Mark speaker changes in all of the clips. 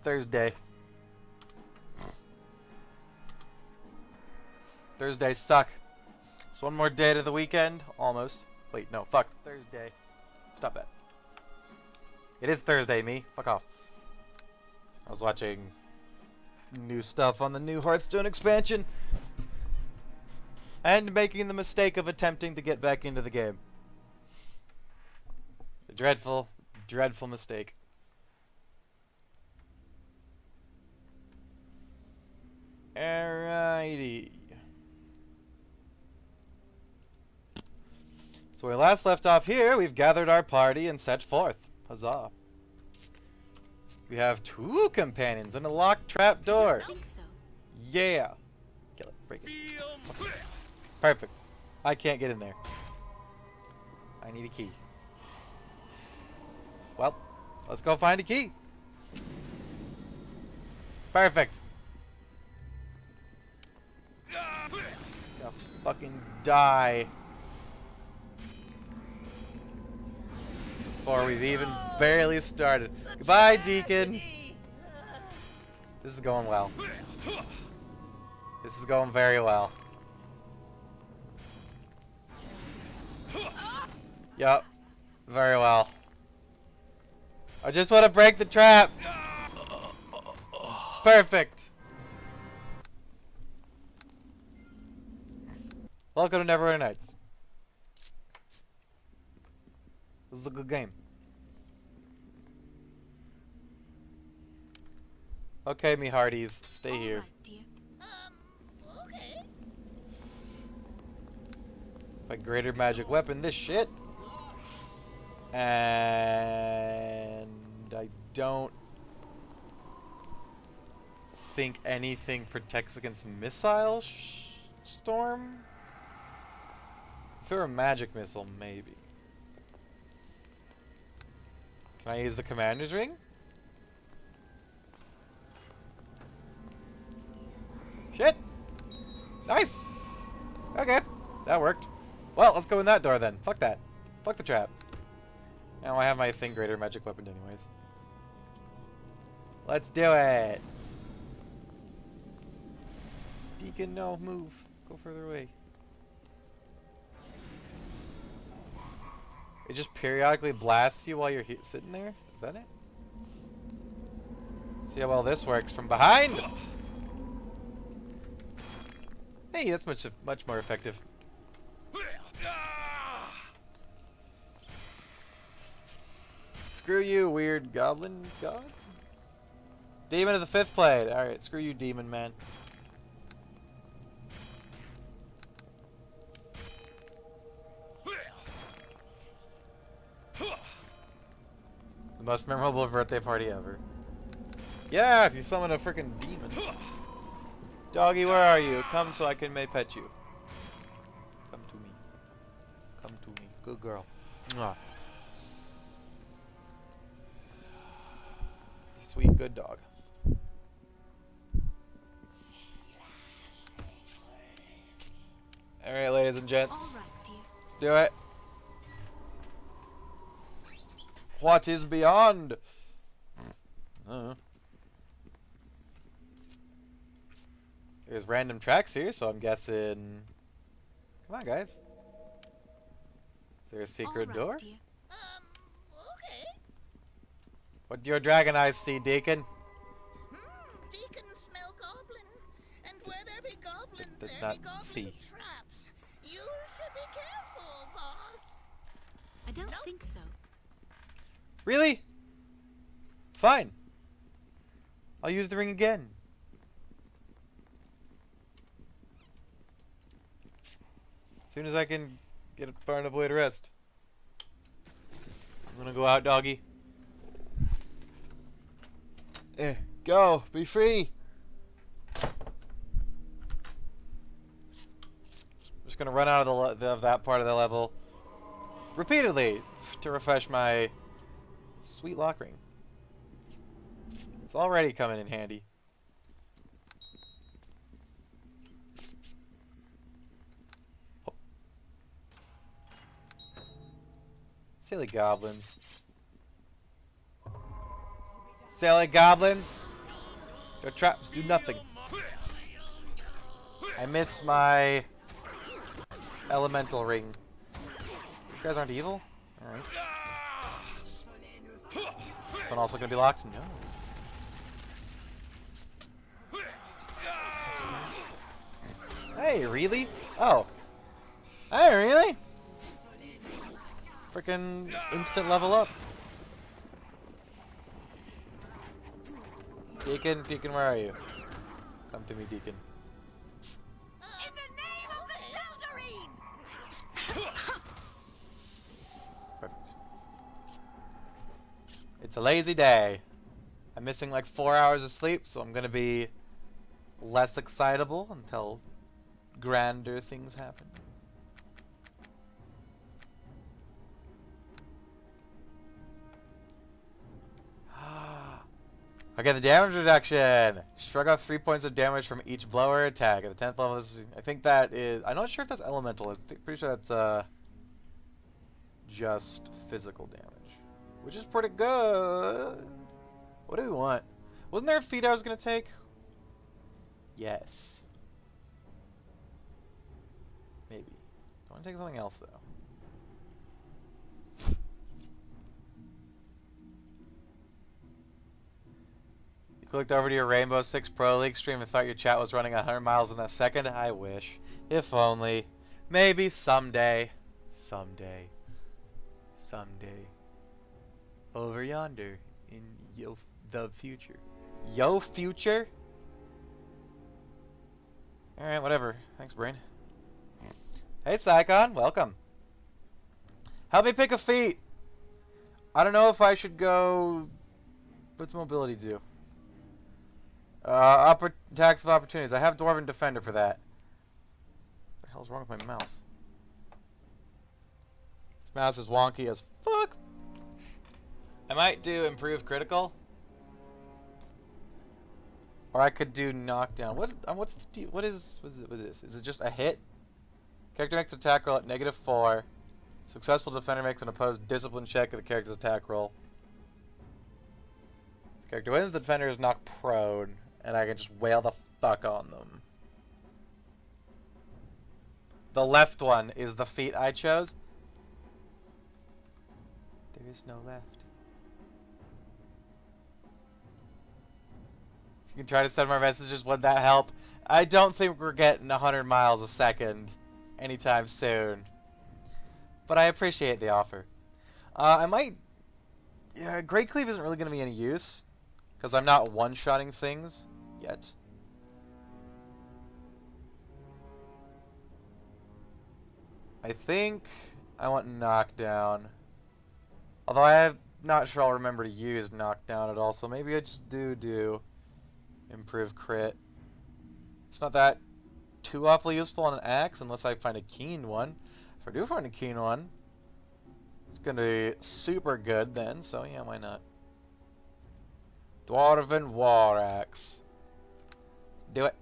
Speaker 1: Thursday. Thursdays suck. It's one more day to the weekend. Almost. Wait, no. Fuck. Thursday. Stop that. It is Thursday, me. Fuck off. I was watching new stuff on the new Hearthstone expansion. And making the mistake of attempting to get back into the game. A dreadful, dreadful mistake. Alrighty. So we last left off here, we've gathered our party and set forth. Huzzah. We have 2 companions and a locked trap door.
Speaker 2: I think so.
Speaker 1: Yeah. Kill it. Break it. Perfect. I can't get in there. I need a key. Well, let's go find a key. Perfect. Gonna fucking die before we've even barely started. Goodbye, Deacon. This is going well. This is going very well. Yup. Very well. I just want to break the trap. Perfect. Welcome to NWN Nights. This is a good game. Okay, me hearties, stay here.
Speaker 2: Right, dear.
Speaker 3: Okay.
Speaker 1: My greater magic weapon, this shit. And I don't think anything protects against missile storm. If it were a magic missile, maybe. Can I use the commander's ring? Shit! Nice! Okay, that worked. Well, let's go in that door then. Fuck that. Fuck the trap. Now I have my thing greater magic weapon anyways. Let's do it! Deacon, no, move. Go further away. It just periodically blasts you while you're sitting there? Is that it? See how well this works from behind! Hey, that's much more effective. Screw you, weird goblin god. Demon of the 5th Plate. Alright, screw you, demon man. The most memorable birthday party ever. Yeah, if you summon a freaking demon. Doggy, where are you? Come so I can may pet you. Come to me. Come to me. Good girl. Mwah. Sweet, good dog. Alright, ladies and gents.
Speaker 2: All right, dear.
Speaker 1: Let's do it. What is beyond? There's random tracks here, so I'm guessing... Come on, guys. Is there a secret
Speaker 2: All right,
Speaker 1: door?
Speaker 2: dear.
Speaker 3: Okay.
Speaker 1: What do your dragon eyes see, Deacon?
Speaker 3: Deacon smell goblin. And where there be goblins,
Speaker 1: Does
Speaker 3: there
Speaker 1: not
Speaker 3: be goblin
Speaker 1: see.
Speaker 3: traps. You should be careful, boss.
Speaker 2: I don't think so.
Speaker 1: Really? Fine. I'll use the ring again. As soon as I can get far enough away to rest. I'm gonna go out, doggy. Go. Be free. I'm just gonna run out of that part of the level repeatedly to refresh my sweet lock ring. It's already coming in handy. Oh. Silly goblins. Silly goblins. Their traps do nothing. I miss my elemental ring. These guys aren't evil? Alright. This one also gonna be locked? No. Hey, really? Oh. Hey, really? Frickin' instant level up. Deacon, Deacon, where are you? Come to me, Deacon.
Speaker 3: In the name of the Elderine!
Speaker 1: Perfect. It's a lazy day. I'm missing like 4 hours of sleep, so I'm gonna be less excitable until grander things happen. Okay, the damage reduction. Shrug off 3 points of damage from each blow or attack. At the 10th level, I think that is... I'm not sure if that's elemental. I'm pretty sure that's just physical damage. Which is pretty good. What do we want? Wasn't there a feat I was going to take? Yes. Maybe. I want to take something else, though. Clicked over to your Rainbow Six Pro League stream and thought your chat was running 100 miles in a second? I wish. If only. Maybe someday. Someday. Someday. Over yonder. In the future. Yo future? Alright, whatever. Thanks, Brain. Hey, Psychon. Welcome. Help me pick a feat. I don't know if I should go... What's mobility do? Upper attacks of opportunities. I have Dwarven Defender for that. What the hell's wrong with my mouse? This mouse is wonky as fuck. I might do improve critical. Or I could do knockdown. What is this? Is it just a hit? Character makes an attack roll at -4. Successful defender makes an opposed discipline check at the character's attack roll. The character wins, the defender is knocked prone. And I can just wail the fuck on them. The left one is the feat I chose. There is no left. You can try to send more messages. Would that help? I don't think we're getting 100 miles a second anytime soon. But I appreciate the offer. I might... Yeah, Great Cleave isn't really going to be any use. Because I'm not one-shotting things yet. I think I want Knockdown. Although I'm not sure I'll remember to use Knockdown at all, so maybe I just do Improve Crit. It's not that too awfully useful on an axe unless I find a keen one. If I do find a keen one, it's going to be super good then, so yeah, why not? Dwarven War Axe. Let's do it.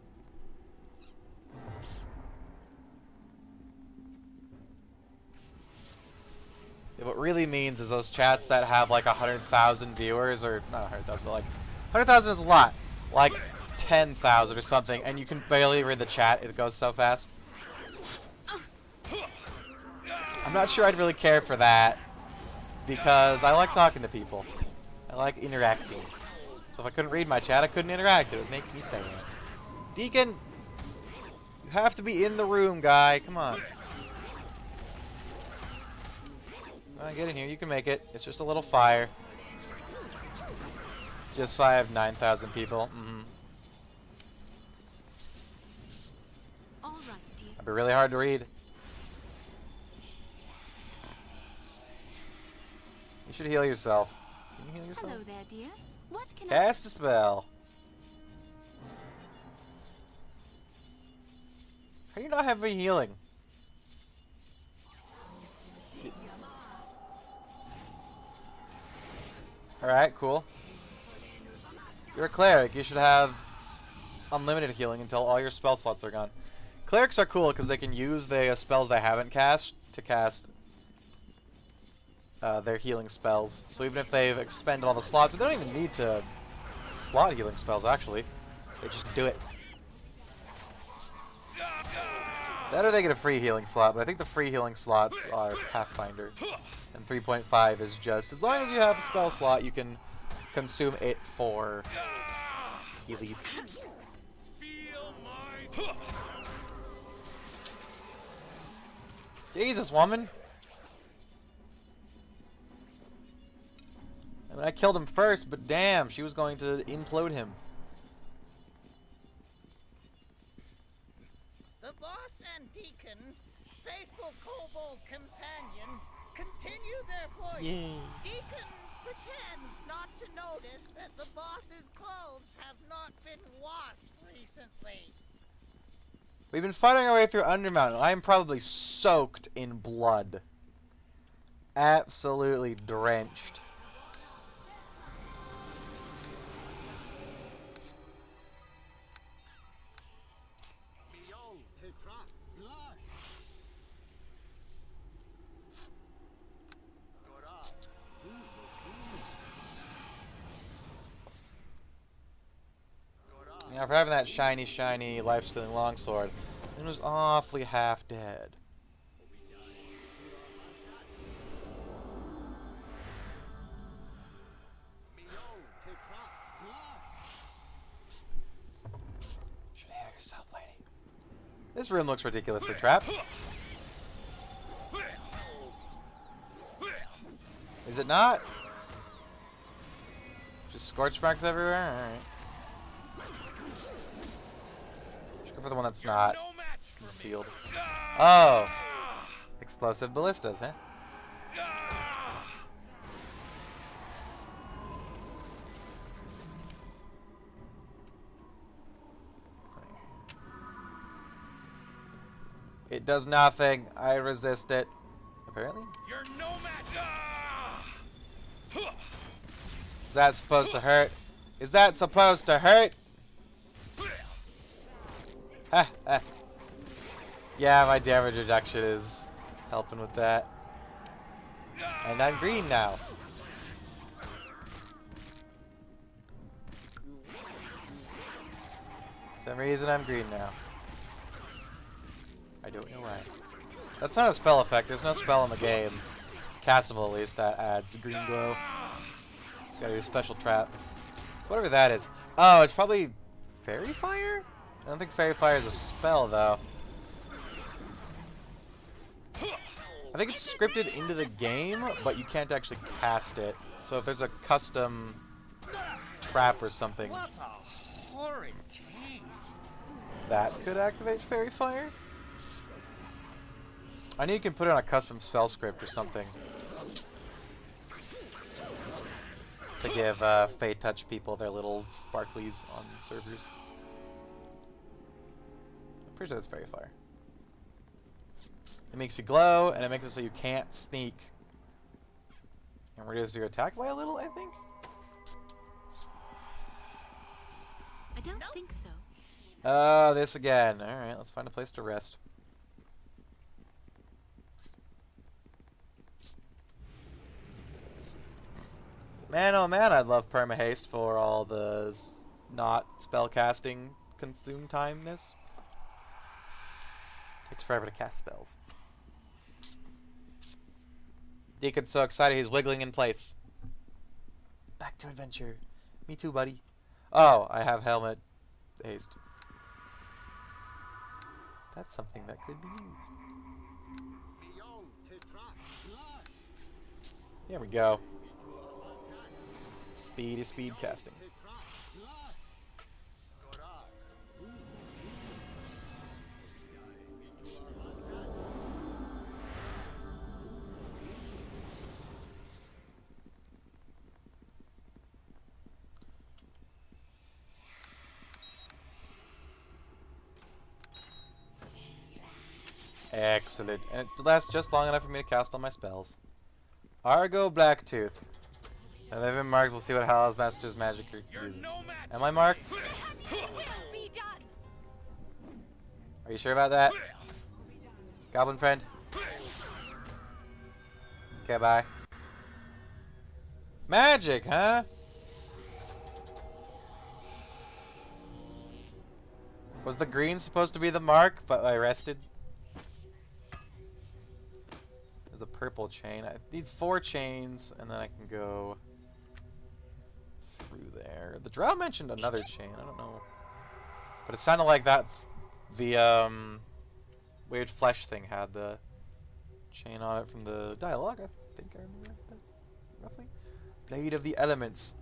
Speaker 1: Yeah, what really means is those chats that have like 100,000 viewers, or not 100,000, but like 100,000 is a lot. Like 10,000 or something, and you can barely read the chat. It goes so fast. I'm not sure I'd really care for that because I like talking to people. I like interacting. So if I couldn't read my chat, I couldn't interact. It would make me sad. Deacon, you have to be in the room, guy. Come on. Come on, get in here. You can make it. It's just a little fire. Just so I have 9,000 people.
Speaker 2: All right, dear.
Speaker 1: It'd be really hard to read. You should heal yourself. Can you heal yourself?
Speaker 2: Hello there, dear. What can
Speaker 1: Cast a spell. How do you not have any healing? Alright, cool. You're a cleric. You should have unlimited healing until all your spell slots are gone. Clerics are cool because they can use the spells they haven't cast to cast their healing spells. So even if they've expended all the slots, they don't even need to slot healing spells, actually. They just do it. That or they get a free healing slot, but I think the free healing slots are Pathfinder. And 3.5 is just, as long as you have a spell slot, you can consume it for healies. Jesus, woman! I mean, I killed him first, but damn, she was going to implode him.
Speaker 3: The boss and deacon, faithful kobold companion, continue their voyage.
Speaker 1: Yay.
Speaker 3: Deacon pretends not to notice that the boss's clothes have not been washed recently.
Speaker 1: We've been fighting our way through Undermountain. I am probably soaked in blood. Absolutely drenched. You know, for having that shiny, shiny, life-stealing longsword, it was awfully half dead. Should have yourself, lady. This room looks ridiculously trapped. Is it not? Just scorch marks everywhere? Alright. Go for the one that's not concealed. Oh! Explosive ballistas, huh? It does nothing. I resist it. Apparently?
Speaker 4: You're no match.
Speaker 1: Is that supposed to hurt? Is that supposed to hurt? Ha ha. Yeah, my damage reduction is helping with that. And I'm green now. For some reason I'm green now. I don't know why. That's not a spell effect. There's no spell in the game, castable at least, that adds green glow. It's gotta be a special trap. So whatever that is. Oh, it's probably Fairy Fire? I don't think Fairy Fire is a spell, though. I think it's scripted into the game, but you can't actually cast it. So if there's a custom trap or something,
Speaker 4: What a horrid taste.
Speaker 1: that could activate Fairy Fire. I know you can put it on a custom spell script or something to give Fey Touch people their little sparklies on servers. I'm pretty sure that's Fairy Fire. It makes you glow, and it makes it so you can't sneak. And reduces your attack by a little, I think?
Speaker 2: I don't think so.
Speaker 1: Oh, this again. Alright, let's find a place to rest. Man, oh man, I'd love perma-haste for all the not spell-casting consume timeness. Takes forever to cast spells. Deacon's so excited he's wiggling in place. Back to adventure. Me too, buddy. Oh, I have helmet haste. That's something that could be used. There we go. Speed is speed casting. Excellent. And it lasts just long enough for me to cast all my spells. Argo Blacktooth. And they've been marked. We'll see what Halaster's magic are. Am I marked? Are you sure about that? Goblin friend? Okay, bye. Magic, huh? Was the green supposed to be the mark, but I rested? There's a purple chain. I need 4 chains, and then I can go through there. The Drow mentioned another chain. I don't know. But it sounded like that's the weird flesh thing had the chain on it from the dialogue. I think I remember that roughly. Blade of the Elements.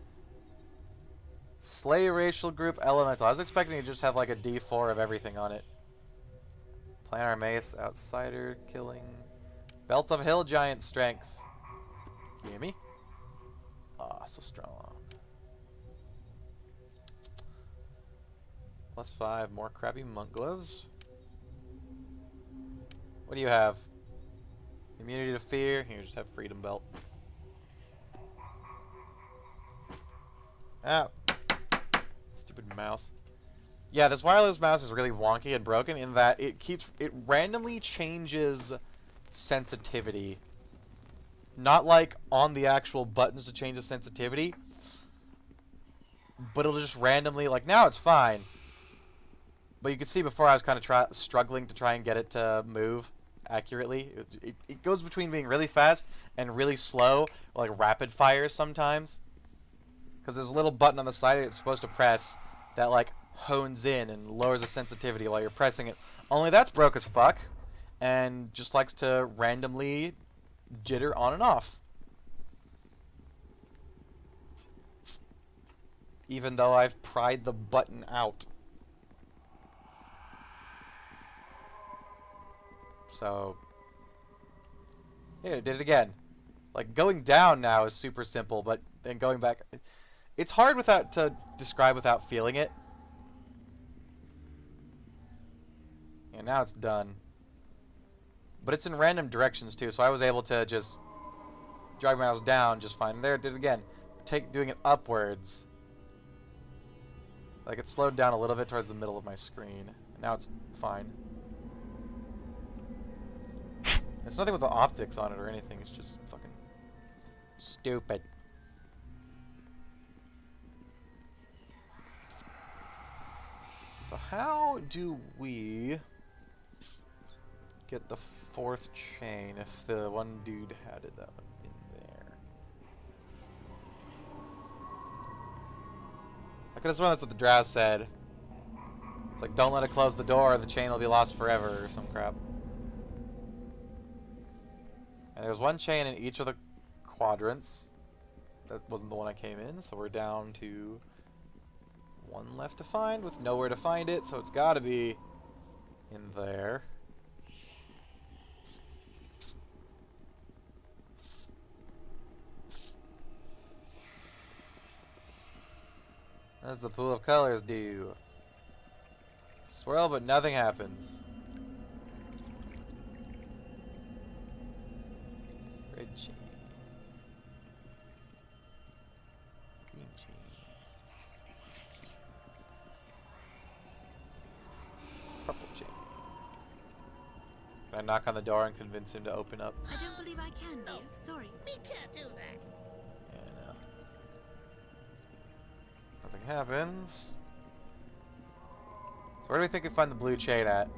Speaker 1: Slay racial group elemental. I was expecting to just have like a D4 of everything on it. Planar mace, outsider, killing. Belt of hill giant strength. Gimme. Ah, so strong. +5, more crappy monk gloves. What do you have? Immunity to fear. Here, just have freedom belt. Ah. Stupid mouse. Yeah, this wireless mouse is really wonky and broken in that it randomly changes sensitivity. Not like on the actual buttons to change the sensitivity, but it'll just randomly, like now it's fine. But you can see before I was kind of struggling to try and get it to move accurately. It goes between being really fast and really slow, or like rapid fire sometimes. Because there's a little button on the side that it's supposed to press that like hones in and lowers the sensitivity while you're pressing it. Only that's broke as fuck and just likes to randomly jitter on and off. Even though I've pried the button out. So, yeah, I did it again. Like, going down now is super simple, but then going back... It's hard to describe without feeling it. And now it's done. But it's in random directions, too, so I was able to just drag my mouse down just fine. There, did it again. Doing it upwards. Like, it slowed down a little bit towards the middle of my screen. Now it's fine. It's nothing with the optics on it or anything. It's just fucking stupid. So how do we get the 4th chain if the one dude had it that one in there? I could have sworn that's what the Drow said. It's like, don't let it close the door or the chain will be lost forever or some crap. And there's 1 chain in each of the quadrants. That wasn't the one I came in, so we're down to 1 left to find with nowhere to find it, so it's gotta be in there. As the pool of colors do. Swirl, but nothing happens. Red chain. Green chain. Purple chain. Can I knock on the door and convince him to open up?
Speaker 2: I don't believe I can, dear. Sorry.
Speaker 3: We can't do that.
Speaker 1: Yeah, I know. Nothing happens. So where do we think we find the blue chain at?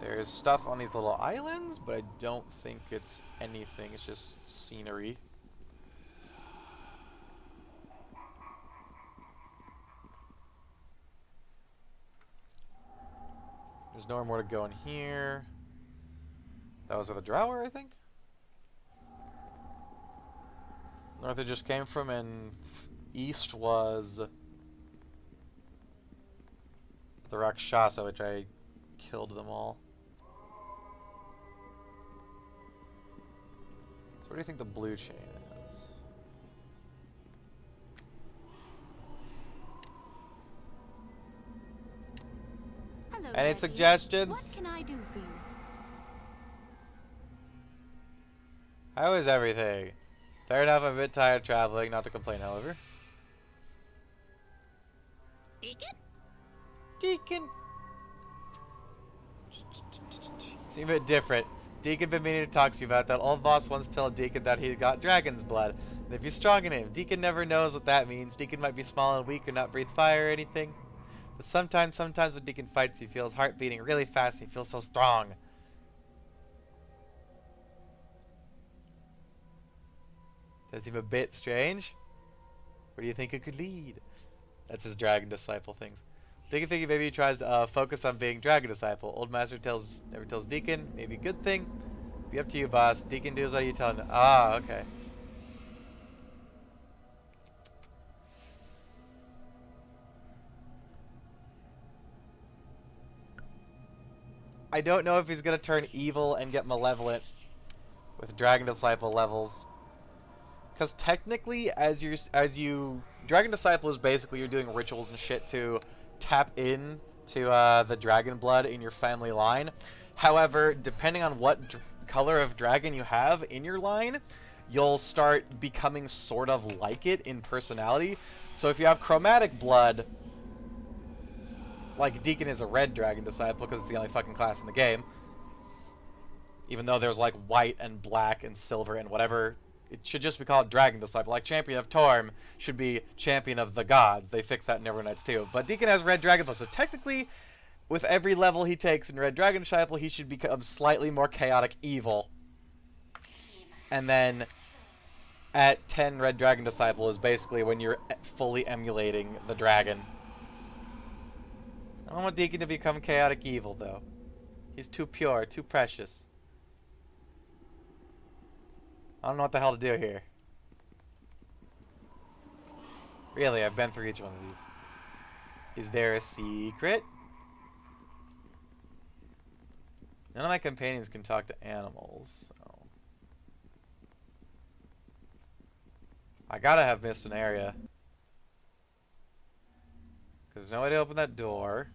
Speaker 1: There's stuff on these little islands, but I don't think it's anything. It's just scenery. There's nowhere more to go in here. That was where the Drow were, I think? North it just came from, and east was the Rakshasa, which I killed them all. So where do you think the blue chain is?
Speaker 2: Hello,
Speaker 1: Any
Speaker 2: lady.
Speaker 1: suggestions?
Speaker 2: What can I do for you?
Speaker 1: How is everything? Fair enough, I'm a bit tired traveling, not to complain, however.
Speaker 3: Deacon?
Speaker 1: Deacon! Seem a bit different. Deacon been meaning to talk to you about that. Old boss once told Deacon that he got dragon's blood. And if he's strong in him, Deacon never knows what that means. Deacon might be small and weak or not breathe fire or anything. But sometimes when Deacon fights, he feels heart beating really fast and he feels so strong. Does seem a bit strange? Where do you think it could lead? That's his Dragon Disciple things. Deacon thinking maybe he tries to focus on being Dragon Disciple. Old Master never tells Deacon. Maybe a good thing. Be up to you, boss. Deacon does what you tell him. Ah, okay. I don't know if he's gonna turn evil and get malevolent with Dragon Disciple levels. Because technically, as you Dragon Disciple is basically you're doing rituals and shit to tap in to the dragon blood in your family line. However, depending on what color of dragon you have in your line, you'll start becoming sort of like it in personality. So if you have chromatic blood, like Deacon is a red Dragon Disciple because it's the only fucking class in the game. Even though there's like white and black and silver and whatever. It should just be called Dragon Disciple. Like Champion of Torm should be Champion of the Gods. They fixed that in Nevernights too. But Deacon has Red Dragon Blood. So technically, with every level he takes in Red Dragon Disciple, he should become slightly more chaotic evil. And then at 10 Red Dragon Disciple is basically when you're fully emulating the dragon. I don't want Deacon to become chaotic evil though. He's too pure, too precious. I don't know what the hell to do here. Really, I've been through each one of these. Is there a secret? None of my companions can talk to animals, so... I gotta have missed an area. Because there's no way to open that door.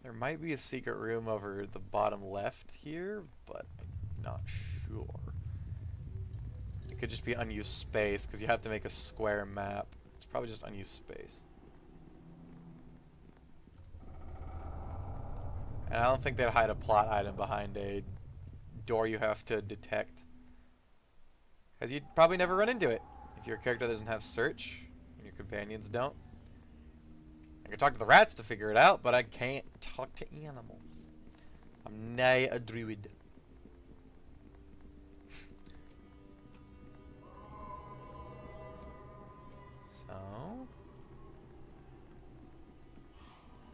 Speaker 1: There might be a secret room over the bottom left here, but I'm not sure. It could just be unused space, because you have to make a square map. It's probably just unused space. And I don't think they'd hide a plot item behind a door you have to detect. Because you'd probably never run into it if your character doesn't have search, and your companions don't. I can talk to the rats to figure it out, but I can't talk to animals. I'm nae a druid. So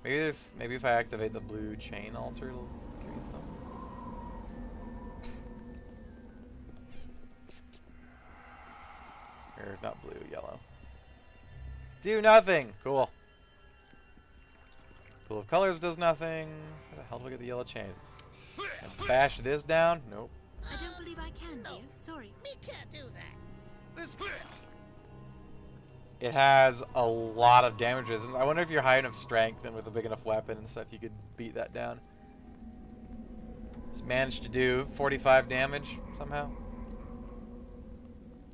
Speaker 1: maybe if I activate the blue chain altar, it'll give me some. Or not blue, yellow. Do nothing. Cool. Pool of colors does nothing. Where the hell do I get the yellow chain? And bash this down? Nope.
Speaker 2: I don't believe I can, dear. Sorry.
Speaker 3: Me can't do that.
Speaker 4: This
Speaker 1: It has a lot of damage resistance. I wonder if you're high enough strength and with a big enough weapon and stuff, you could beat that down. Just managed to do 45 damage somehow.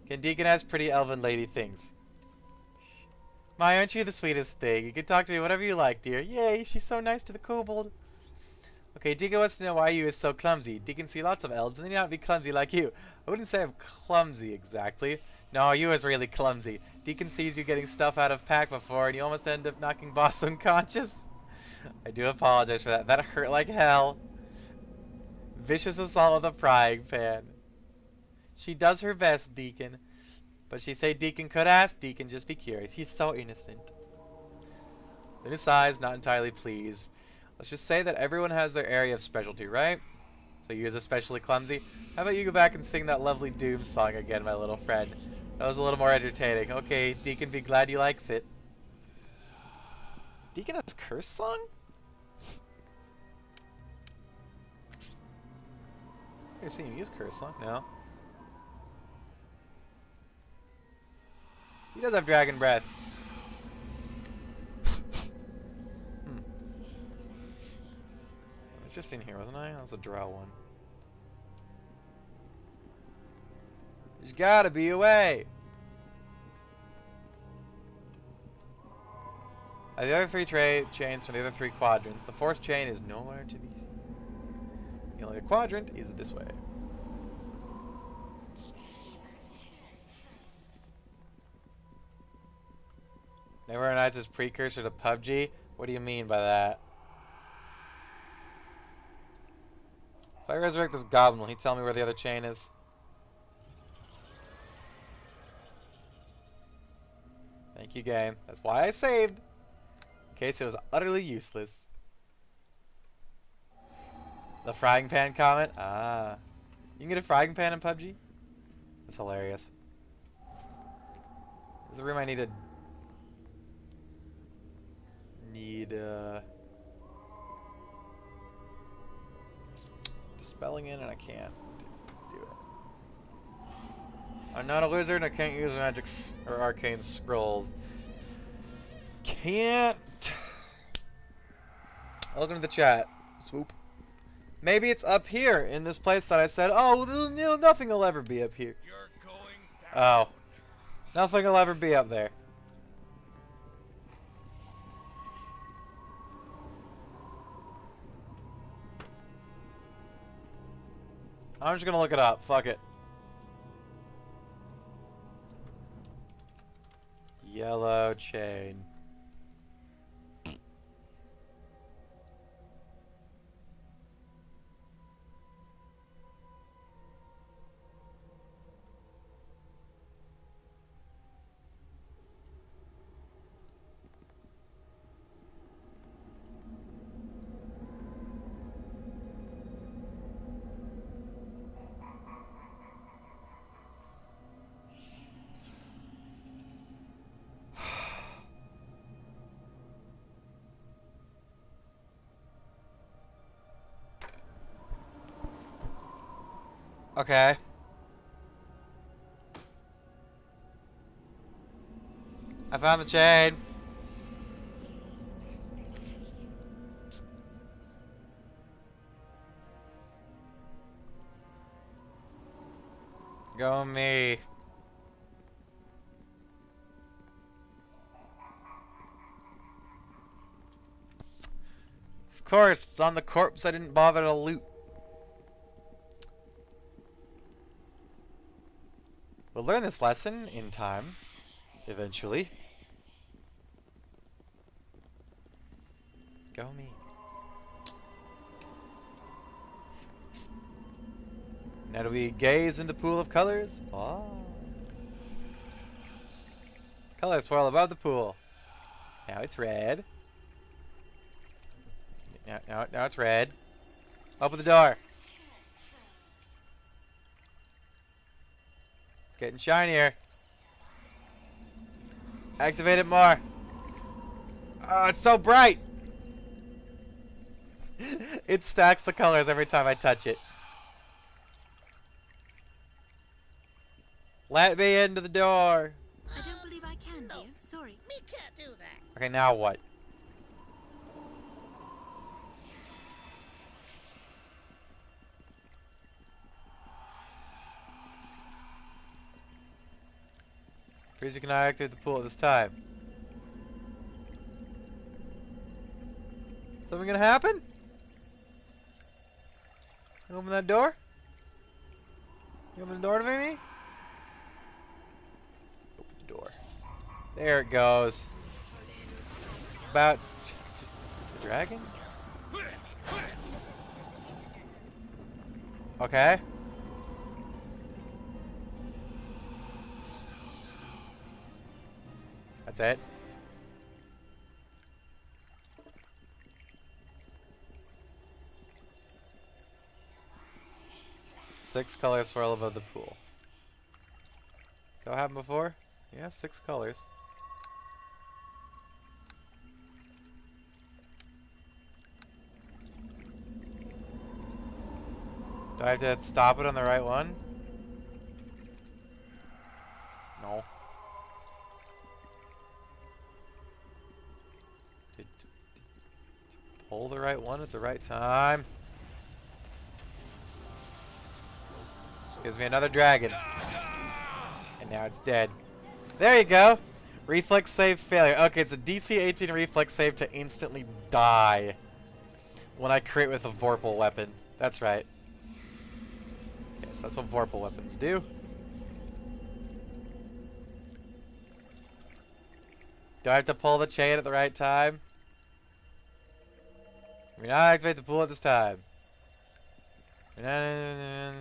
Speaker 1: Can Deacon has pretty elven lady things. My, aren't you the sweetest thing? You can talk to me whatever you like, dear. Yay, she's so nice to the kobold. Okay, Deacon wants to know why you is so clumsy. Deacon see lots of elves, and they not be clumsy like you. I wouldn't say I'm clumsy exactly. No, you is really clumsy. Deacon sees you getting stuff out of pack before, and you almost end up knocking boss unconscious. I do apologize for that. That hurt like hell. Vicious assault with a frying pan. She does her best, Deacon. But she say Deacon could ask. Deacon just be curious. He's so innocent. Then he sighs, not entirely pleased. Let's just say that everyone has their area of specialty, right? So you is especially clumsy. How about you go back and sing that lovely Doom song again, my little friend? That was a little more entertaining. Okay, Deacon be glad you likes it. Deacon has curse song? I've seen him use curse song. No. He does have dragon breath. I was just in here, wasn't I? That was the Drow one. There's gotta be a way. The other three chains from the other three quadrants. The fourth chain is nowhere to be seen. The only quadrant is this way. Neverwinter Nights is precursor to PUBG? What do you mean by that? If I resurrect this goblin, will he tell me where the other chain is? Thank you, game. That's why I saved. In case it was utterly useless. The frying pan comment? Ah. You can get a frying pan in PUBG? That's hilarious. This is the room I need dispelling in, and I can't do it. I'm not a wizard and I can't use magic or arcane scrolls. Can't. Welcome to the chat. Swoop. Maybe it's up here in this place that I said, oh, you know, nothing will ever be up here.
Speaker 4: You're going down.
Speaker 1: Oh. Nothing will ever be up there. I'm just gonna look it up. Fuck it. Yellow chain. Okay. I found the chain. Go me. Of course, it's on the corpse I didn't bother to loot. We'll learn this lesson in time, eventually. Go me. Now do we gaze into the pool of colors? Oh. Colors swirl above the pool. Now it's red. Now it's red. Open the door. It's getting shinier. Activate it more. Oh, it's so bright. It stacks the colors every time I touch it. Let me into the door.
Speaker 2: I don't believe I can, dear. Sorry.
Speaker 3: Me can't do that.
Speaker 1: Okay, now what? Freezer cannot activate the pool at this time. Something gonna happen? You open that door? You open the door to me? Open the door. There it goes. It's about just the dragon? Okay. That's it. Six colors swirl above the pool. So what happened before? Yeah, 6 colors. Do I have to stop it on the right one? No. Pull the right one at the right time. Gives me another dragon. And now it's dead. There you go. Reflex save failure. Okay, it's a DC 18 reflex save to instantly die when I crit with a Vorpal weapon. That's right. Yes, that's what Vorpal weapons do. Do I have to pull the chain at the right time? I mean, I activate the pool at this time. I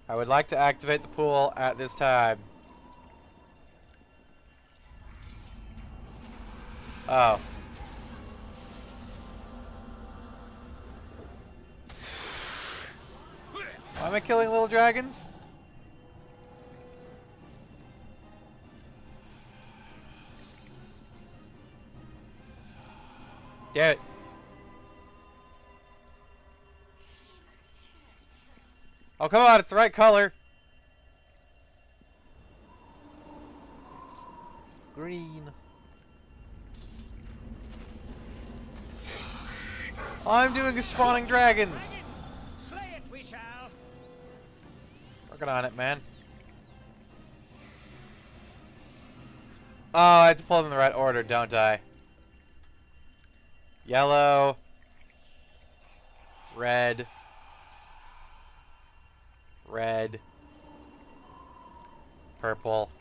Speaker 1: would like to activate the pool at this time. Oh. Why am I killing little dragons? Damn it. Oh, come on, it's the right color. Green. All I'm doing is spawning dragons.
Speaker 4: Slay it, we shall.
Speaker 1: Working on it, man. Oh, I have to pull them in the right order, don't I? Yellow. Red. Red. Purple.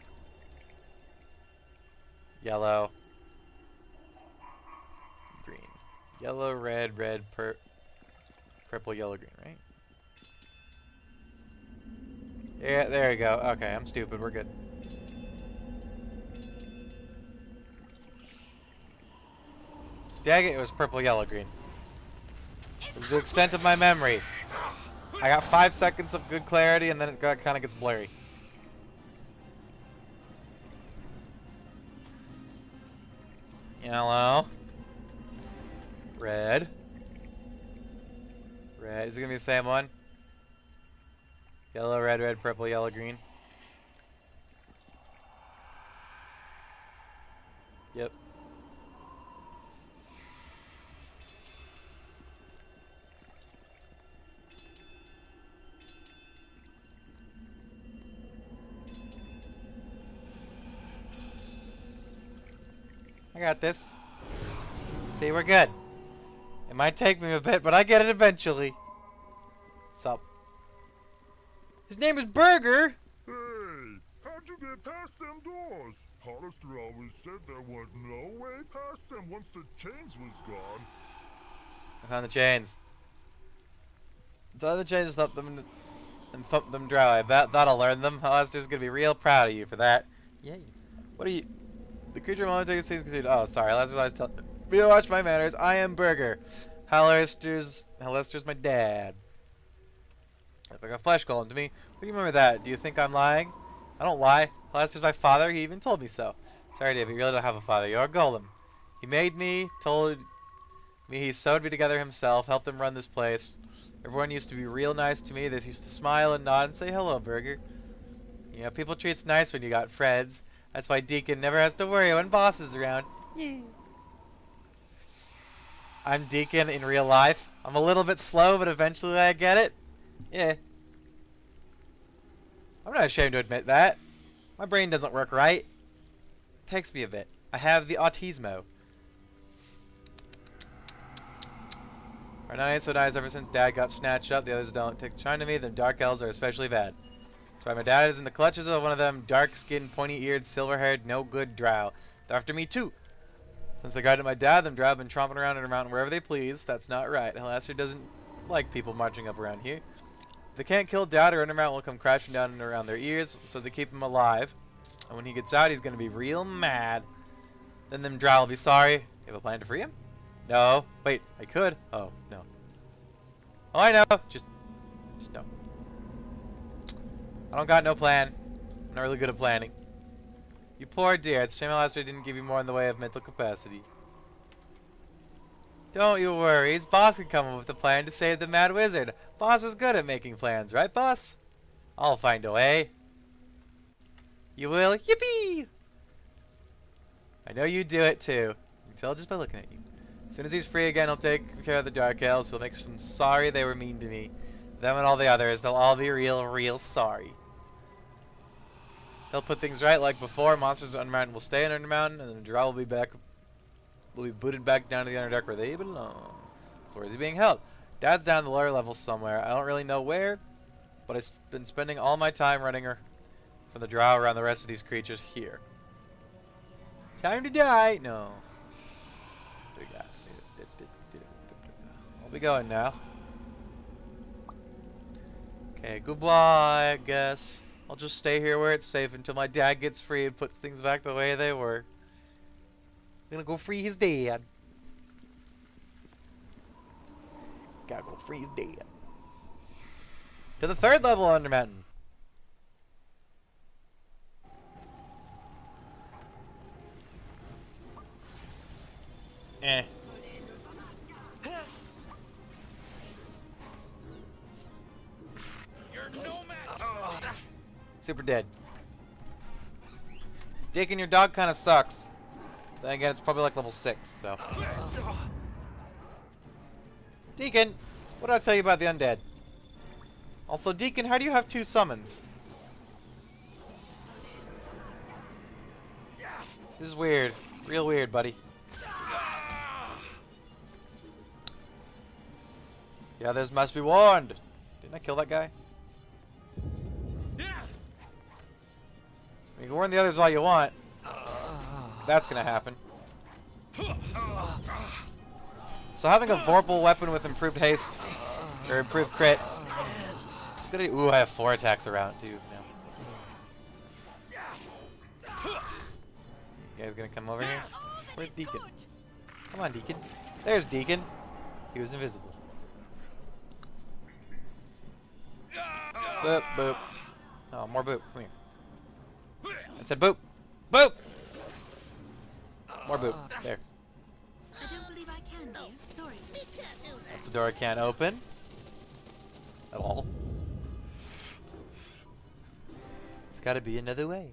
Speaker 1: Yellow. Green. Yellow, red, purple, yellow, green, right? Yeah, there you go. Okay, I'm stupid. We're good. Dang it, it was purple, yellow, green. This is the extent of my memory. I got 5 seconds of good clarity, and then it kind of gets blurry. Yellow. Red. Red. Is it going to be the same one? Yellow, red, red, purple, yellow, green. Yep. I got this. See, we're good. It might take me a bit, but I get it eventually. What's up? His name is Burger!
Speaker 5: Hey, how'd you get past them doors? Halaster always said there was no way past them once the chains was gone.
Speaker 1: I found the chains. The chains thump them and thump them dry. I bet that'll learn them. Halaster's gonna be real proud of you for that. Yay. What are you? The creature momentarily sees continued. Oh, sorry. Halaster's always telling me to watch my manners. I am Burger. Halaster's my dad. If like a flesh golem to me. What do you remember that? Do you think I'm lying? I don't lie. Halaster's my father. He even told me so. Sorry, David. You really don't have a father. You're a golem. He made me, told me he sewed me together himself, helped him run this place. Everyone used to be real nice to me. They used to smile and nod and say hello, Burger. You know, people treat's nice when you got friends. That's why Deacon never has to worry when boss is around. Yeah. I'm Deacon in real life. I'm a little bit slow, but eventually I get it. Yeah. I'm not ashamed to admit that. My brain doesn't work right. It takes me a bit. I have the autismo. Our night ain't so nice ever since Dad got snatched up. The others don't take a shine to me. The dark elves are especially bad. That's why my dad is in the clutches of one of them dark-skinned, pointy-eared, silver-haired, no-good Drow. They're after me too. Since they guided my dad, them Drow have been tromping around in a mountain wherever they please. That's not right. Halaster doesn't like people marching up around here. If they can't kill Dad, or Undermount will come crashing down and around their ears, so they keep him alive. And when he gets out, he's going to be real mad. Then them Drow will be sorry. You have a plan to free him? No. Wait, I could. Oh, no. Oh, I know. Just no. I don't got no plan. I'm not really good at planning. You poor dear. It's a shame Halaster didn't give you more in the way of mental capacity. Don't you worry. His boss can come up with a plan to save the Mad Wizard. Boss is good at making plans, right, boss? I'll find a way. You will? Yippee! I know you do it, too. You can tell just by looking at you. As soon as he's free again, he'll take care of the Dark Elves. He'll make them sorry they were mean to me. Them and all the others, they'll all be real sorry. He'll put things right like before. Monsters of Undermountain will stay in Undermountain, and the Drow will be booted back down to the Underdark where they belong. So where is he being held? Dad's down the lower level somewhere. I don't really know where, but I've been spending all my time running her from the Drow around the rest of these creatures here. Time to die! No. What do we got? I'll be going now. Okay, goodbye, I guess. I'll just stay here where it's safe until my dad gets free and puts things back the way they were. I'm gonna go free his dad. Gotta go free his dad. To the 3rd level Undermountain. Eh. Super dead. Deacon, your dog kind of sucks. Then again, it's probably like level 6, so. Deacon, what did I tell you about the undead? Also, Deacon, how do you have 2 summons? This is weird. Real weird, buddy. The others must be warned. Didn't I kill that guy? You can warn the others all you want. That's gonna happen. So having a Vorpal weapon with improved haste, or improved crit, it's a good idea. Ooh, I have 4 attacks around too now. You guys gonna come over here? Where's Deacon? Come on, Deacon. There's Deacon. He was invisible. Boop, boop. Oh, more boop. Come here. I said boop. Boop! More boop. There.
Speaker 2: I don't believe I can, dear. Sorry.
Speaker 3: We can't do that.
Speaker 1: That's the door I can't open. At all. There's gotta be another way.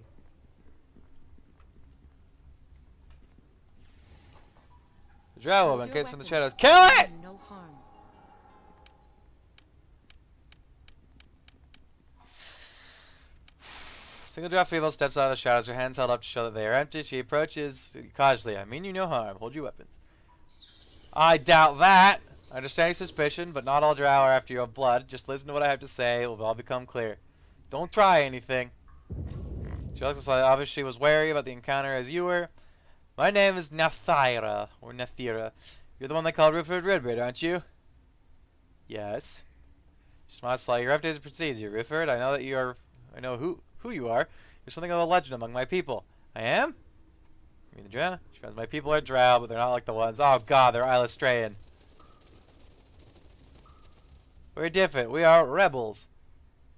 Speaker 1: The Drow woman came from the shadows. Kill it!
Speaker 2: No harm.
Speaker 1: Single Drow female steps out of the shadows, her hands held up to show that they are empty. She approaches cautiously. I mean you no harm. Hold your weapons. I doubt that. I understand your suspicion, but not all Drow are after your blood. Just listen to what I have to say. It will all become clear. Don't try anything. She looks like obviously she was wary about the encounter as you were. My name is Nathira, or Nathira. You're the one they called Ruford Redbeard, aren't you? Yes. She smiles slightly. Your reputation precedes you, Ruford. I know that you are. I know who you are. You're something of a legend among my people. I am? You mean the Drow? She finds my people are Drow, but they're not like the ones. Oh god, they're Halastrian. We're different. We are rebels.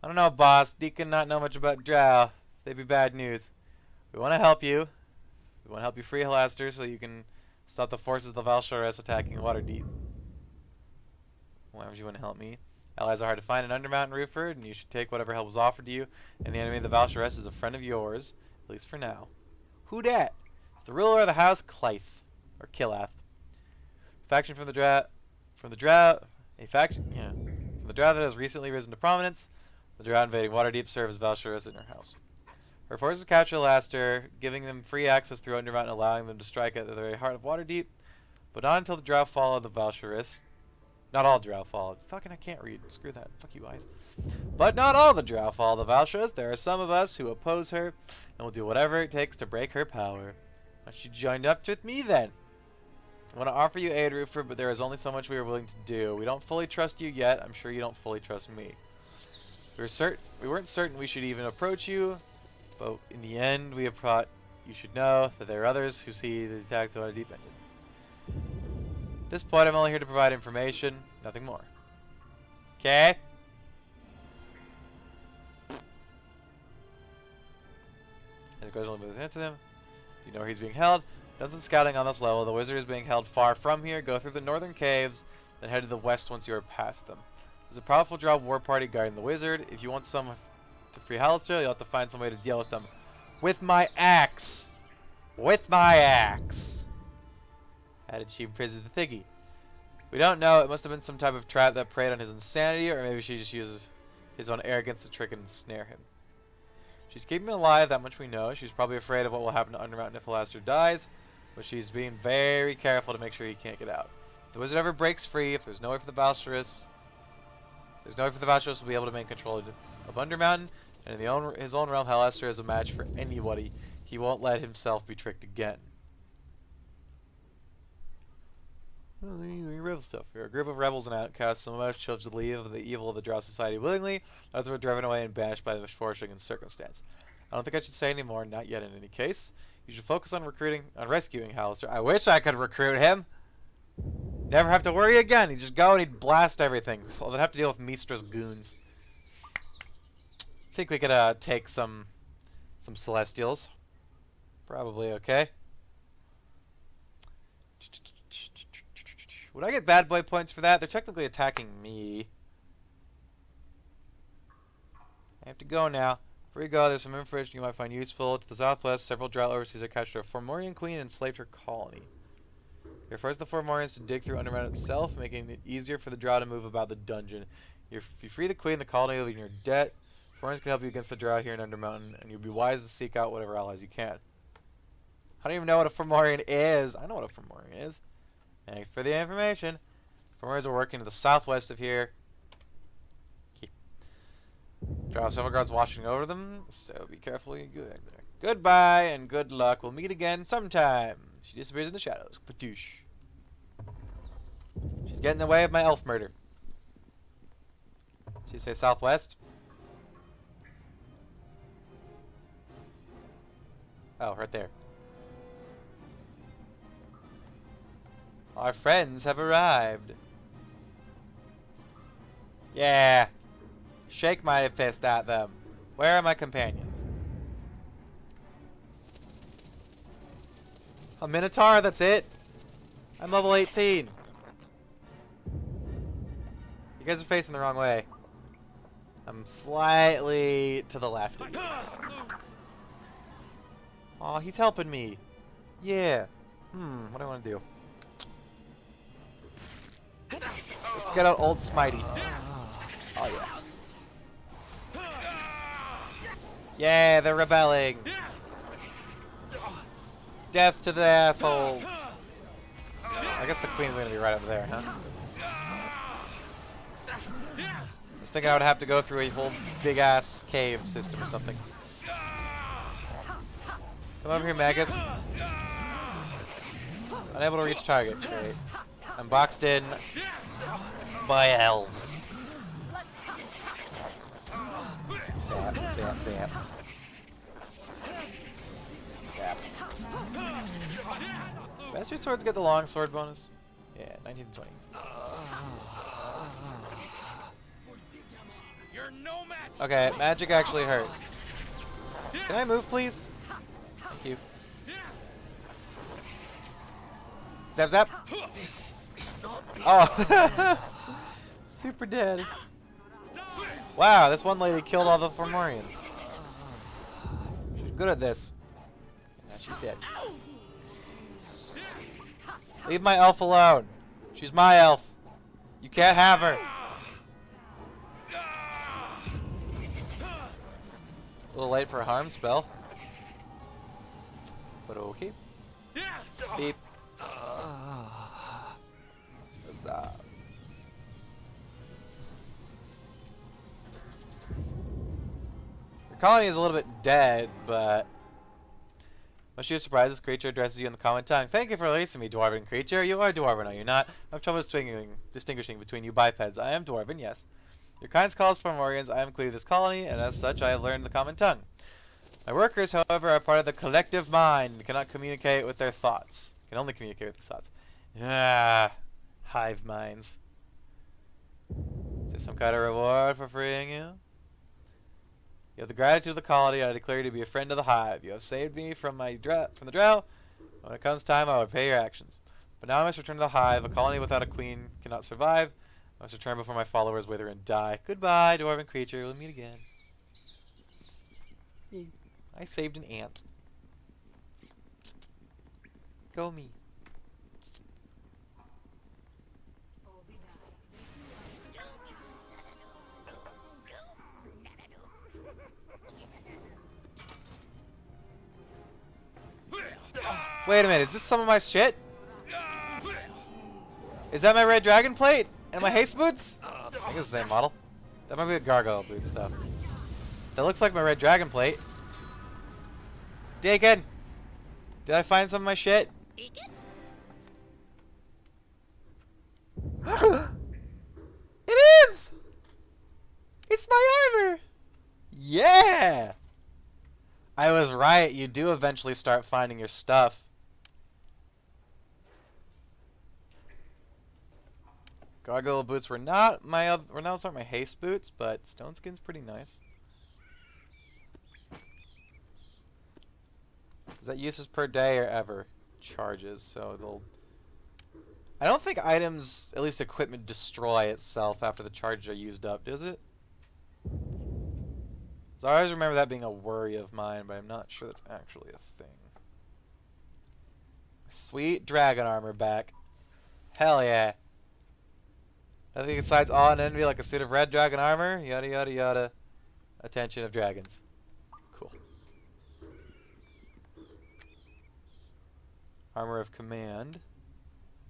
Speaker 1: I don't know, boss. Deacon not know much about Drow. They'd be bad news. We want to help you. We want to help you free Halaster so you can stop the forces of the Valsharess attacking Waterdeep. Why would you want to help me? Allies are hard to find in Undermountain, Ruford, and you should take whatever help was offered to you. And the enemy of the Valsharess is a friend of yours, at least for now. Who dat? It's the ruler of the house, Clythe, or Killath. Faction from the Drow, a faction, yeah, from the Drow that has recently risen to prominence. The Drow invading Waterdeep serve as Valsharess in her house. Her forces capture Halaster, giving them free access through Undermountain, allowing them to strike at the very heart of Waterdeep, but not until the Drow follow the Valsharess. Not all Drow followed. Fucking I can't read. Screw that. Fuck you guys. But not all the Drow follow the Valsharess. There are some of us who oppose her and will do whatever it takes to break her power. Why don't you join up with me then? I want to offer you aid, Ruford, but there is only so much we are willing to do. We don't fully trust you yet. I'm sure you don't fully trust me. We weren't certain we should even approach you, but in the end, you should know that there are others who see the attack to Waterdeep ended. At this point, I'm only here to provide information, nothing more. Okay? And it goes on with his to them. Do you know where he's being held? Done some scouting on this level. The wizard is being held far from here. Go through the northern caves, then head to the west once you are past them. There's a powerful Drow war party guarding the wizard. If you want some to free Halaster, you'll have to find some way to deal with them. With my axe! With my axe! How did she imprison the Thiggy? We don't know. It must have been some type of trap that preyed on his insanity, or maybe she just uses his own arrogance to trick and snare him. She's keeping him alive, that much we know. She's probably afraid of what will happen to Undermountain if Halaster dies, but she's being very careful to make sure he can't get out. If the wizard ever breaks free, if there's no way for the Valstris, will be able to maintain control of Undermountain, and in his own realm, Halaster is a match for anybody. He won't let himself be tricked again. Well, rebel stuff. You're a group of rebels and outcasts, some of us chose to leave the evil of the Drow society willingly, others were driven away and banished by the misfortune and circumstance. I don't think I should say any more, not yet in any case. You should focus on rescuing Halaster. I wish I could recruit him! Never have to worry again. He'd just go and he'd blast everything. Well, they'd have to deal with Mistra's goons. I think we could take some Celestials. Probably okay. Would I get bad boy points for that? They're technically attacking me. I have to go now. Before you go, there's some information you might find useful. To the southwest, several Drow overseers have captured a Fomorian queen and enslaved her colony. They forced the Fomorians to dig through Underground itself, making it easier for the Drow to move about the dungeon. If you free the queen, the colony will be in your debt. Fomorians can help you against the Drow here in Undermountain, and you'll be wise to seek out whatever allies you can. I don't even know what a Fomorian is. I know what a Fomorian is. Thanks for the information. Fomorians are working to the southwest of here. Drow have several guards watching over them, so be careful you go there. Goodbye and good luck. We'll meet again sometime. She disappears in the shadows. Patoosh. She's getting in the way of my elf murder. She say southwest? Oh, right there. Our friends have arrived. Yeah. Shake my fist at them. Where are my companions? A Minotaur, that's it? I'm level 18. You guys are facing the wrong way. I'm slightly to the left. Aw, he's helping me. Yeah. What do I want to do? Let's get out old Smitey. Oh, yeah. Yeah, they're rebelling. Death to the assholes. I guess the queen's gonna be right up there, huh? I was thinking I would have to go through a whole big-ass cave system or something. Come over here, Magus. Unable to reach target. Great. I'm boxed in by elves. Zap, zap, zap. Zap. Master swords get the long sword bonus? Yeah, 19 and 20. Okay, magic actually hurts. Can I move, please? Thank you. Zap, zap. Oh. Super dead. Wow, this one lady killed all the Fomorians. She's good at this. Yeah, she's dead. Leave my elf alone. She's my elf. You can't have her. A little late for a harm spell. But okay. Beep. Stop. Your colony is a little bit dead, but much to your surprise, this creature addresses you in the common tongue. Thank you for releasing me, dwarven creature. You are dwarven, are you not? I have trouble distinguishing between you bipeds. I am dwarven, yes. Your kind's calls for Fomorians. I am queen of this colony, and as such, I have learned the common tongue. My workers, however, are part of the collective mind and cannot communicate with their thoughts. Can only communicate with their thoughts. Ah, hive minds. Is there some kind of reward for freeing you? You have the gratitude of the colony, and I declare you to be a friend of the hive. You have saved me from the Drow. When it comes time, I will pay your actions. But now I must return to the hive. A colony without a queen cannot survive. I must return before my followers wither and die. Goodbye, dwarven creature. We'll meet again. I saved an ant. Go me. Wait a minute, is this some of my shit? Is that my red dragon plate? And my haste boots? I think it's the same model. That might be a gargoyle boot stuff. That looks like my red dragon plate. Deacon! Did I find some of my shit?
Speaker 3: Deacon?
Speaker 1: It is! It's my armor! Yeah! I was right. You do eventually start finding your stuff. Gargoyle boots were not my haste boots, but stone skin's pretty nice. Is that uses per day or ever? Charges, so they'll... I don't think items, at least equipment, destroy itself after the charges are used up, does it? So I always remember that being a worry of mine, but I'm not sure that's actually a thing. Sweet dragon armor back. Hell yeah. Nothing besides awe and envy like a suit of red dragon armor. Yada yada yada. Attention of dragons. Cool. Armor of command,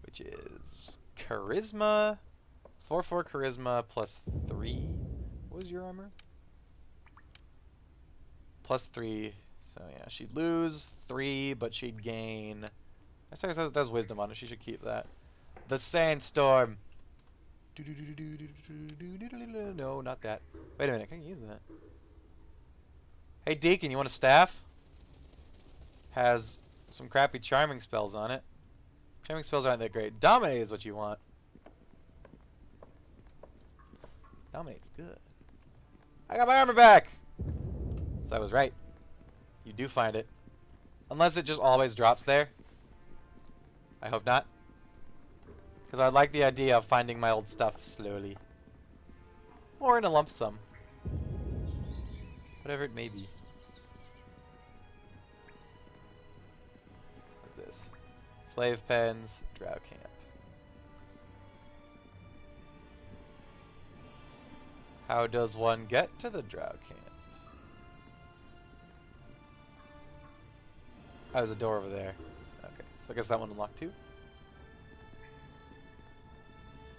Speaker 1: which is charisma. 4/4 charisma plus 3. What was your armor? Plus 3. So yeah, she'd lose 3, but she'd gain. I say that's wisdom on it. She should keep that. The Sandstorm. No, not that. Wait a minute, can you use that? Hey Deacon, you want a staff? Has some crappy charming spells on it. Charming spells aren't that great. Dominate is what you want. Dominate's good. I got my armor back! So I was right. You do find it. Unless it just always drops there. I hope not. Because I like the idea of finding my old stuff slowly. Or in a lump sum. Whatever it may be. What's this? Slave pens, Drow camp. How does one get to the Drow camp? Oh, there's a door over there. Okay, so I guess that one unlocked too.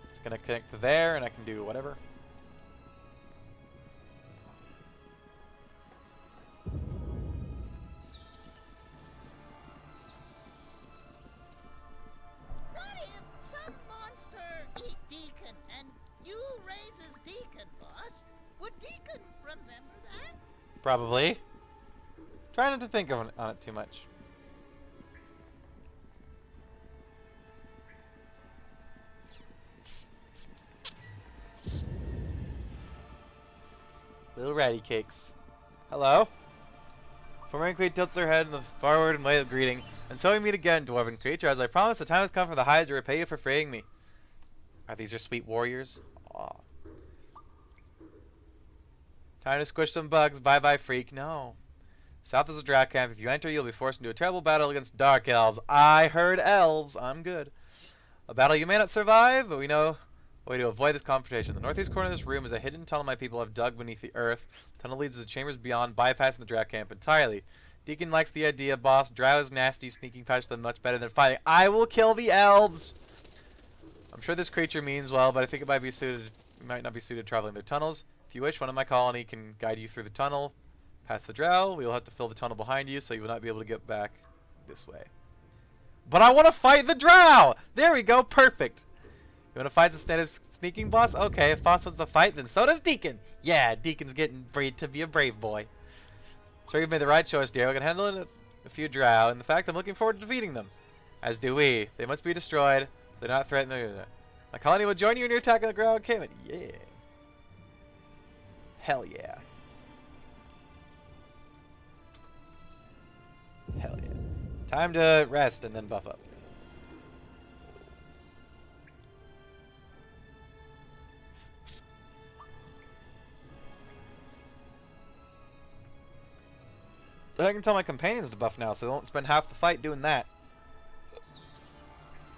Speaker 1: It's gonna connect to there, and I can do whatever.
Speaker 3: What if some monster eat Deacon and you raise his Deacon, boss? Would Deacon remember that?
Speaker 1: Probably. Try not to think on it too much. Little ratty cakes. Hello? Former Queen tilts her head in the forward in way of greeting. And so we meet again, dwarven creature. As I promised, the time has come for the Hive to repay you for freeing me. Are these your sweet warriors? Aw. Time to squish some bugs. Bye-bye, freak. No. South is a Drow camp. If you enter, you'll be forced into a terrible battle against dark elves. I heard elves. I'm good. A battle you may not survive, but we know a way to avoid this confrontation. The northeast corner of this room is a hidden tunnel my people have dug beneath the earth. The tunnel leads to the chambers beyond, bypassing the Drow camp entirely. Deacon likes the idea, boss. Drow is nasty. Sneaking past them much better than fighting. I will kill the elves! I'm sure this creature means well, but I think it might not be suited traveling their tunnels. If you wish, one of my colony can guide you through the tunnel. Past the Drow. We will have to fill the tunnel behind you, so you will not be able to get back this way. But I want to fight the Drow! There we go. Perfect. You want to fight instead of sneaking, boss? Okay, if boss wants to fight, then so does Deacon. Yeah, Deacon's getting bred to be a brave boy. Sure, you've made the right choice, dear. We can handle it a few Drow. In fact, I'm looking forward to defeating them. As do we. They must be destroyed, so they're not threatening. My colony will join you in your attack on the Drow encampment. Yeah. Hell yeah. Hell yeah. Time to rest and then buff up. I can tell my companions to buff now, so they won't spend half the fight doing that.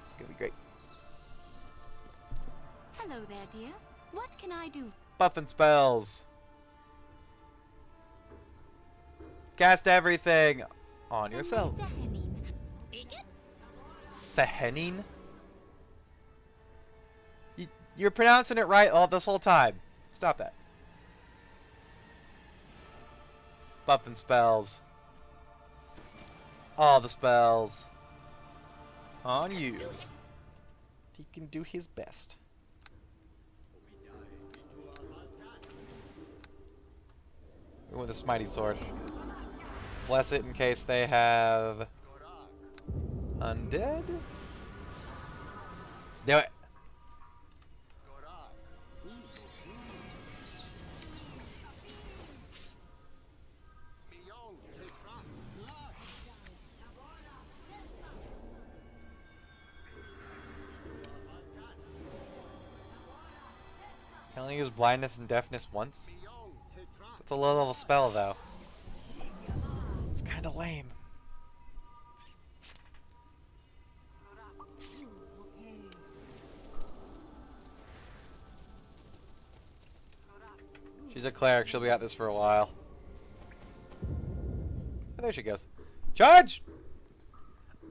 Speaker 1: It's gonna be great.
Speaker 2: Hello there, dear. What can I do?
Speaker 1: Buffing spells. Cast everything on yourself.
Speaker 3: Deacon?
Speaker 1: Sehenin? You're pronouncing it right all this whole time. Stop that. Buffing spells. All the spells. On you. He can do his best. With a smiting sword. Bless it in case they have undead. Let's do it. Can only use blindness and deafness once? That's a low level spell though. It's kinda lame. She's a cleric, she'll be at this for a while. Oh, there she goes. Charge!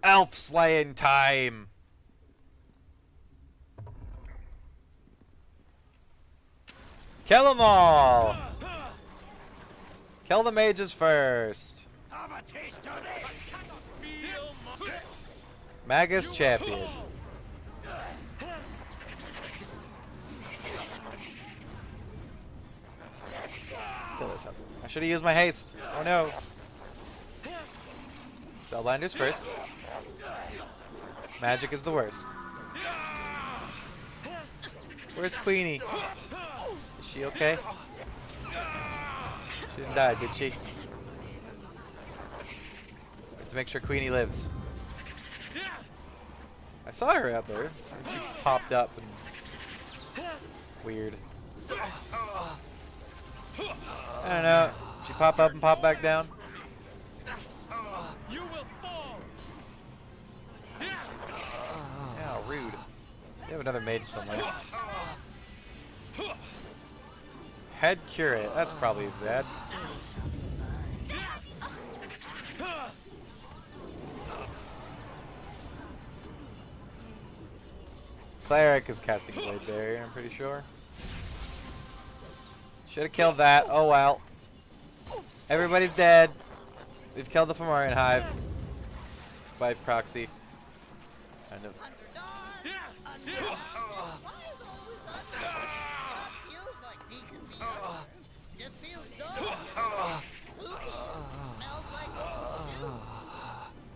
Speaker 1: Elf slaying time! Kill them all! Kill the mages first. Magus champion. Kill this house. I should have used my haste. Oh no. Spellbinders first. Magic is the worst. Where's Queenie? Is she okay? She didn't die, did she? Have to make sure Queenie lives. I saw her out there. She popped up and weird. I don't know. She pop up and pop back down.
Speaker 4: You will fall.
Speaker 1: Yeah, rude. We have another mage somewhere. Head curate. That's probably bad. Cleric is casting Blade Barrier, I'm pretty sure. Should have killed that. Oh well. Everybody's dead. We've killed the Fomorian Hive. By proxy. Kind of.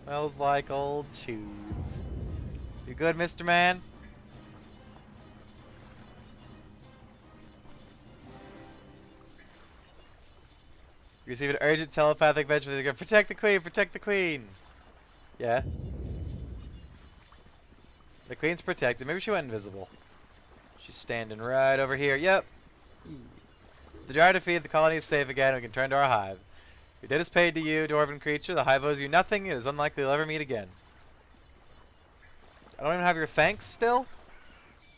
Speaker 1: Smells like old shoes. You good, Mr. Man? You receive an urgent telepathic message. Protect the queen! Protect the queen! Yeah. The queen's protected. Maybe she went invisible. She's standing right over here. Yep. The Drow defeated. The colony is safe again. We can turn to our hive. Your debt is paid to you, dwarven creature. The hive owes you nothing. It is unlikely you'll ever meet again. I don't even have your thanks still.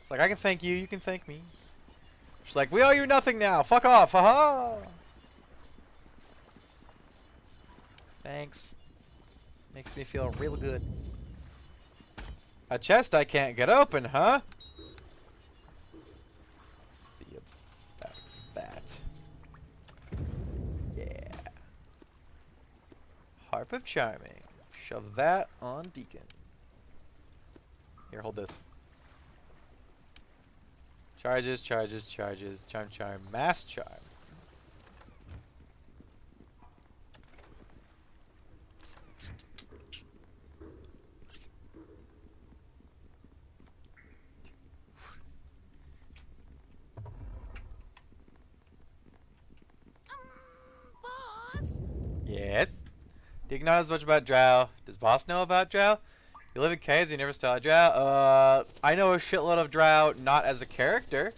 Speaker 1: It's like, I can thank you. You can thank me. She's like, we owe you nothing now. Fuck off. Haha. Thanks. Makes me feel real good. A chest I can't get open, huh? Let's see about that. Yeah. Harp of Charming. Shove that on Deacon. Here, hold this. Charges, charges, charges. Charm, charm. Mass charm. Yes. Deacon knows as much about Drow. Does Boss know about Drow? You live in caves, you never saw a Drow? I know a shitload of Drow, not as a character.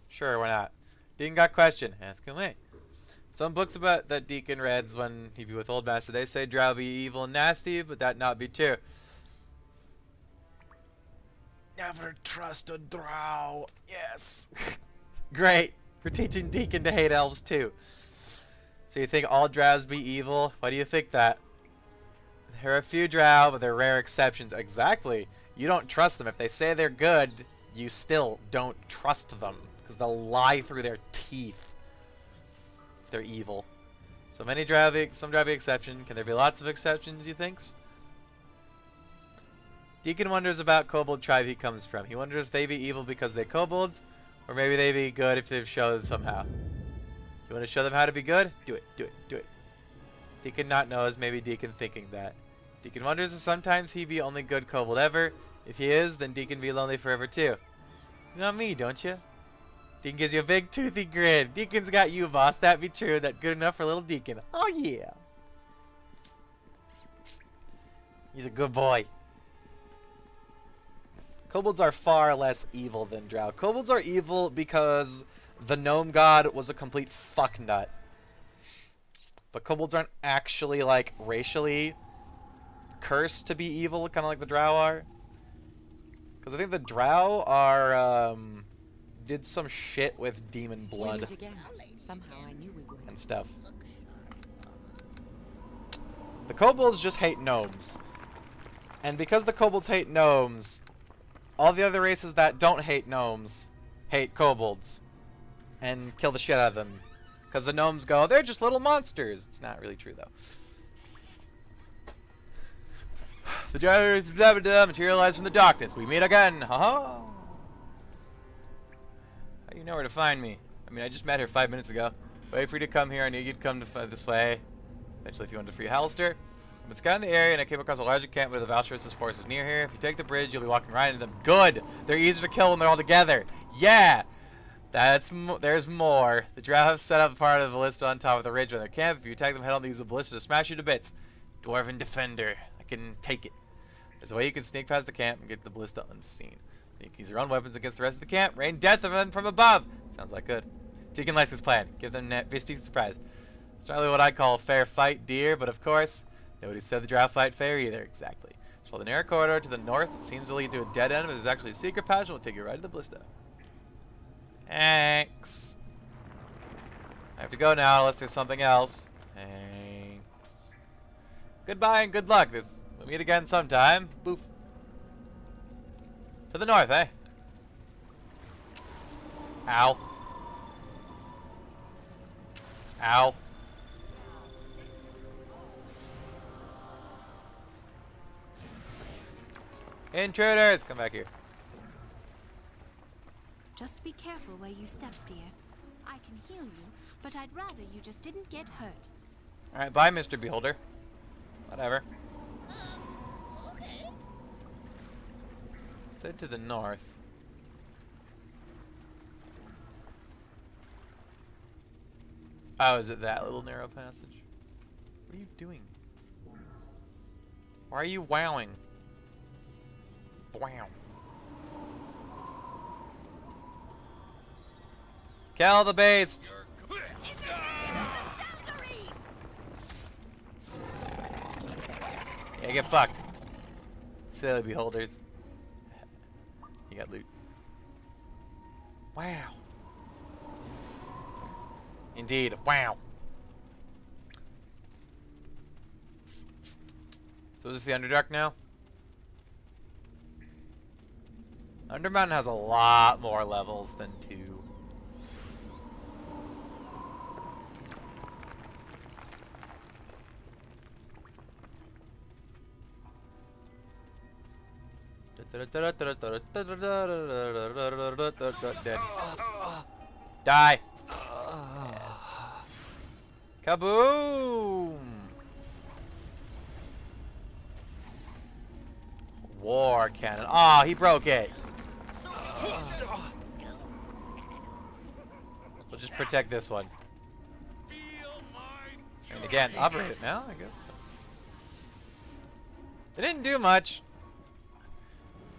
Speaker 1: Sure, why not? Deacon got question. Ask him away. Some books about that Deacon reads when he be with Old Master, they say Drow be evil and nasty, but that not be true. Never trust a Drow. Yes. Great. We're teaching Deacon to hate elves too. So you think all Drows be evil? Why do you think that? There are a few Drow, but they're rare exceptions. Exactly. You don't trust them. If they say they're good, you still don't trust them because they'll lie through their teeth. They're evil. So many some Drow exception. Can there be lots of exceptions, you thinks? Deacon wonders about kobold tribe he comes from. He wonders if they be evil because they're kobolds, or maybe they be good if they've shown somehow. You want to show them how to be good? Do it, do it, do it. Deacon not knows, maybe Deacon thinking that. Deacon wonders if sometimes he be only good kobold ever. If he is, then Deacon be lonely forever too. You know me, don't you? Deacon gives you a big toothy grin. Deacon's got you, boss. That be true. That good enough for little Deacon. Oh yeah. He's a good boy. Kobolds are far less evil than Drow. Kobolds are evil because the gnome god was a complete fucknut. But kobolds aren't actually, like, racially cursed to be evil, kind of like the Drow are. Because I think the Drow are, did some shit with demon blood
Speaker 6: Somehow I knew we would.
Speaker 1: and stuff. The kobolds just hate gnomes. And because the kobolds hate gnomes, all the other races that don't hate gnomes hate kobolds and kill the shit out of them. Because the gnomes go, they're just little monsters. It's not really true, though. The drivers materialize from the darkness. We meet again. Ha-ha. How do you know where to find me? I mean, I just met her 5 minutes ago. Wait for you to come here. I knew you'd come to this way. Eventually, if you wanted to free Halaster. I've been scouting the area, and I came across a large encampment of the Valshar's forces near here. If you take the bridge, you'll be walking right into them. Good! They're easier to kill when they're all together. Yeah! There's more. The Drow have set up part of the ballista on top of the ridge on their camp. If you attack them head on, they use the ballista to smash you to bits. Dwarven Defender. I can take it. There's a way you can sneak past the camp and get the ballista unseen. You can use your own weapons against the rest of the camp. Rain death on them from above. Sounds like good. Deacon likes his plan. Give them a decent surprise. It's not really what I call a fair fight, dear, but of course, nobody said the Drow fight fair either. Exactly. Follow the narrow corridor to the north. It seems to lead to a dead end, but there's actually a secret passage that will take you right to the ballista. Thanks. I have to go now unless there's something else. Thanks. Goodbye and good luck. We'll meet again sometime. Boof. To the north, eh? Ow. Ow. Intruders! Come back here.
Speaker 2: Just be careful where you step, dear. I can heal you, but I'd rather you just didn't get hurt.
Speaker 1: Alright, bye, Mr. Beholder. Whatever.
Speaker 3: Okay.
Speaker 1: Said to the north. Oh, is it that little narrow passage? What are you doing? Why are you wowing? Wow. Kill the beast! Yeah, get fucked. Silly beholders. You got loot. Wow. Indeed, wow. So is this the Underdark now? Undermountain has a lot more levels than 2. Dead. Die. Yes. Kaboom! War cannon. Ah, he broke it. We'll just protect this one. And again, operate it now, I guess. They didn't do much.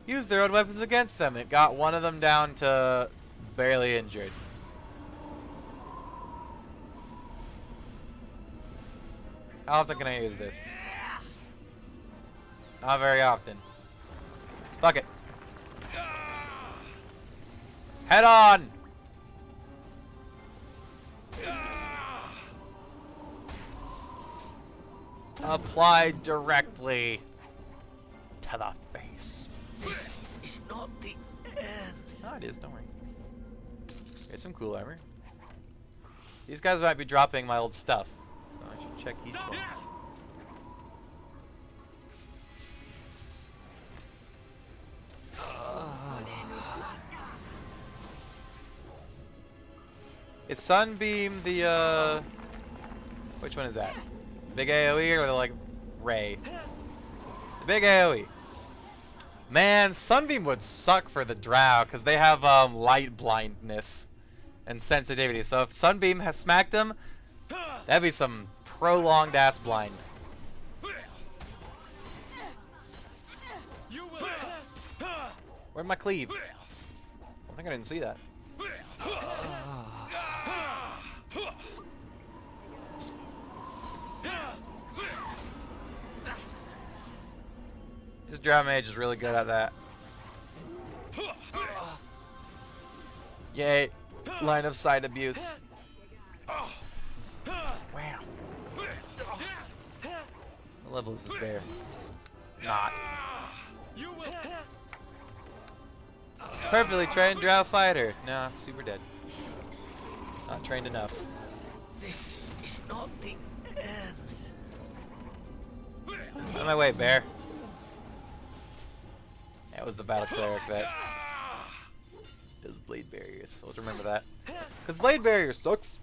Speaker 1: Use their own weapons against them. It got one of them down to barely injured. How often can I use this? Not very often. Fuck it. Head on! Applied directly to the face.
Speaker 7: This is not the end.
Speaker 1: it is, don't worry. Here's some cool armor. These guys might be dropping my old stuff, so I should check each one. Is Sunbeam the, which one is that? Big AoE or the, like, Ray? The big AoE. Man, Sunbeam would suck for the Drow, because they have, light blindness and sensitivity. So if Sunbeam has smacked him, that'd be some prolonged ass blind. Where'd my cleave? I think I didn't see that. This Drow mage is really good at that. Yay. Line of sight abuse. Wow. What level is this bear? Not. Perfectly trained Drow fighter. Nah, super dead. Not trained enough.
Speaker 4: This is not the end.
Speaker 1: On my way, bear. That was the battle cleric that does blade barriers, so let's remember that. Because blade barrier sucks.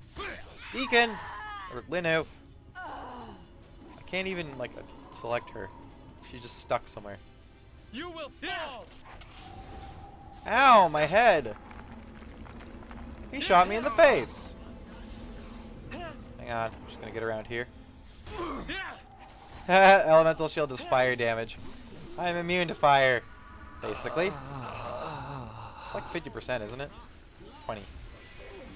Speaker 1: Deacon! Or Lino. I can't even, like, select her. She's just stuck somewhere.
Speaker 4: You will fall.
Speaker 1: Ow, my head! He shot me in the face! Hang on, I'm just gonna get around here. Elemental shield does fire damage. I'm immune to fire. Basically. It's like 50%, isn't it? 20.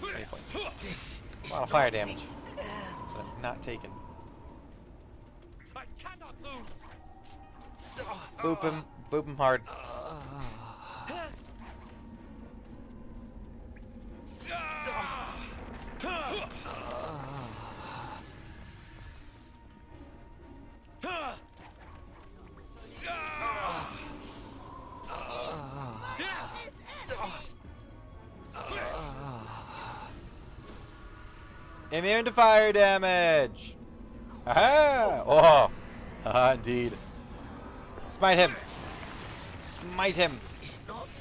Speaker 1: 20 points. A lot of fire damage. That I'm not taking.
Speaker 4: I cannot lose.
Speaker 1: Boop him. Boop him hard. Immune to fire damage! Aha! Oh! Haha, indeed. Smite him! Smite him!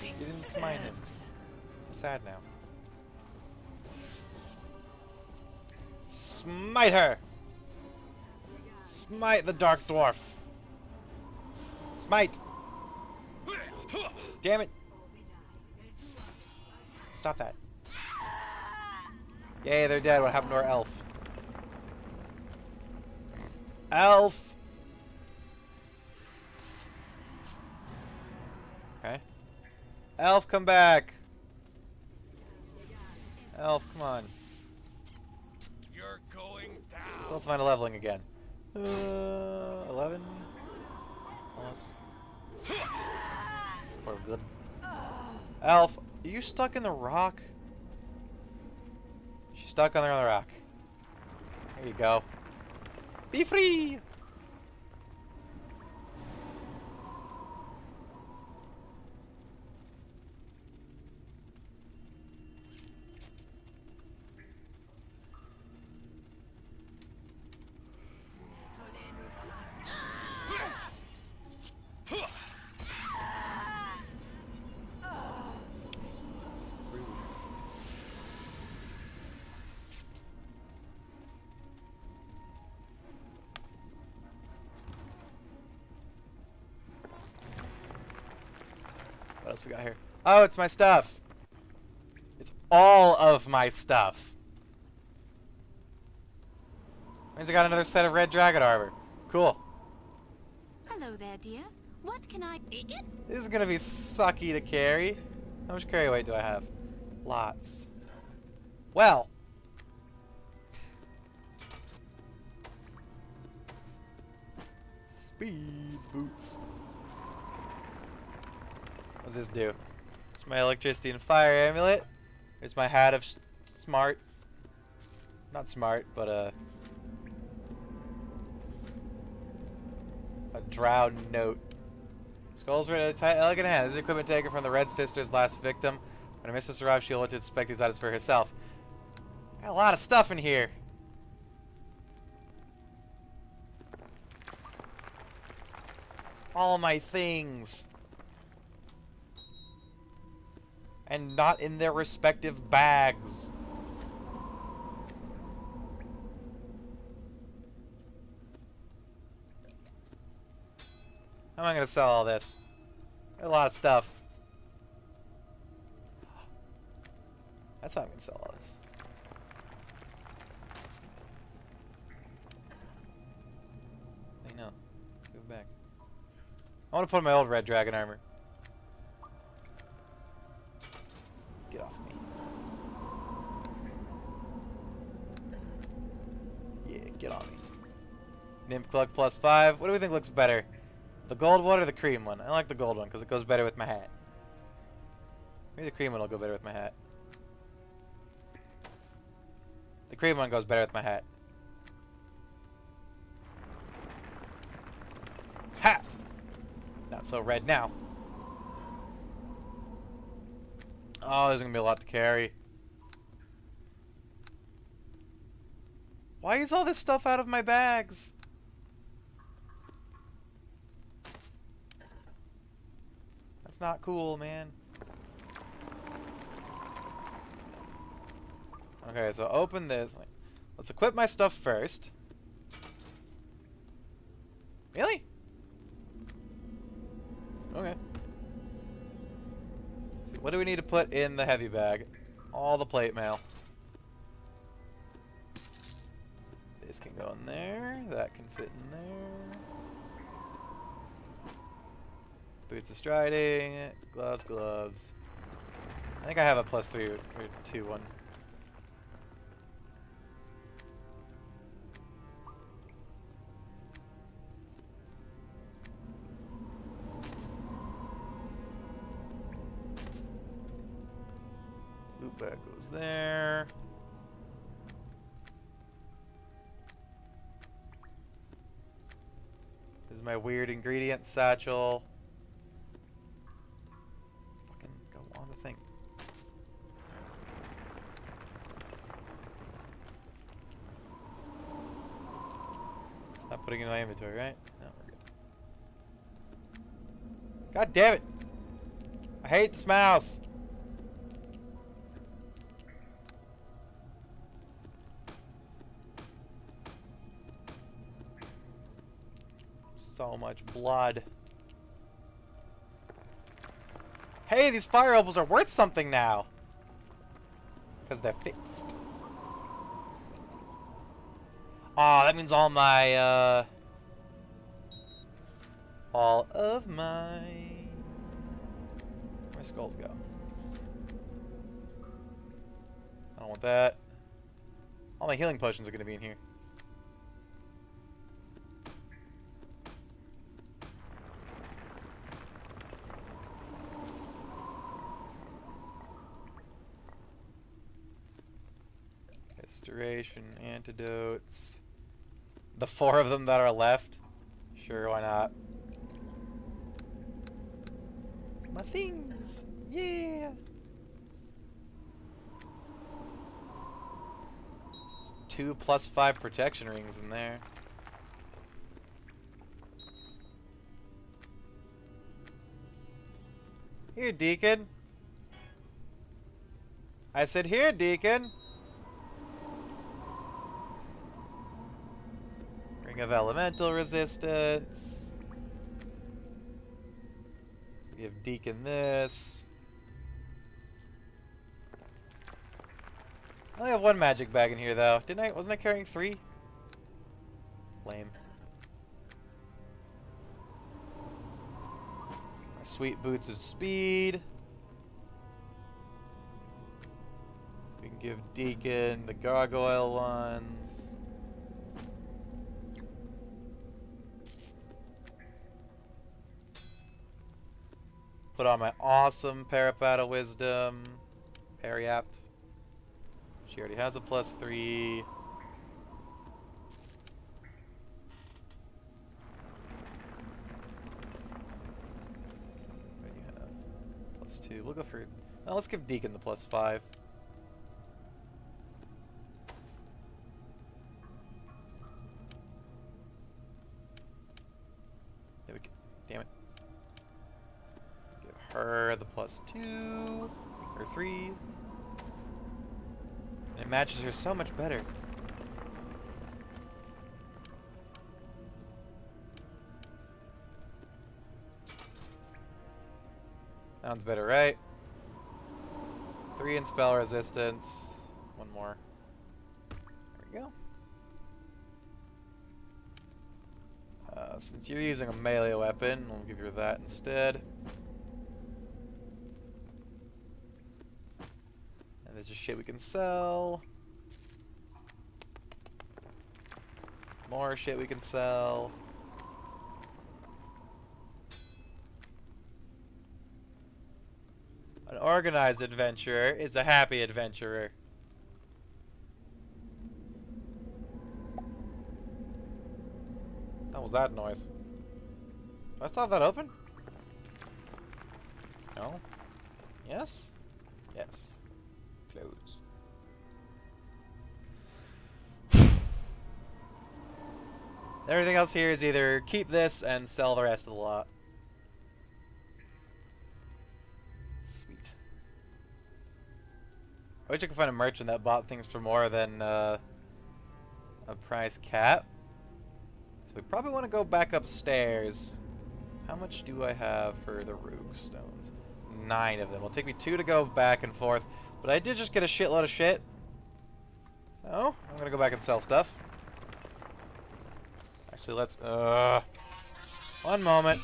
Speaker 1: You didn't smite him. I'm sad now. Smite her! Smite the Dark Dwarf! Smite! Damn it! Stop that. Yay, they're dead. What happened to our elf? Elf! Okay. Elf, come back! Elf, come on.
Speaker 4: You're going down.
Speaker 1: Let's find a leveling again. 11? Almost. Support of good. Elf, are you stuck in the rock? She's stuck on the rock. There you go. Be free! What else we got here? Oh, it's my stuff. It's all of my stuff. Means I got another set of red dragon armor. Cool.
Speaker 2: Hello there, dear. What can I...
Speaker 3: Deacon?
Speaker 1: This is gonna be sucky to carry. How much carry weight do I have? Lots. Well. Speed boots. What does this do? It's my electricity and fire amulet. There's my hat of smart. Not smart, but a drow note. Skulls ready to tight, elegant hand. This is equipment taken from the Red Sisters' last victim. When her mistress arrived, she alerted to inspect these items for herself. Got a lot of stuff in here. All my things. And not in their respective bags. How am I going to sell all this? Got a lot of stuff. That's how I'm going to sell all this. I know. Go back. I want to put on my old red dragon armor. Get off me. Yeah, get on me. Nymph Cluck +5. What do we think looks better? The gold one or the cream one? I like the gold one because it goes better with my hat. Maybe the cream one will go better with my hat. The cream one goes better with my hat. Ha! Not so red now. Oh, there's gonna be a lot to carry. Why is all this stuff out of my bags? That's not cool, man. Okay, so open this. Let's equip my stuff first. Really? Okay. So what do we need to put in the heavy bag? All the plate mail. This can go in there. That can fit in there. Boots of striding. Gloves, gloves. I think I have a +3 or 2 one. Loop bag goes there. This is my weird ingredient satchel. Fucking go on the thing. It's not putting it in my inventory, right? No, we're good. God damn it! I hate this mouse! So much blood. Hey, these fire opals are worth something now. Because they're fixed. Aw, that means all my, all of my... Where'd my skulls go? I don't want that. All my healing potions are going to be in here. Restoration, antidotes. The 4 of them that are left? Sure, why not? My things! Yeah! There's 2 +5 protection rings in there. Here, Deacon. I said, here, Deacon. Ring of elemental resistance. Give Deacon this. I only have 1 magic bag in here though. Didn't I? Wasn't I carrying 3? Lame. My sweet boots of speed. We can give Deacon the gargoyle ones. Put on my awesome Parapata Wisdom. Paryapt. She already has a +3. What do you have? +2. We'll go for... Well, let's give Deacon the +5. There we go. Damn it. Give her the +2. Or 3. And it matches her so much better. Sounds better, right? 3 in spell resistance. 1 more. There we go. Since you're using a melee weapon, we'll give you that instead. And there's just shit we can sell. More shit we can sell. An organized adventurer is a happy adventurer. What was that noise? Do I still have that open? No? Yes? Yes. Close. Everything else here is either keep this and sell the rest of the lot. Sweet. I wish I could find a merchant that bought things for more than a price cap. So we probably want to go back upstairs. How much do I have for the rogue stones? 9 of them. It'll take me 2 to go back and forth. But I did just get a shitload of shit. So, I'm going to go back and sell stuff. Actually, let's... one moment.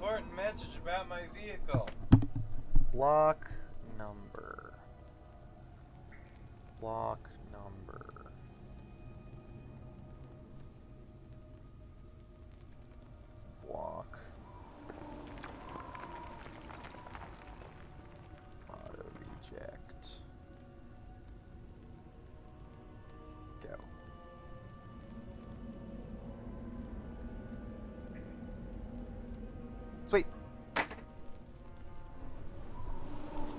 Speaker 1: Important message about my vehicle. Block number. Block number. Block. Auto reject. Go. Sweet.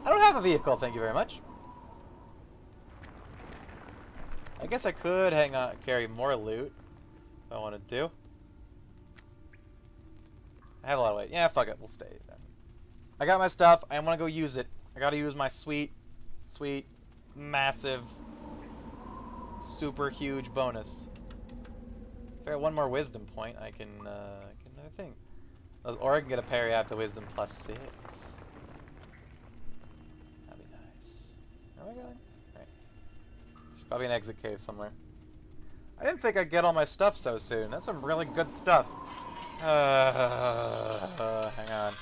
Speaker 1: I don't have a vehicle, thank you very much. I guess I could hang on, carry more loot if I wanted to. I have a lot of weight. Yeah, fuck it, we'll stay then. I got my stuff, I want to go use it. I gotta use my sweet, massive, super huge bonus. If I get 1 more wisdom point, I can get another thing. Or I can get a parry after wisdom +6. That'd be nice. Where am I going? Right. There's probably an exit cave somewhere. I didn't think I'd get all my stuff so soon. That's some really good stuff. Hang on.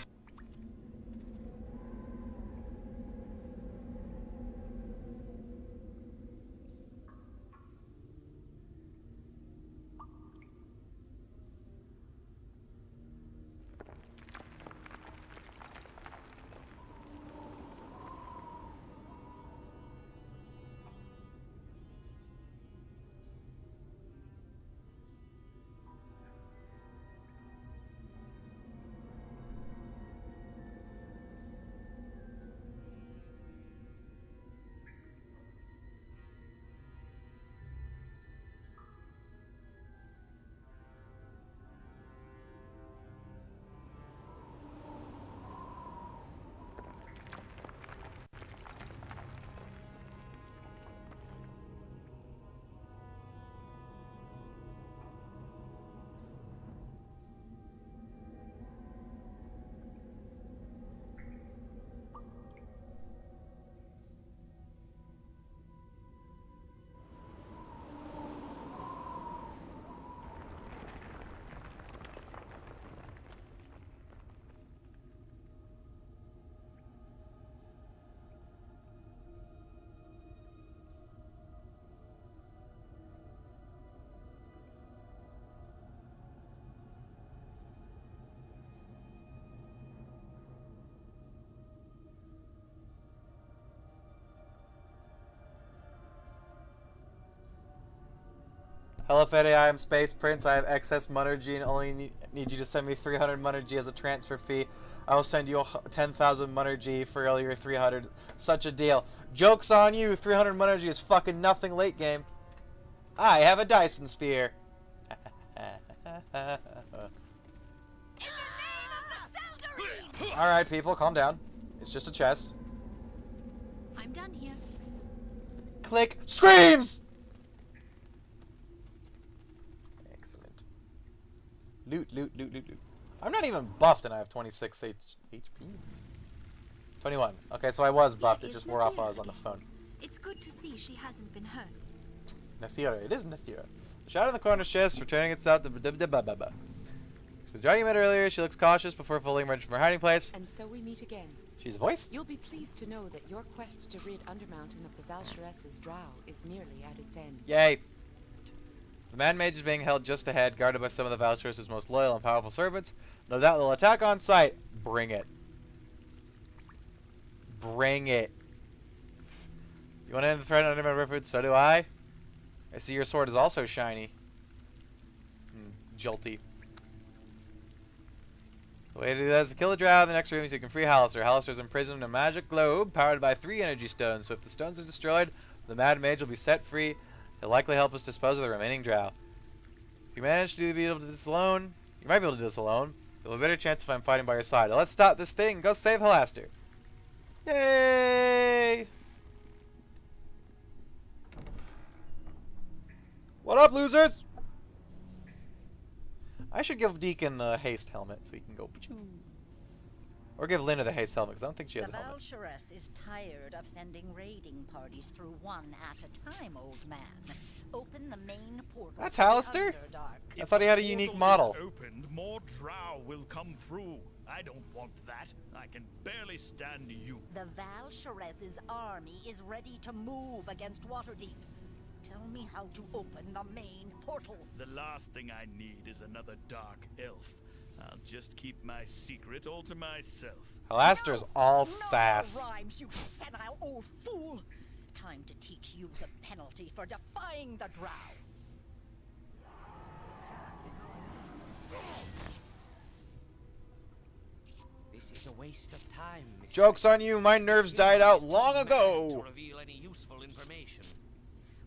Speaker 1: Hello Fede, I am Space Prince. I have excess Monergy and only need you to send me 300 Monergy as a transfer fee. I will send you 10,000 Monergy for all your 300. Such a deal. Joke's on you. 300 Monergy is fucking nothing late game. I have a Dyson Sphere. Alright, people, calm down. It's just a chest.
Speaker 2: I'm done here.
Speaker 1: Click. Screams! Excellent. Loot, loot, loot, loot, loot. I'm not even buffed and I have 26 HP. 21. Okay, so I was buffed. It just wore off while I was on the phone.
Speaker 2: It's good to see she hasn't been hurt.
Speaker 1: Nathira. It is Nathira. The shadow in the corner shifts, returning itself to the Drow you met earlier, she looks cautious before fully emerging from her hiding place.
Speaker 6: And so we meet again.
Speaker 1: She's voiced.
Speaker 6: You'll be pleased to know that your quest to rid Undermountain of the Valshares's Drow is nearly at its end.
Speaker 1: Yay. The man mage is being held just ahead, guarded by some of the Valshares's most loyal and powerful servants. No doubt they'll attack on sight. Bring it. Bring it. You want to end the threat on Undermountain Riftwood? So do I. I see your sword is also shiny. Jolty. The way to do that is to kill the Drow in the next room so you can free Halaster. Halaster is imprisoned in a magic globe powered by 3 energy stones, so if the stones are destroyed, the Mad Mage will be set free. He'll likely help us dispose of the remaining Drow. If you manage to be able to do this alone, you might be able to do this alone. You'll have a better chance if I'm fighting by your side. Now let's stop this thing and go save Halaster. Yay! What up, losers? I should give Deacon the haste helmet so he can go. Or give Linda the haste helmet because I don't think she has a helmet.
Speaker 3: The Valsharess is tired of sending raiding parties through one at a time, old man. Open the main portal.
Speaker 1: That's
Speaker 3: to the
Speaker 1: Halaster?
Speaker 3: Underdark.
Speaker 1: I thought he had a unique model.
Speaker 7: If the portal is opened, more Drow will come through. I don't want that. I can barely stand you.
Speaker 3: The Valsharess's army is ready to move against Waterdeep. Tell me how to open the main portal.
Speaker 7: The last thing I need is another dark elf. I'll just keep my secret all to myself.
Speaker 1: Halaster's all
Speaker 3: No
Speaker 1: sass.
Speaker 3: rhymes, you senile old fool. Time to teach you the penalty for defying the Drow.
Speaker 4: This is a waste of time, Mr.
Speaker 1: Joke's on you, my nerves died out long
Speaker 4: To
Speaker 1: ago.
Speaker 4: reveal any useful information.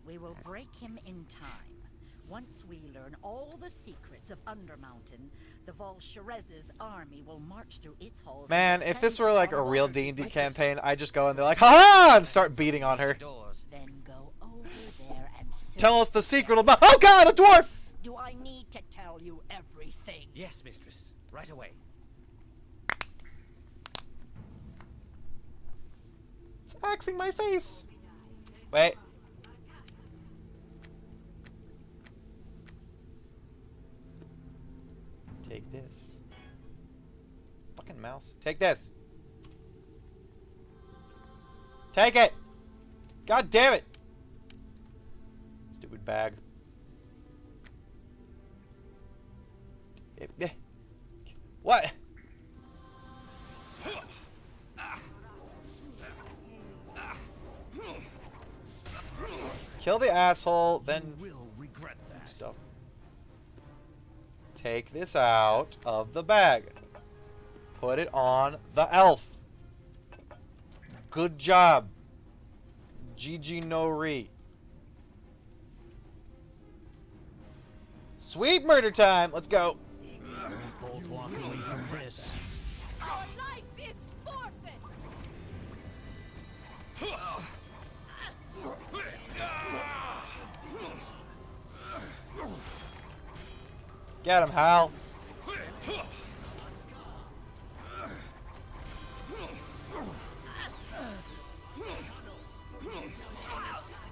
Speaker 3: We will break him in time. Once we learn all the secrets of Undermountain, the Valshares's army will march through its halls.
Speaker 1: Man,
Speaker 3: and
Speaker 1: if this
Speaker 3: descend
Speaker 1: were like a
Speaker 3: upon
Speaker 1: real
Speaker 3: Waterdeep
Speaker 1: D&D
Speaker 3: like
Speaker 1: campaign, I'd just go in there like, ha-ha, and start beating on her.
Speaker 4: Doors.
Speaker 3: Then go over there and search.
Speaker 1: Tell us the secret about— oh god, a dwarf!
Speaker 3: Do I need to tell you everything?
Speaker 4: Yes, mistress. Right away.
Speaker 1: It's axing my face. Wait. Take this. Fucking mouse. Take this. Take it! God damn it! Stupid bag. What? Kill the asshole, then
Speaker 7: Will regret that.
Speaker 1: stuff. Take this out of the bag. Put it on the elf. Good job. GG no re. Sweet murder time. Let's go.
Speaker 7: Both walk away from this.
Speaker 2: Your life is forfeit!
Speaker 1: Get him, Hal.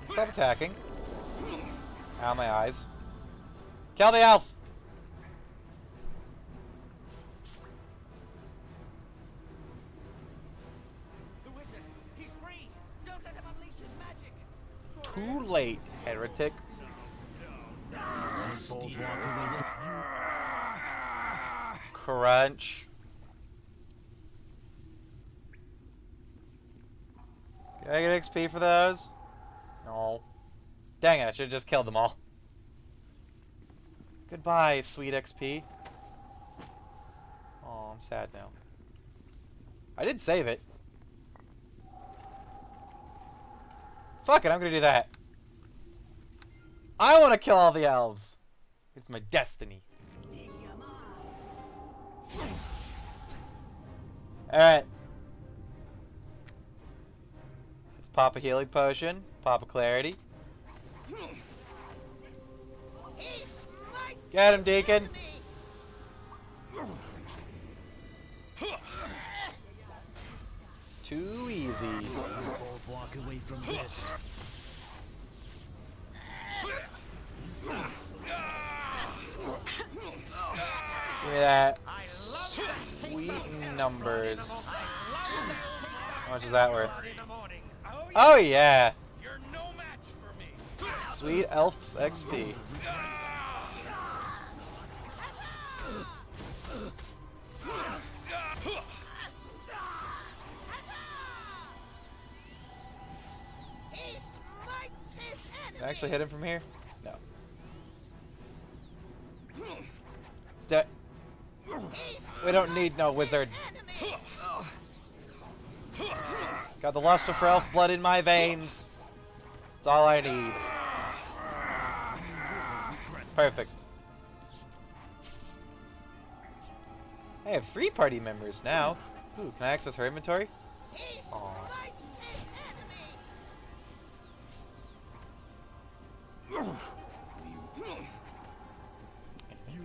Speaker 1: Stop attacking. Ow, my eyes. Kill the elf.
Speaker 3: The wizard, he's free. Don't let him unleash his magic.
Speaker 1: Too late, heretic.
Speaker 7: Both walk away from
Speaker 1: Crunch. Can I get XP for those? No. Dang it, I should have just killed them all. Goodbye, sweet XP. Oh, I'm sad now. I did save it. Fuck it, I'm gonna do that. I want to kill all the elves. It's my destiny. Alright. Let's pop a healing potion. Pop a clarity. Get him, Deacon. Too easy.
Speaker 4: Both walk away from this.
Speaker 1: Give me that. Sweet numbers. How much is that worth? Oh yeah. Sweet elf XP. Can I actually hit him from here? No. We don't need no wizard. Got the luster for elf blood in my veins. That's all I need. Perfect. I have 3 party members now. Ooh, can I access her inventory? Aww.
Speaker 4: You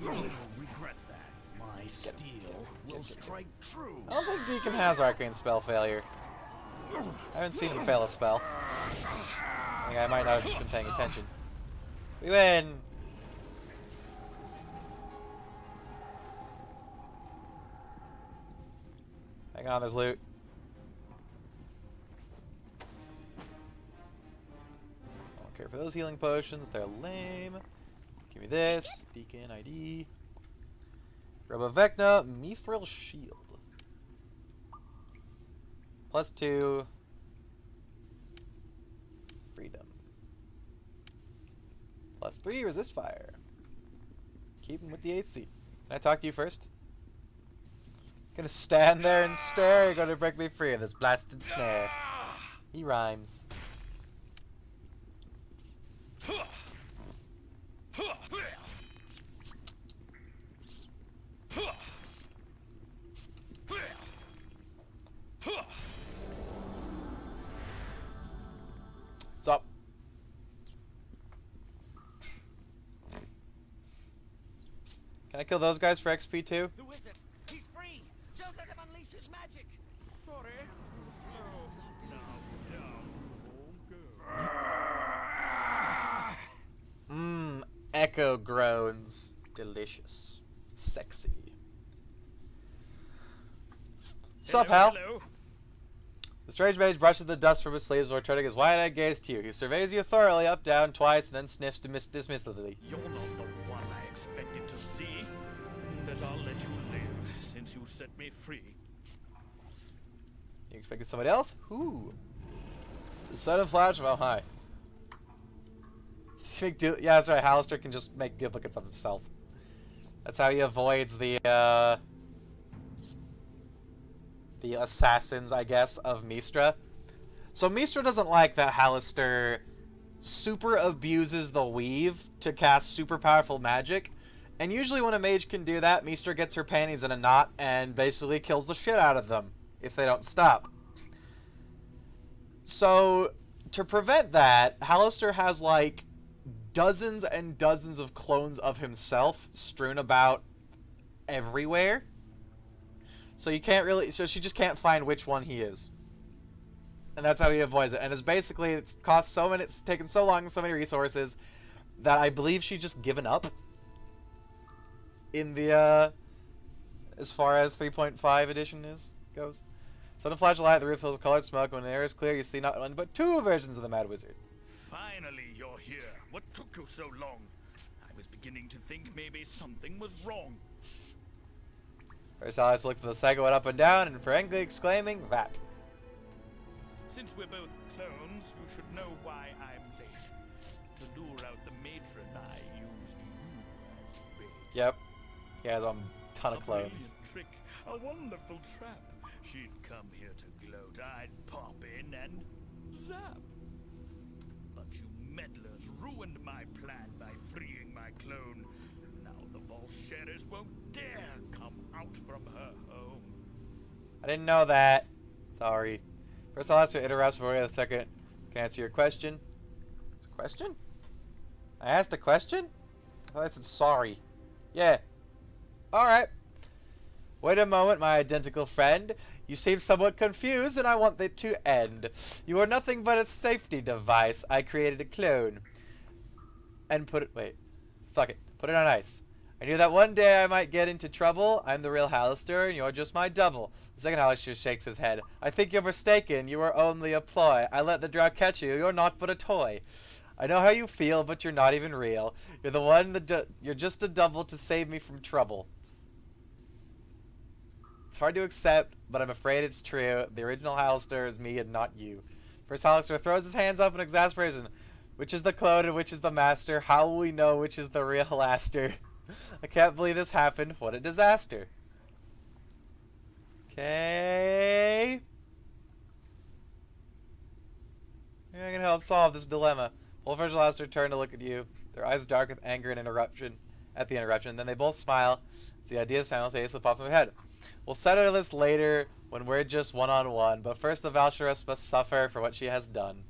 Speaker 4: will regret that. My steel will strike true.
Speaker 1: I don't think Deacon has arcane spell failure. I haven't seen him fail a spell. I think I might not have just been paying attention. We win! Hang on, there's loot. I don't care for those healing potions, they're lame. Give me this, Deacon ID. Grab a Vecna, Mithril Shield. +2. Freedom. +3, resist fire. Keep him with the AC. Can I talk to you first? Gonna stand there and stare, you're gonna break me free of this blasted snare. He rhymes. What's up? Can I kill those guys for XP too?
Speaker 4: The wizard, he's free. Don't let him unleash his magic. Sorry, too slow. No,
Speaker 1: Mmm, echo groans. Delicious. Sexy. Sup, Hal?
Speaker 7: Hello.
Speaker 1: The strange mage brushes the dust from his sleeves before turning his wide-eyed gaze to you. He surveys you thoroughly, up, down, twice, and then sniffs dismissively.
Speaker 7: You're not the one I expected to see. But I'll let you live, since you set me free.
Speaker 1: You expected somebody else? Who? The sudden flash of hi. Yeah, that's right. Halaster can just make duplicates of himself. That's how he avoids the assassins, I guess, of Mistra. So Mistra doesn't like that Halaster super abuses the weave to cast super powerful magic. And usually when a mage can do that, Mistra gets her panties in a knot and basically kills the shit out of them if they don't stop. So to prevent that, Halaster has like dozens and dozens of clones of himself strewn about everywhere. So you can't really, so she just can't find which one he is. And that's how he avoids it. And it's basically, it's cost so many, it's taken so long, so many resources, that I believe she's just given up in the, as far as 3.5 edition goes. Sudden flash of light, the roof fills with colored smoke. When the air is clear, you see not one but 2 versions of the Mad Wizard.
Speaker 7: Finally, you're here. What took you so long? I was beginning to think maybe something was wrong.
Speaker 1: First, Alice looks at the saga, went up and down, and frankly exclaiming, that.
Speaker 7: Since we're both clones, you should know why I'm late. To lure out the matron, I used you as
Speaker 1: Yep. He has a ton of
Speaker 7: A
Speaker 1: clones.
Speaker 7: brilliant trick, a wonderful trap. She'd come here to gloat. I'd pop in and zap. But you meddlers ruined my plan by freeing my clone. Now the Volsheres won't dare come out from her home.
Speaker 1: I didn't know that. Sorry. First, I'll ask you to interrupt for you. The second, can I answer your question? It's a question? I asked a question? I thought I said sorry. Yeah. Alright. Wait a moment, my identical friend. You seem somewhat confused, and I want it to end. You are nothing but a safety device. I created a clone. And put it... Wait. Fuck it. Put it on ice. I knew that one day I might get into trouble. I'm the real Halaster, and you're just my double. The second Halaster shakes his head. I think you're mistaken. You are only a ploy. I let the Drow catch you. You're not but a toy. I know how you feel, but you're not even real. You're the one that you're just a double to save me from trouble. It's hard to accept, but I'm afraid it's true. The original Halaster is me and not you. First Halaster throws his hands up in exasperation. Which is the clone and which is the master? How will we know which is the real Halaster? I can't believe this happened. What a disaster. Okay. Maybe I can help solve this dilemma. Both first Halaster turn to look at you. Their eyes dark with anger and interruption at the interruption. Then they both smile. It's the idea simultaneously pops in their head. We'll settle this later when we're just one-on-one, but first the Valsharess must suffer for what she has done.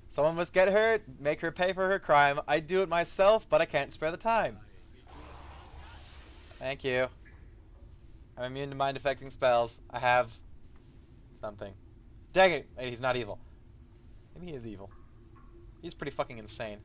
Speaker 1: Someone must get her, make her pay for her crime. I'd do it myself, but I can't spare the time. Thank you. I'm immune to mind-affecting spells. I have something. Dang it! Wait, he's not evil. Maybe he is evil. He's pretty fucking insane.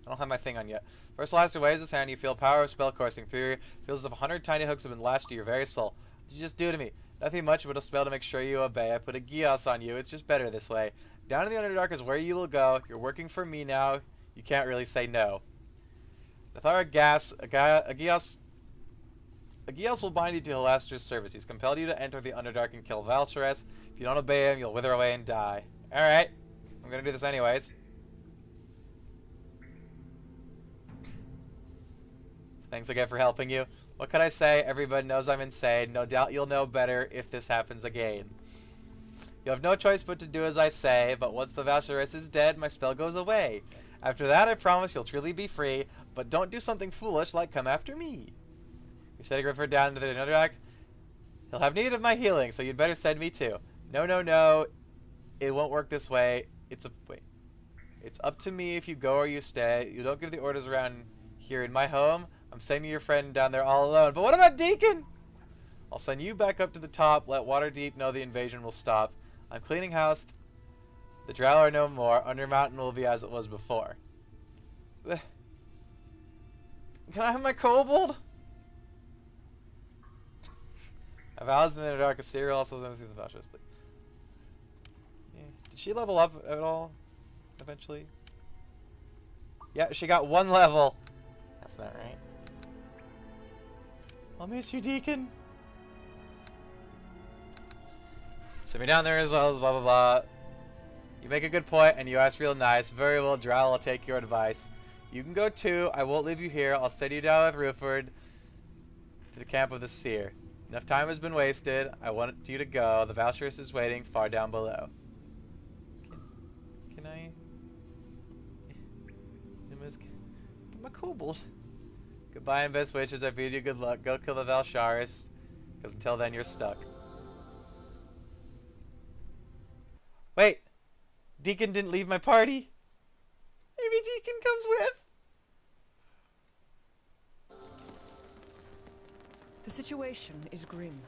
Speaker 1: I don't have my thing on yet. First Halaster waves his hand. You feel power of spell coursing through you. Feels as if 100 tiny hooks have been lashed to your very soul. What did you just do to me? Nothing much, but a spell to make sure you obey. I put a Gios on you. It's just better this way. Down in the Underdark is where you will go. You're working for me now. You can't really say no. Nathara a Gios will bind you to Halaster's service. He's compelled you to enter the Underdark and kill Valsharess. If you don't obey him, you'll wither away and die. Alright. I'm gonna do this anyways. Thanks again for helping you. What can I say? Everybody knows I'm insane. No doubt you'll know better if this happens again. You have no choice but to do as I say, but once the Valsharess is dead, my spell goes away. After that, I promise you'll truly be free, but don't do something foolish like come after me. You're sending River down into the Underdark? He'll have need of my healing, so you'd better send me too. No, no, no. It won't work this way. Wait. It's up to me if you go or you stay. You don't give the orders around here in my home. I'm sending your friend down there all alone. But what about Deacon? I'll send you back up to the top. Let Waterdeep know the invasion will stop. I'm cleaning house. The Drow are no more. Undermountain will be as it was before. Can I have my kobold? I've housed in the Underdark. A serial also sends you the vouchers. But yeah. Did she level up at all? Eventually? Yeah, she got 1 level. That's not right. I'll miss you, Deacon. Send me down there as well as blah blah blah. You make a good point and you ask real nice. Very well, Drow, I'll take your advice. You can go too. I won't leave you here. I'll send you down with Ruford to the camp of the Seer. Enough time has been wasted. I want you to go. The Valsharess is waiting far down below. Can I? I'm a kobold. Goodbye and best wishes. I bid you good luck. Go kill the Valsharess, because until then you're stuck. Wait, Deacon didn't leave my party? Maybe Deacon comes with?
Speaker 8: The situation is grim.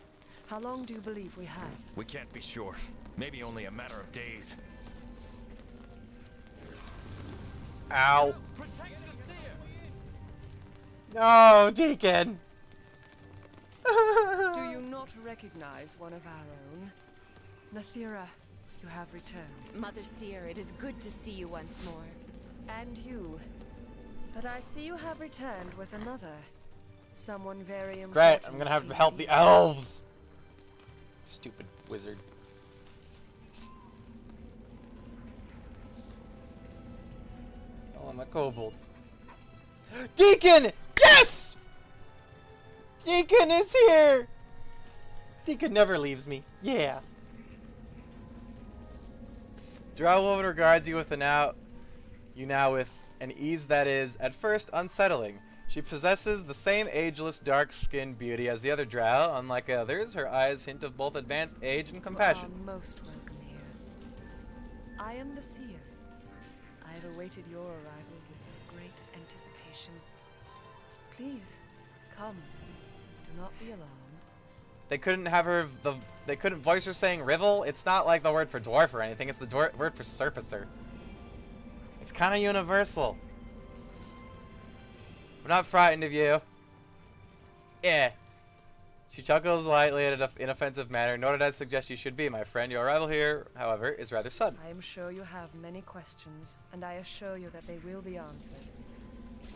Speaker 8: How long do you believe we have?
Speaker 9: We can't be sure. Maybe only a matter of days.
Speaker 1: Ow. No, Deacon!
Speaker 8: Do you not recognize one of our own? Nathira, you have returned.
Speaker 6: Mother Seer, it is good to see you once more.
Speaker 8: And you. But I see you have returned with another. Someone very important.
Speaker 1: Great, I'm gonna have to help the elves! Stupid wizard. Oh, I'm a kobold. Deacon! Yes! Deacon is here! Deacon never leaves me. Yeah. Drow woman regards you with with an ease that is, at first, unsettling. She possesses the same ageless, dark-skinned beauty as the other Drow. Unlike others, her eyes hint of both advanced age and compassion.
Speaker 8: You are most welcome here. I am the seer. I have awaited your arrival with great anticipation. Please, come. Do not be alarmed.
Speaker 1: They couldn't have her. They couldn't voice her saying "rivel." It's not like the word for dwarf or anything. It's the word for surfacer. It's kind of universal. I'm not frightened of you. Yeah. She chuckles lightly in an inoffensive manner. Nor did I suggest you should be, my friend. Your arrival here, however, is rather sudden.
Speaker 8: I am sure you have many questions, and I assure you that they will be answered.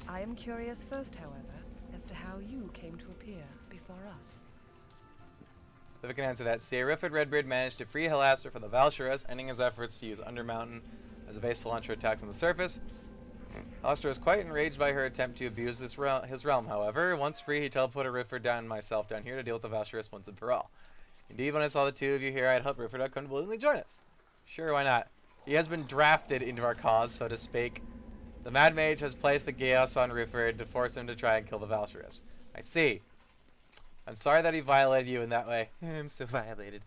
Speaker 8: I am curious first, however, as to how you came to appear before us.
Speaker 1: If I can answer that, Seer Rifford Redbeard managed to free Halaster from the Valsharess, ending his efforts to use Undermountain as a base to launch her attacks on the surface. Halaster was quite enraged by her attempt to abuse his realm, however. Once free, he teleported Rifford and myself down here to deal with the Valsharess once and for all. Indeed, when I saw the two of you here, I'd help Rifford out come willingly join us. Sure, why not? He has been drafted into our cause, so to speak. The Mad Mage has placed the Chaos on Rifford to force him to try and kill the Valsharess. I see. I'm sorry that he violated you in that way. I'm so violated.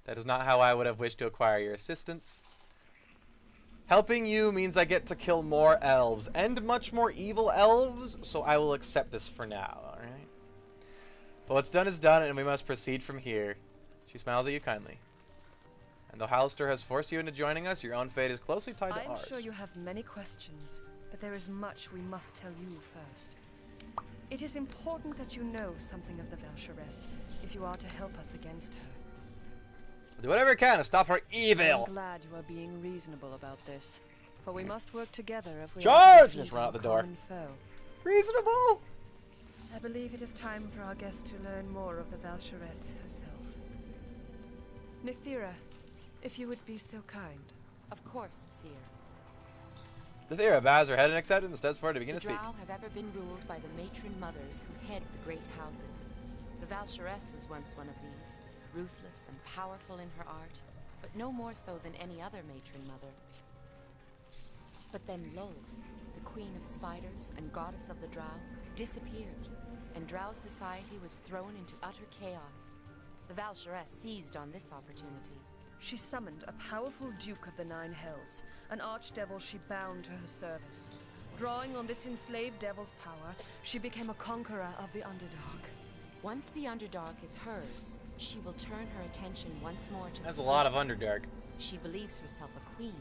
Speaker 1: That is not how I would have wished to acquire your assistance. Helping you means I get to kill more elves, and much more evil elves, so I will accept this for now, alright? But what's done is done, and we must proceed from here. She smiles at you kindly. And though Halaster has forced you into joining us, your own fate is closely tied to ours.
Speaker 8: I'm sure you have many questions, but there is much we must tell you first. It is important that you know something of the Valsharess, if you are to help us against her.
Speaker 1: I'll do whatever I can to stop her evil!
Speaker 8: I'm glad you are being reasonable about this, for we must work together if we
Speaker 1: Charge!
Speaker 8: are to
Speaker 1: Just
Speaker 8: defeat
Speaker 1: run out
Speaker 8: our
Speaker 1: the door.
Speaker 8: common foe.
Speaker 1: Reasonable!
Speaker 8: I believe it is time for our guest to learn more of the Valsharess herself. Nithira, if you would be so kind.
Speaker 6: Of course, Seer.
Speaker 1: The Thera bows her head in acceptance and steps forward to begin
Speaker 6: The
Speaker 1: to speak.
Speaker 6: Drow have ever been ruled by the matron mothers who head the great houses. The Valsharess was once one of these, ruthless and powerful in her art, but no more so than any other matron mother. But then Lolth, the queen of spiders and goddess of the Drow, disappeared, and Drow society was thrown into utter chaos. The Valsharess seized on this opportunity.
Speaker 8: She summoned a powerful Duke of the Nine Hells, an archdevil she bound to her service. Drawing on this enslaved devil's power, she became a conqueror of the Underdark.
Speaker 6: Once the Underdark is hers, she will turn her attention once more to
Speaker 1: That's
Speaker 6: the
Speaker 1: a lot of
Speaker 6: surface.
Speaker 1: Underdark.
Speaker 6: She believes herself a queen,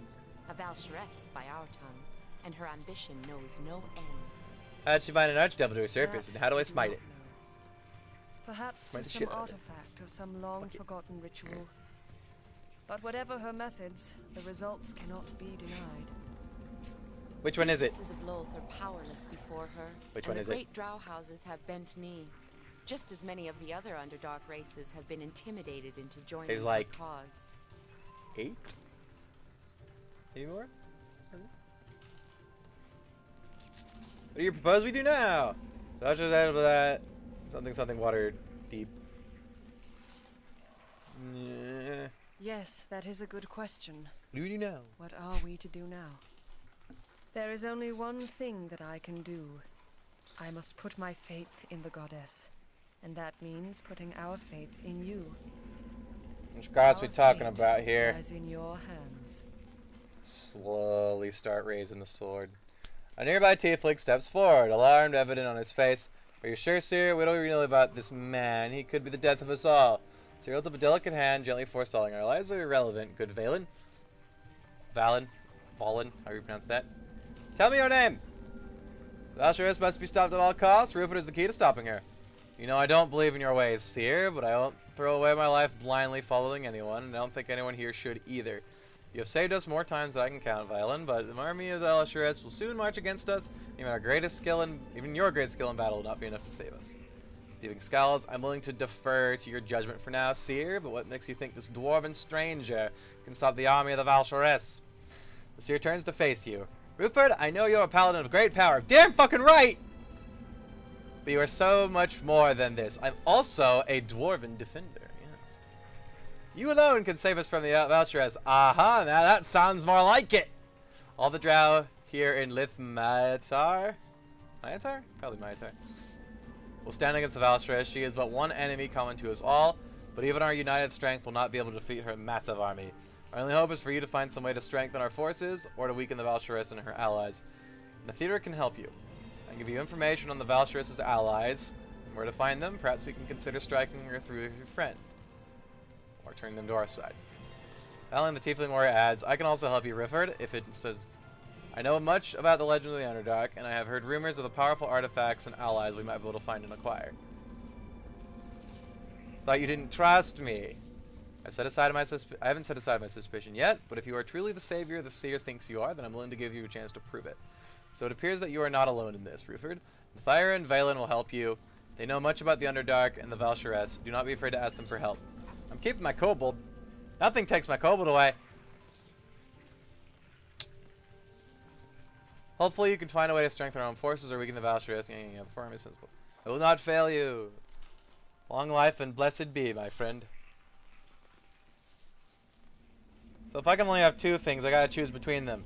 Speaker 6: a Valsharess by our tongue, and her ambition knows no end.
Speaker 1: How did she find an archdevil to her surface,
Speaker 8: That
Speaker 1: and how do I
Speaker 8: do
Speaker 1: smite
Speaker 8: not
Speaker 1: it?
Speaker 8: know. Perhaps
Speaker 1: Smite
Speaker 8: through
Speaker 1: the
Speaker 8: some
Speaker 1: shit out of it.
Speaker 8: artifact or some long
Speaker 1: Fuck it.
Speaker 8: forgotten ritual. But whatever her methods, the results cannot be denied.
Speaker 1: Which one is it?
Speaker 6: Priestesses of Lolth are powerless before her.
Speaker 1: Which
Speaker 6: and
Speaker 1: one is
Speaker 6: the
Speaker 1: it?
Speaker 6: great Drow houses have bent knee. Just as many of the other Underdark races have been intimidated into joining
Speaker 1: There's
Speaker 6: her
Speaker 1: like-
Speaker 6: cause.
Speaker 1: 8? Any more? What do you propose we do now? That. Something water deep. Yeah.
Speaker 8: Yes, that is a good question.
Speaker 1: What do we do now?
Speaker 8: What are we to do now? There is only one thing that I can do. I must put my faith in the goddess. And that means putting our faith in you.
Speaker 1: Which gods
Speaker 8: Our
Speaker 1: we talking
Speaker 8: fate
Speaker 1: about here?
Speaker 8: lies in your hands.
Speaker 1: Slowly start raising the sword. A nearby tiefling steps forward, alarmed evident on his face. Are you sure, sir? We don't really know about this man. He could be the death of us all. Sir holds up a delicate hand, gently forestalling. Our lives are irrelevant. Good Valen? Valen? How do you pronounce that? Tell me your name! Valsharess must be stopped at all costs. Rufus is the key to stopping her. You know I don't believe in your ways, Seer, but I won't throw away my life blindly following anyone, and I don't think anyone here should either. You have saved us more times than I can count, Violen, but the army of the Valsharess will soon march against us. Even your greatest skill in battle will not be enough to save us. Dealing scowls, I'm willing to defer to your judgment for now, Seer, but what makes you think this dwarven stranger can stop the army of the Valsharess? The Seer turns to face you. Ruford, I know you're a paladin of great power. Damn fucking right! But you are so much more than this. I'm also a dwarven defender. Yes. You alone can save us from the Valsharess. Aha, now that sounds more like it. All the Drow here in Lithmaitar? Maiatar? Probably Maiatar. Will stand against the Valsharess. She is but one enemy common to us all, but even our united strength will not be able to defeat her massive army. Our only hope is for you to find some way to strengthen our forces, or to weaken the Valsharess and her allies. The theater can help you. I can give you information on the Valsharess's allies, and where to find them. Perhaps we can consider striking her through your friend, or turning them to our side. Alan the Tiefling Warrior adds, I can also help you, Rifford, if it says, I know much about the legend of the Underdark, and I have heard rumors of the powerful artifacts and allies we might be able to find and acquire. Thought you didn't trust me. I haven't set aside my suspicion yet, but if you are truly the savior the Seers thinks you are, then I'm willing to give you a chance to prove it. So it appears that you are not alone in this, Ruford. Thyra and Valen will help you. They know much about the Underdark and the Valsharess. Do not be afraid to ask them for help. I'm keeping my kobold. Nothing takes my kobold away. Hopefully you can find a way to strengthen our own forces or weaken the Valsharess. I will not fail you. Long life and blessed be, my friend. So if I can only have two things, I gotta choose between them.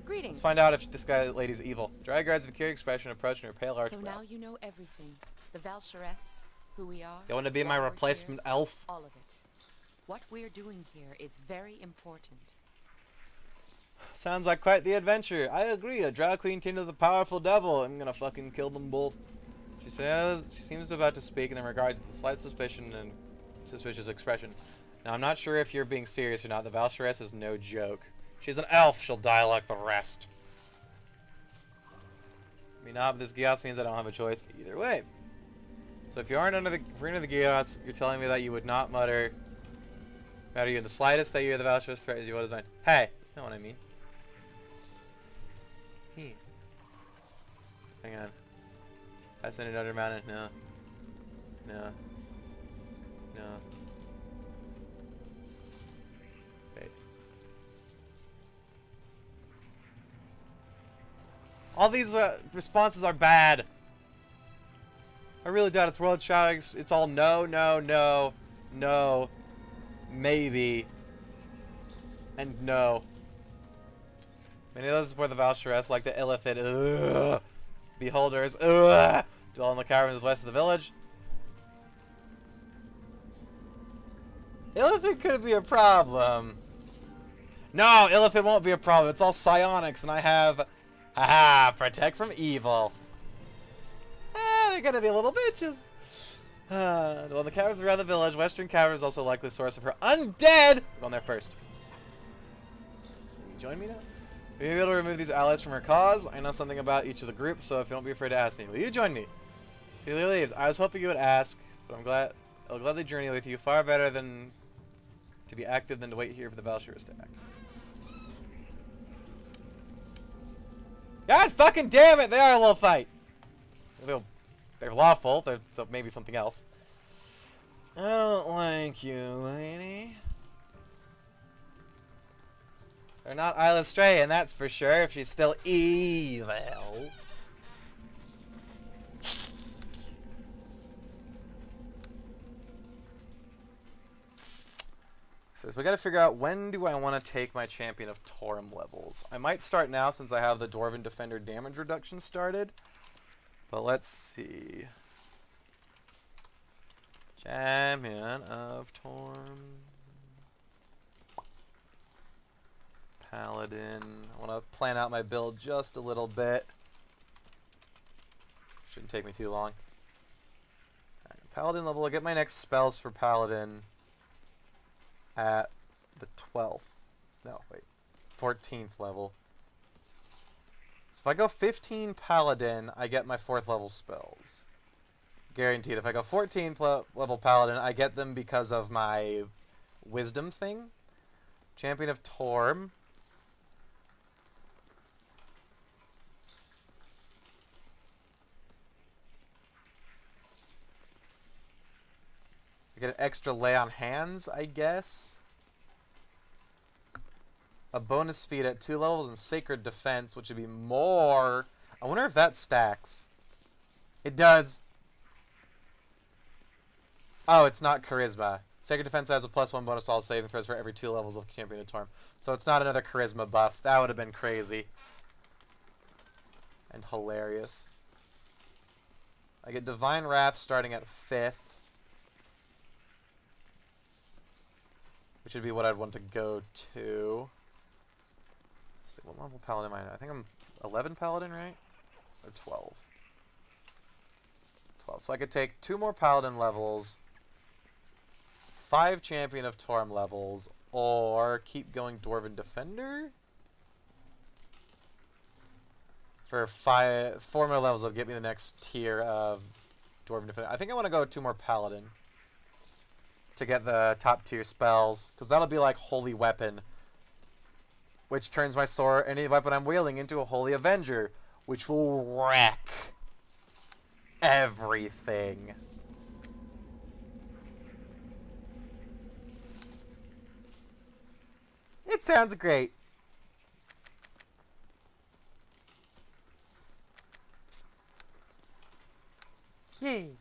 Speaker 6: Greetings.
Speaker 1: Let's find out if this lady's evil. Dry guards with a curious expression approaching her pale archbrow.
Speaker 6: So now you know everything. The Valsharess, who we are.
Speaker 1: You want to be my replacement elf?
Speaker 6: All of it. What we're doing here is very important.
Speaker 1: Sounds like quite the adventure. I agree. A Drow Queen teamed with a powerful devil. I'm gonna fucking kill them both. She seems about to speak in regard to the slight suspicion and suspicious expression. Now, I'm not sure if you're being serious or not. The Valsharess is no joke. She's an elf. She'll die like the rest. I mean, but this Gios means I don't have a choice either way. So if you aren't under the Gios, you're telling me that you would not matter you in the slightest that you're the Valsharess threatens you. What is mine? Hey, that's not what I mean. Hey. Hang on. Ascended under mountain? No. No. No. Wait. All these responses are bad. I really doubt it's world shouting. It's all no, no, no, no, maybe, and no. Many of those support the Valsharess, like the Illithid, beholders, dwell in the caverns west of the village. Illithid could be a problem. No, Illithid won't be a problem. It's all psionics, and I have, haha, protect from evil. They're gonna be little bitches. Dwell in the caverns around the village. Western cavern is also likely the source of her undead. We're going there first. Can you join me now? Will you be able to remove these allies from her cause? I know something about each of the groups, so if you don't be afraid to ask me. Will you join me? Celia leaves. I was hoping you would ask, but I'll gladly journey with you. Far better than to be active than to wait here for the Valsharess to act. God fucking damn it! They are a little fight. They're lawful. So maybe something else. I don't like you, lady. They're not Isla Stray, and that's for sure, if she's still evil. So we gotta figure out, when do I want to take my Champion of Torm levels? I might start now since I have the Dwarven Defender damage reduction started. But let's see. Champion of Torm. Paladin. I want to plan out my build just a little bit. Shouldn't take me too long. Right, Paladin level. I'll get my next spells for Paladin at the 12th. No, wait. 14th level. So if I go 15 Paladin, I get my 4th level spells. Guaranteed. If I go 14th level Paladin, I get them because of my Wisdom thing. Champion of Torm. I get an extra lay on hands, I guess. A bonus feat at 2 levels in Sacred Defense, which would be more. I wonder if that stacks. It does. Oh, it's not charisma. Sacred Defense has a +1 bonus to all saving throws for every 2 levels of Champion of Torm. So it's not another charisma buff. That would have been crazy. And hilarious. I get Divine Wrath starting at 5th. Which would be what I'd want to go to. Let's see, what level Paladin am I? I think I'm 11 Paladin, right? Or 12? 12. So I could take 2 more Paladin levels, 5 Champion of Torm levels, or keep going Dwarven Defender? For 4 more levels, it'll get me the next tier of Dwarven Defender. I think I want to go 2 more Paladin to get the top tier spells, because that'll be like Holy Weapon, which turns my sword, any weapon I'm wielding, into a Holy Avenger, which will wreck everything. It sounds great. Yay.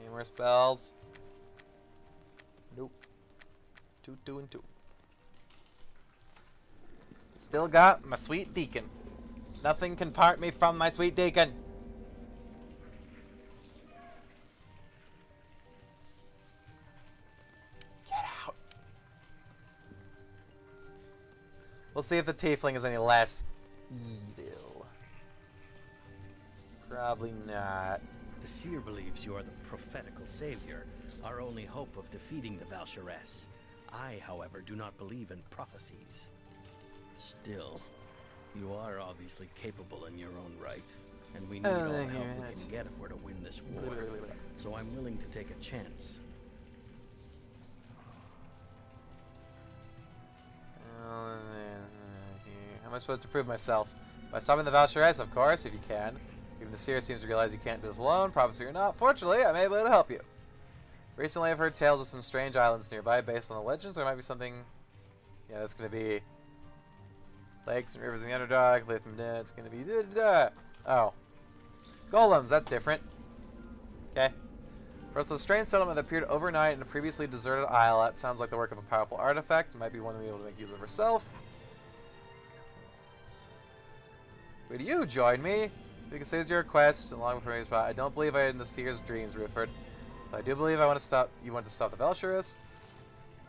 Speaker 1: Any more spells? Nope. 2, 2, and 2. Still got my sweet deacon. Nothing can part me from my sweet deacon. Get out. We'll see if the tiefling is any less evil. Probably not.
Speaker 10: The seer believes you are the prophetical savior, our only hope of defeating the Valsharess. I, however, do not believe in prophecies. Still, you are obviously capable in your own right, and we need all help we can get if we're to win this war. So I'm willing to take a chance.
Speaker 1: How am I supposed to prove myself? By stopping the Valsharess, of course, if you can. Even the seer seems to realize you can't do this alone, prophecy or not. Fortunately, I may be able to help you. Recently, I've heard tales of some strange islands nearby. Based on the legends, there might be something... Yeah, that's going to be... lakes and rivers in the Underdark. It's going to be... Oh. Golems, that's different. Okay. First, a strange settlement that appeared overnight in a previously deserted isle. That sounds like the work of a powerful artifact. It might be one to be able to make use of herself. Would you join me? You can say your request, along with her spot. I don't believe I am in the seer's dreams, Ruford. But I do believe I want to stop. You want to stop the Valsharess?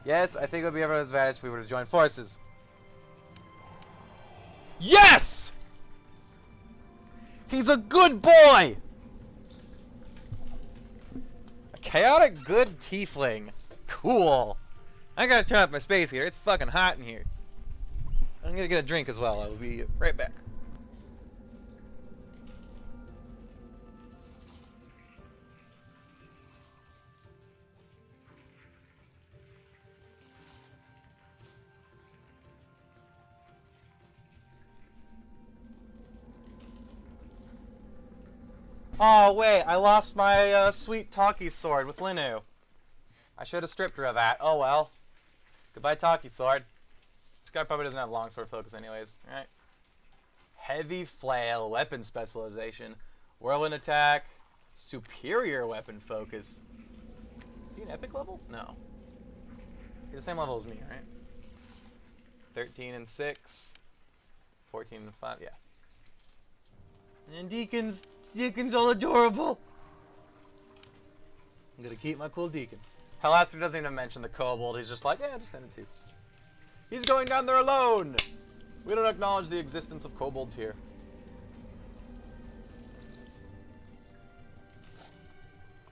Speaker 1: Yes, I think it would be everyone's advantage if we were to join forces. Yes! He's a good boy! A chaotic good tiefling. Cool. I gotta turn off my space heater. It's fucking hot in here. I'm gonna get a drink as well. I will be right back. Oh, wait, I lost my sweet Talkie sword with Linu. I should have stripped her of that. Oh, well. Goodbye, Talkie sword. This guy probably doesn't have longsword focus anyways. Alright. Heavy flail, weapon specialization. Whirlwind attack. Superior weapon focus. Is he an epic level? No. He's the same level as me, right? 13 and 6. 14 and 5, yeah. And Deacon's all adorable. I'm gonna keep my cool Deacon. Halaster doesn't even mention the kobold. He's just like, yeah, just send it to. He's going down there alone. We don't acknowledge the existence of kobolds here.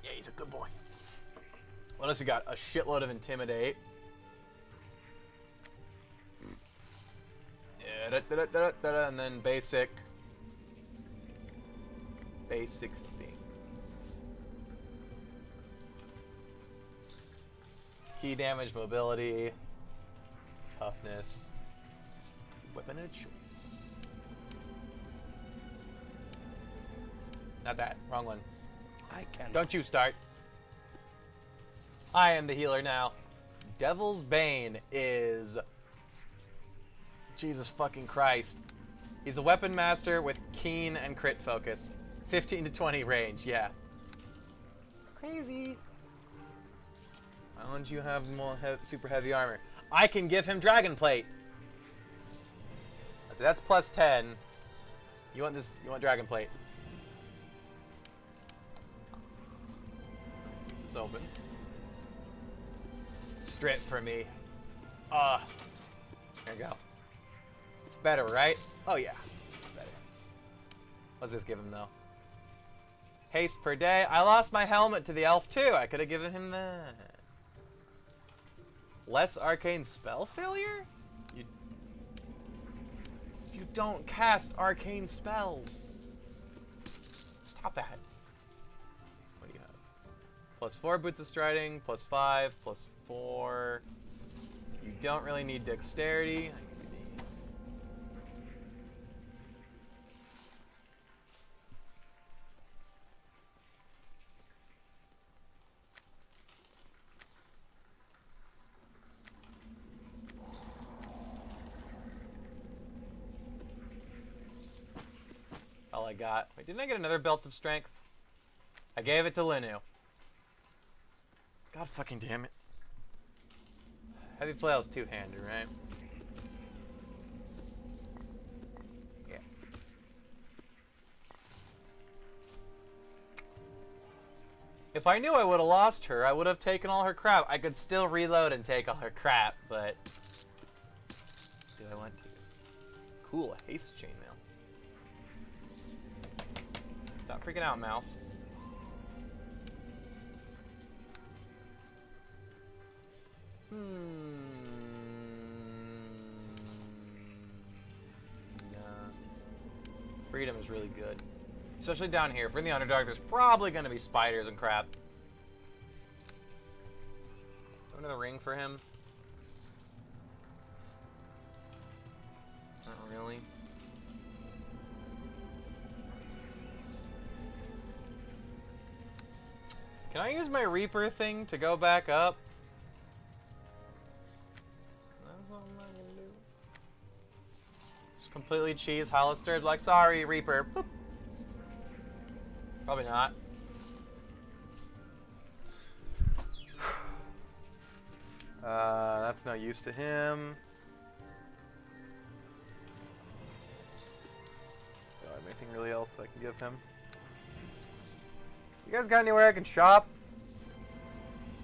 Speaker 1: Yeah, he's a good boy. What else you got? A shitload of intimidate. Yeah, and then basic things. Key damage, mobility, toughness, weapon of choice. Not that. Wrong one.
Speaker 10: I can.
Speaker 1: Don't you start. I am the healer now. Devil's Bane is Jesus fucking Christ. He's a weapon master with keen and crit focus. 15 to 20 range, yeah. Crazy. Why don't you have more super heavy armor? I can give him Dragon Plate. So that's plus 10. You want this? You want Dragon Plate? It's open. Strip for me. There you go. It's better, right? Oh yeah, it's better. What's this give him though? Haste per day. I lost my helmet to the elf too. I could have given him that. Less arcane spell failure? You don't cast arcane spells. Stop that. What do you have? Plus 4 boots of striding, plus 5, plus 4. You don't really need dexterity. All I got. Wait, didn't I get another belt of strength? I gave it to Linu. God fucking damn it. Heavy flail's two-handed, right? Yeah. If I knew I would have lost her, I would have taken all her crap. I could still reload and take all her crap, but... do I want to? Cool, a haste chainmail. Stop freaking out, mouse. Nah. Freedom is really good. Especially down here. If we're in the Underdark, there's probably going to be spiders and crap. Another ring for him? Not really. Can I use my Reaper thing to go back up? That's all I'm gonna do. Just completely cheese Halaster, like, sorry, Reaper. Boop. Probably not. That's no use to him. Do I have anything really else that I can give him? You guys got anywhere I can shop?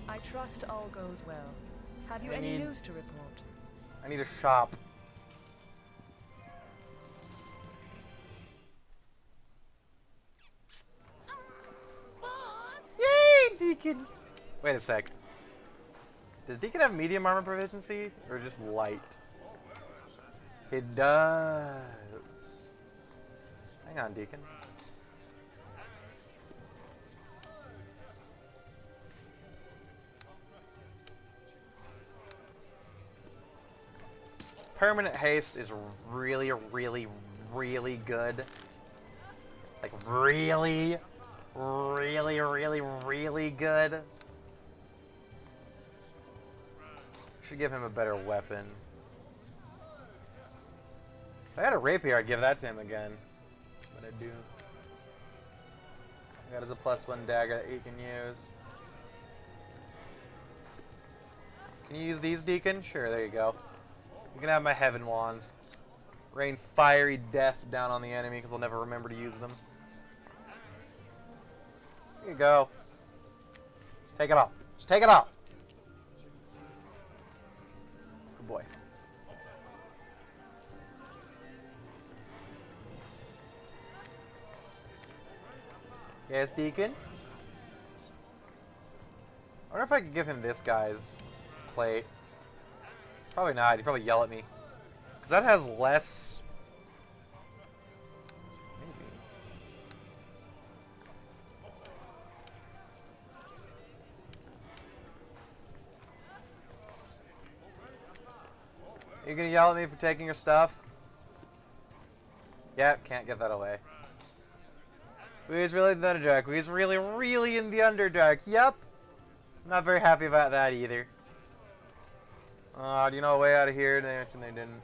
Speaker 8: I trust all goes well. Have you any news to report?
Speaker 1: I need a shop. Yay, Deacon! Wait a sec. Does Deacon have medium armor proficiency or just light? He does. Hang on, Deacon. Permanent haste is really, really, really good. Like, really, really, really, really good. Should give him a better weapon. If I had a rapier, I'd give that to him again. But I do. That is a +1 dagger that he can use. Can you use these, Deacon? Sure, there you go. You can have my heaven wands. Rain fiery death down on the enemy because I'll never remember to use them. Here you go. Just take it off. Just take it off. Good boy. Yes, Deacon? I wonder if I could give him this guy's plate. Probably not. He'd probably yell at me. Because that has less... maybe. Are you going to yell at me for taking your stuff? Yep, can't give that away. We's really in the Underdark. We's really, really in the Underdark. Yep. I'm not very happy about that either. Do you know a way out of here? They mentioned they didn't.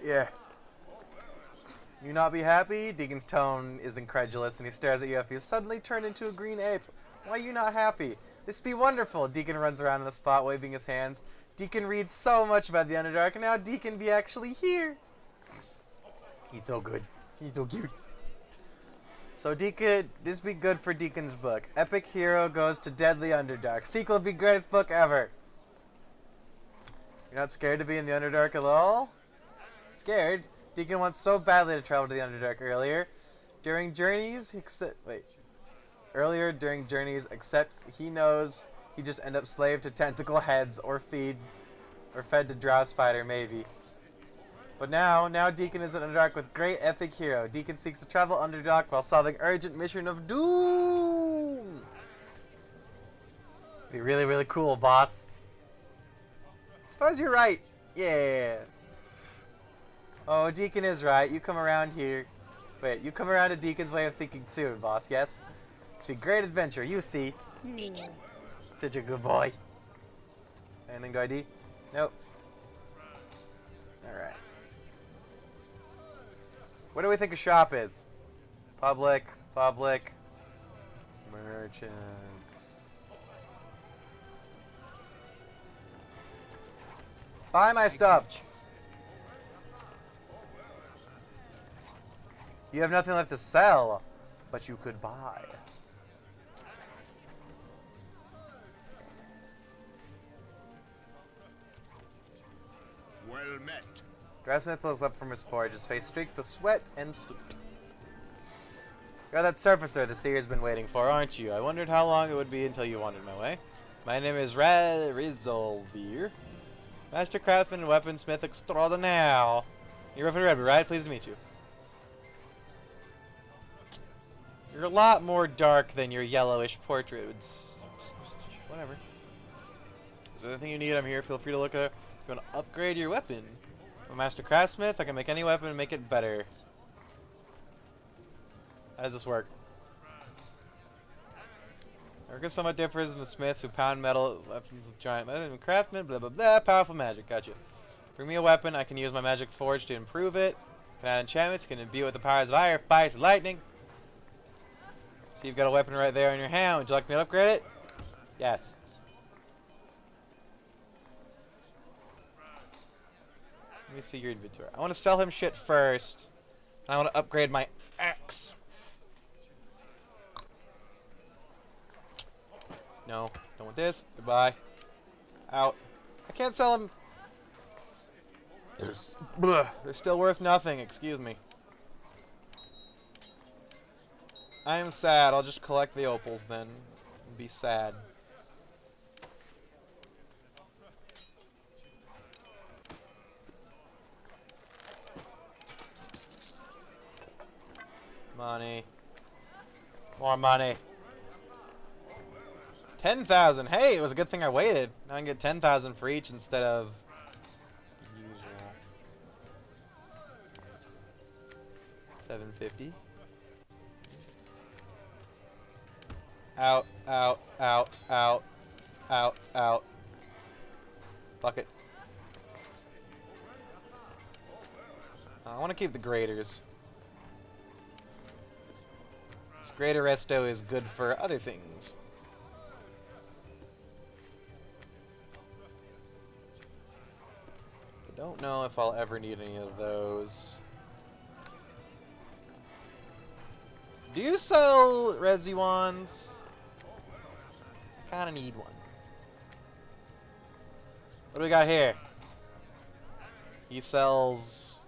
Speaker 1: Yeah. You not be happy? Deacon's tone is incredulous, and he stares at you if you suddenly turn into a green ape. Why are you not happy? This be wonderful. Deacon runs around in the spot, waving his hands. Deacon reads so much about the Underdark, and now Deacon be actually here. He's so good. He's so cute. So Deacon, this be good for Deacon's book. Epic hero goes to deadly Underdark. Sequel be greatest book ever. You're not scared to be in the Underdark at all? Scared? Deacon wants so badly to travel to the Underdark earlier. During journeys, except he knows he just end up slave to tentacle heads or fed to Drow spider maybe. But now Deacon is in Underdark with great epic hero. Deacon seeks to travel Underdark while solving urgent mission of doom. Be really, really cool, boss. I suppose you're right. Yeah. Oh, Deacon is right. You come around here. Wait, you come around to Deacon's way of thinking soon, boss, yes? It's a great adventure, you see. Such a good boy. Anything to ID? Nope. Alright. What do we think a shop is? Public. Merchants. Buy my stuff. You have nothing left to sell, but you could buy.
Speaker 7: Well met.
Speaker 1: Grassmith looks up from his forge, his face streaked with sweat and soot. You're that surfacer the seer's been waiting for, aren't you? I wondered how long it would be until you wandered my way. My name is Rizolvir, Master Craftsman and Weaponsmith Extraordinaire. You're from Red, right? Pleased to meet you. You're a lot more dark than your yellowish portrait. Whatever. Is there anything you need? I'm here. Feel free to look at it. If you want to upgrade your weapon. I'm a Master Craftsmith. I can make any weapon and make it better. How does this work? Work is somewhat differs in the smiths who pound metal weapons with giant metal. Craftsman, blah blah blah. Powerful magic. Gotcha. Bring me a weapon. I can use my magic forge to improve it. Can add enchantments. Can imbue it with the powers of fire, ice, lightning. So you've got a weapon right there in your hand. Would you like me to upgrade it? Yes. Let me see your inventory. I want to sell him shit first. And I want to upgrade my axe. No. Don't want this. Goodbye. Out. I can't sell him. They're still worth nothing. Excuse me. I am sad. I'll just collect the opals then. And be sad. Money. More money. 10,000. Hey, it was a good thing I waited. Now I can get 10,000 for each instead of usual. 750. Out, out, out, out, out, out. Fuck it. I want to keep the graders. This greater resto is good for other things. I don't know if I'll ever need any of those. Do you sell Resi wands? Kinda need one. What do we got here? He sells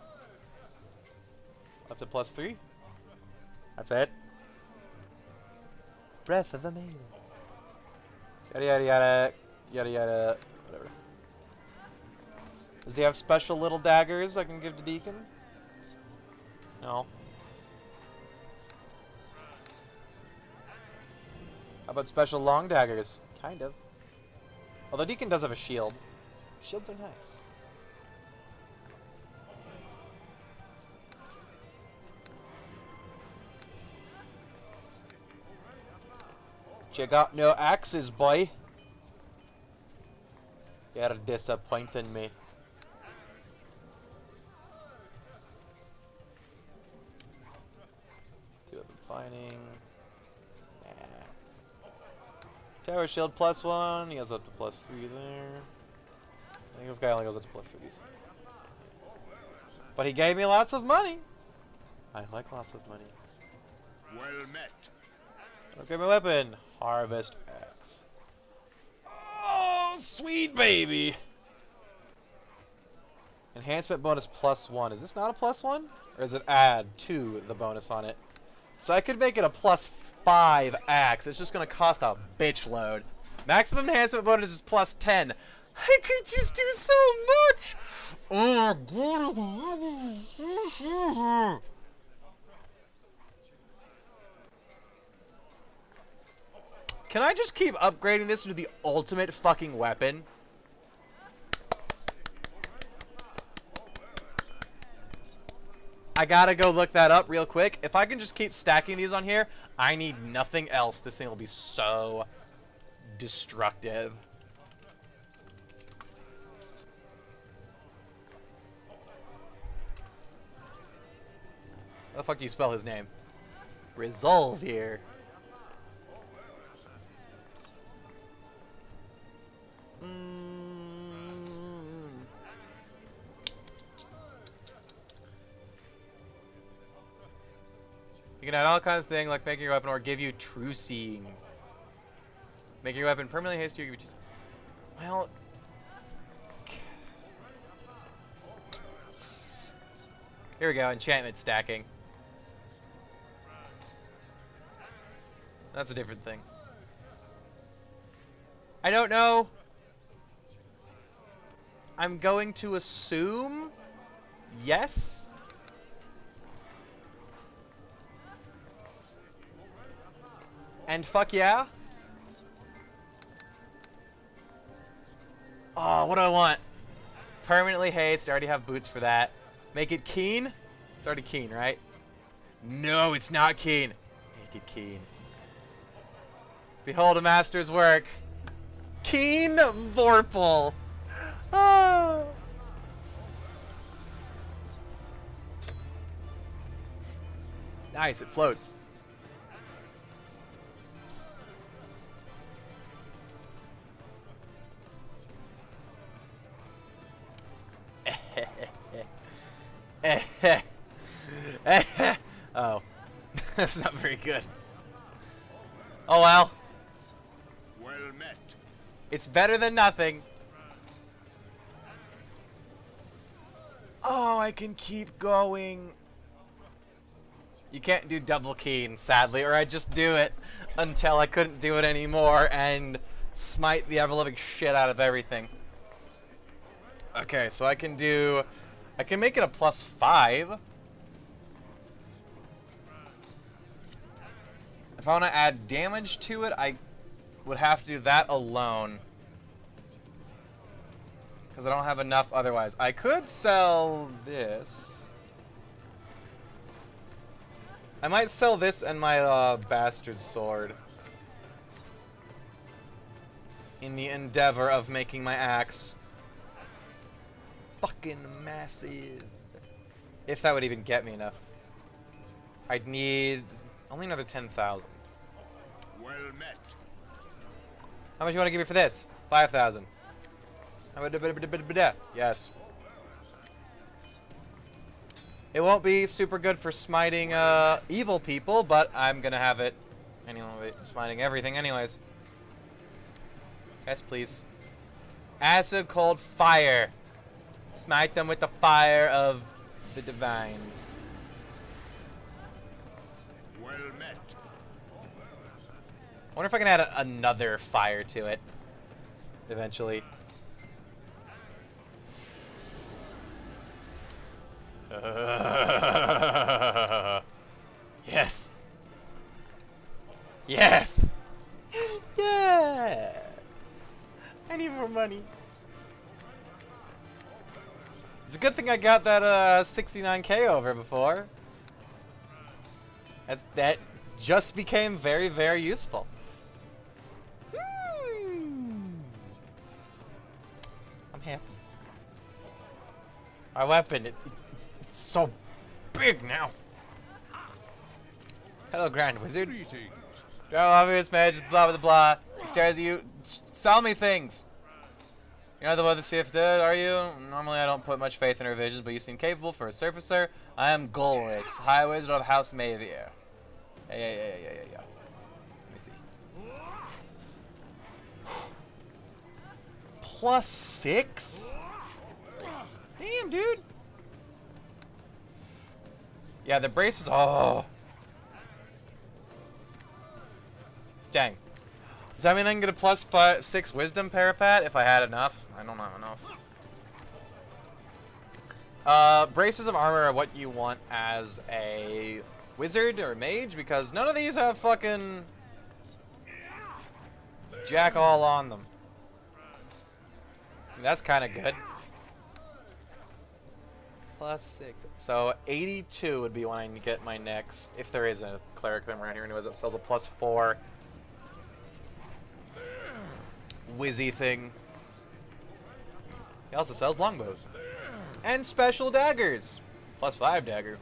Speaker 1: up to +3. That's it. Breath of the Maiden. Yada yada yada. Yada yada. Whatever. Does he have special little daggers I can give to Deacon? No. How about special long daggers? Kind of. Although Deacon does have a shield. Shields are nice. You got no axes, boy. You're disappointing me. Tower shield +1. He goes up to +3 there. I think this guy only goes up to +3s. But he gave me lots of money. I like lots of money.
Speaker 7: Well met.
Speaker 1: Okay, my weapon. Harvest Axe. Oh, sweet baby. Enhancement bonus +1. Is this not a +1? Or does it add to the bonus on it? So I could make it a +5 axe. It's just going to cost a bitch load. Maximum enhancement bonus is +10. I could just do so much. Oh, God. Can I just keep upgrading this to the ultimate fucking weapon? I gotta go look that up real quick. If I can just keep stacking these on here, I need nothing else. This thing will be so destructive. How the fuck do you spell his name? Resolve here. You can add all kinds of things like making your weapon or give you true seeing. Making your weapon permanently hasty or give you true seeing. Well, here we go, enchantment stacking. That's a different thing. I don't know. I'm going to assume yes. And fuck yeah. Oh, what do I want? Permanently haste. I already have boots for that. Make it keen? It's already keen, right? No, it's not keen. Make it keen. Behold a master's work. Keen Vorpal. Oh. Nice, it floats. Oh. That's not very good. Oh well.
Speaker 7: Well met.
Speaker 1: It's better than nothing. Oh, I can keep going. You can't do double keen, sadly, or I'd just do it until I couldn't do it anymore and smite the ever-living shit out of everything. Okay, so I can make it a +5. If I want to add damage to it, I would have to do that alone. Because I don't have enough otherwise. I could sell this. I might sell this and my bastard sword. In the endeavor of making my axe fucking massive. If that would even get me enough. I'd need only another 10,000.
Speaker 7: Well met.
Speaker 1: How much you want to give me for this? 5,000. Yes. It won't be super good for smiting evil people, but I'm gonna have it anyway, smiting everything anyways. Yes, please. Acid, cold, fire. Smite them with the fire of the divines.
Speaker 7: Well met.
Speaker 1: I wonder if I can add another fire to it eventually. Yes. Yes. Yes. I need more money. It's a good thing I got that 69k over before. That just became very, very useful. I'm happy. Our weapon, it's so big now. Hello, Grand Wizard.
Speaker 7: Greetings.
Speaker 1: Drow obvious mage, blah blah blah. stares at you. Sell me things. You're not the one to see if did, are you? Normally I don't put much faith in her visions, but you seem capable for a surfacer. I am Golris, High Wizard of House Mavir. Yeah. Let me see. +6? Damn, dude. Yeah, the braces. Oh. Dang. Does that mean I can get a +6 wisdom parapet if I had enough? I don't have enough. Braces of armor are what you want as a wizard or mage, because none of these have fucking jack all on them. That's kind of good. +6. So 82 would be when I can get my next, if there is a cleric thing around here anyways that sells a +4 whizzy thing. He also sells longbows. And special daggers. +5 dagger.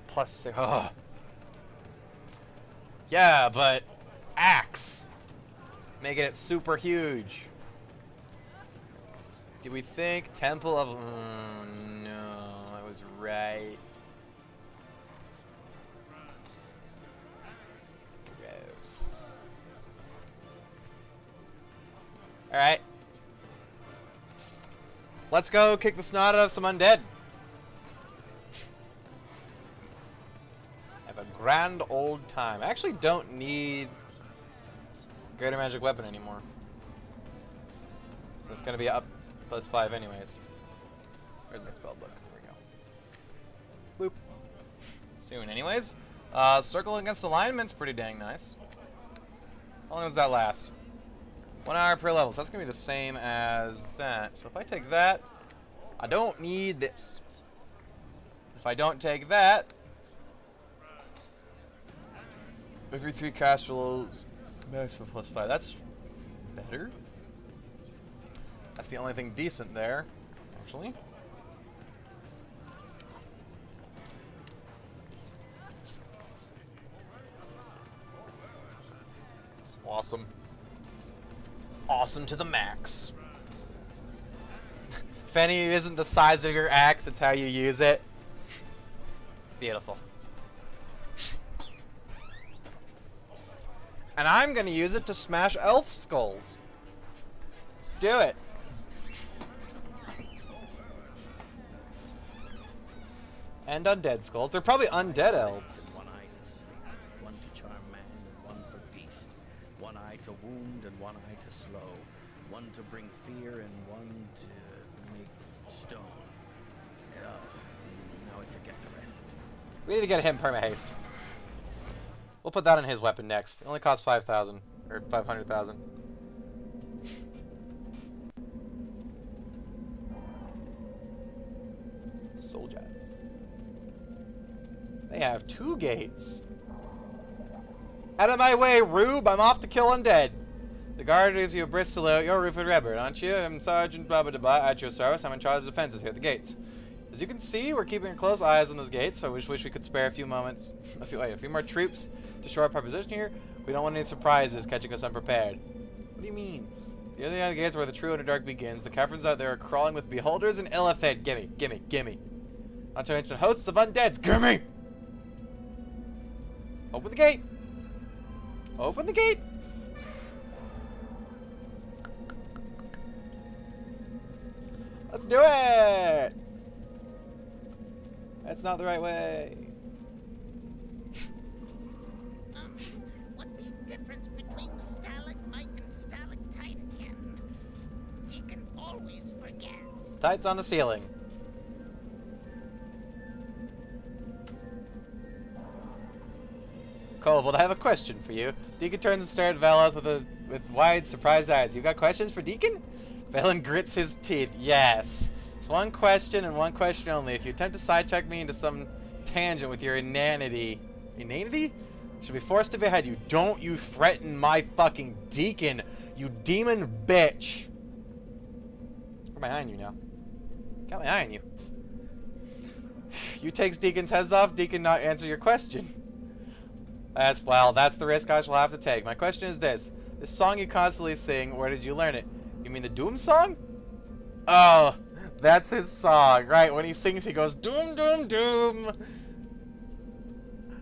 Speaker 1: +6. Oh. Yeah, but axe. Making it super huge. Do we think Temple of... Oh, no. I was right. Gross. Alright. Let's go kick the snot out of some undead. Have a grand old time. I actually don't need greater magic weapon anymore. So it's going to be up +5 anyways. Where's my spell book? Here we go. Boop. Soon anyways. Circle against alignment's pretty dang nice. How long does that last? 1 hour per level, so that's going to be the same as that. So if I take that, I don't need this. If I don't take that, every 3 cast rolls, max for +5. That's better. That's the only thing decent there, actually. Awesome. Awesome to the max. If any isn't the size of your axe, it's how you use it. Beautiful. And I'm gonna use it to smash elf skulls. Let's do it. And undead skulls. They're probably undead elves.
Speaker 10: One eye to sleep, one to charm man, and one for beast. One eye to wound and one eye to slow. One to bring fear and one to make stone. Now I forget the rest.
Speaker 1: We need to get him perma-haste. We'll put that on his weapon next. It only costs 5,000 or 500,000. Soldiers. They have 2 gates. Out of my way, Rube! I'm off to kill undead. The guard gives you a brisk salute. You're Rufus Rebber, aren't you? I'm Sergeant blah blah blah at your service. I'm in charge of the defenses here at the gates. As you can see, we're keeping close eyes on those gates, so I wish we could spare a few moments, a few more troops to shore up our position here. We don't want any surprises catching us unprepared. What do you mean? Near the other gates where the true Underdark begins, the caverns out there are crawling with beholders and illithid. Gimme. Not to mention hosts of undeads. Gimme! Open the gate! Open the gate! Let's do it! That's not the right way.
Speaker 4: What's the difference between stalagmite and stalactite again? Deacon always forgets.
Speaker 1: Tights on the ceiling. Colville, I have a question for you. Deacon turns and stares at Veloth with wide, surprised eyes. You got questions for Deacon? Valen grits his teeth. Yes. It's one question and one question only. If you attempt to sidetrack me into some tangent with your inanity... Inanity? Should be forced to behead you. Don't you threaten my fucking Deacon, you demon bitch. Got my eye on you now. Got my eye on you. You takes Deacon's heads off, Deacon not answer your question. That's the risk I shall have to take. My question is this. This song you constantly sing, where did you learn it? You mean the Doom song? Oh, that's his song, right? When he sings, he goes, Doom, Doom, Doom.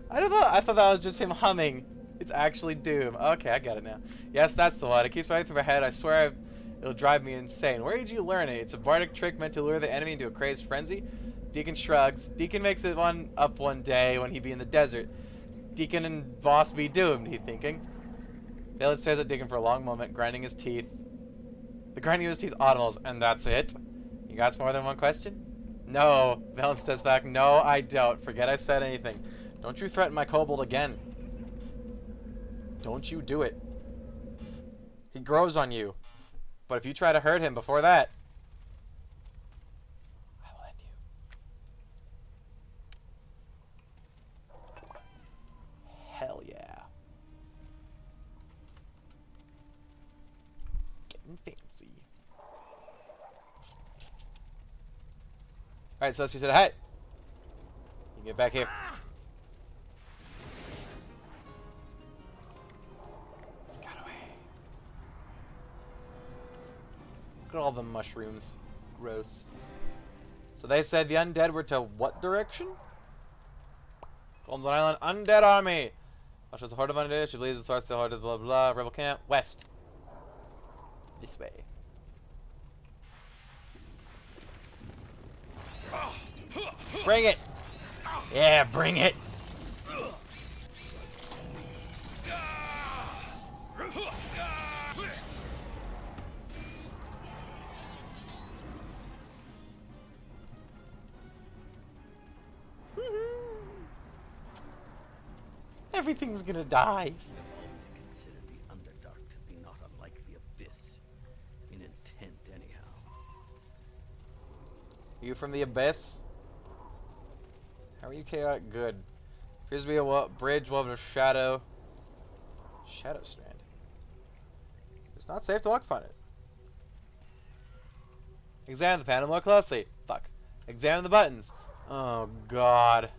Speaker 1: I thought that was just him humming. It's actually Doom. Okay, I got it now. Yes, that's the one. It keeps running through my head. I swear it'll drive me insane. Where did you learn it? It's a bardic trick meant to lure the enemy into a crazed frenzy. Deacon shrugs. Deacon makes it up one day when he be in the desert. Deacon and boss be doomed, he thinking. Valen stares at Deacon for a long moment, grinding his teeth. The grinding of his teeth audibles, and that's it? You got more than one question? No. Valen steps back. No, I don't. Forget I said anything. Don't you threaten my kobold again. Don't you do it. He grows on you. But if you try to hurt him before that, I will end you. Hell yeah. Getting fancy. Alright, so you said, hey. You get back here. Look at all the mushrooms. Gross. So they said the undead were to what direction? Golden Island Undead Army. Watch as a horde of undead. She believes it starts the horde of blah blah. Rebel camp. West. This way. Bring it. Yeah, bring it. Everything's gonna die.
Speaker 10: I've always considered the Underdark to be not unlike the Abyss. In intent, anyhow.
Speaker 1: Are you from the Abyss? How are you chaotic good? Appears to be a bridge woven of shadow. Shadow strand. It's not safe to walk upon it. Examine the panel more closely. Fuck. Examine the buttons. Oh god.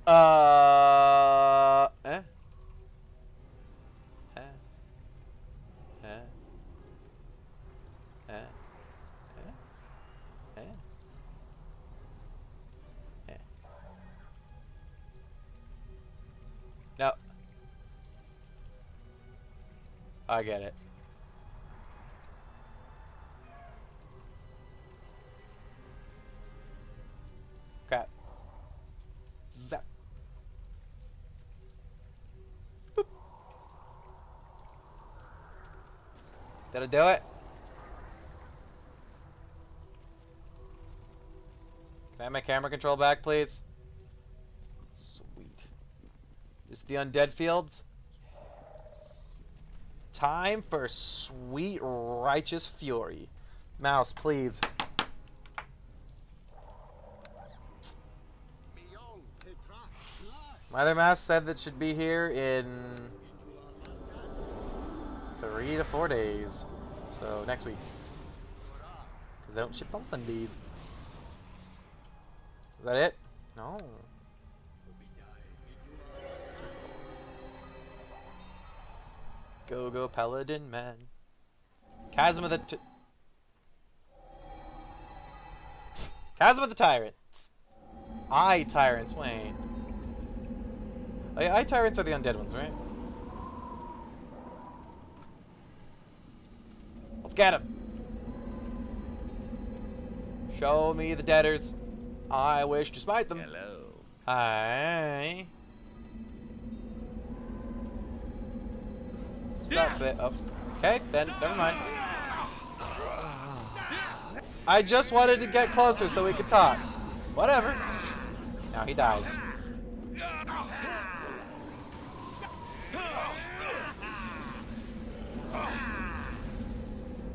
Speaker 1: Eh? Eh? Eh? Eh? Eh? Eh? Eh? No. I get it. Crap. Zap. Boop. Did I do it? Can I have my camera control back, please? Sweet. Is the undead fields? Time for sweet righteous fury. Mouse, please. My other mouse said that should be here in 3 to 4 days. So next week. Because they don't ship on Sundays. Is that it? No. Go go paladin man. Chasm of the Chasm of the Tyrants. Tyrants, wait. Oh yeah, Tyrants are the undead ones, right? Let's get them. Show me the deaders. I wish to smite them.
Speaker 9: Hello.
Speaker 1: Hi. Stop it. Oh. Okay, then never mind. I just wanted to get closer so we could talk. Whatever. Now he dies.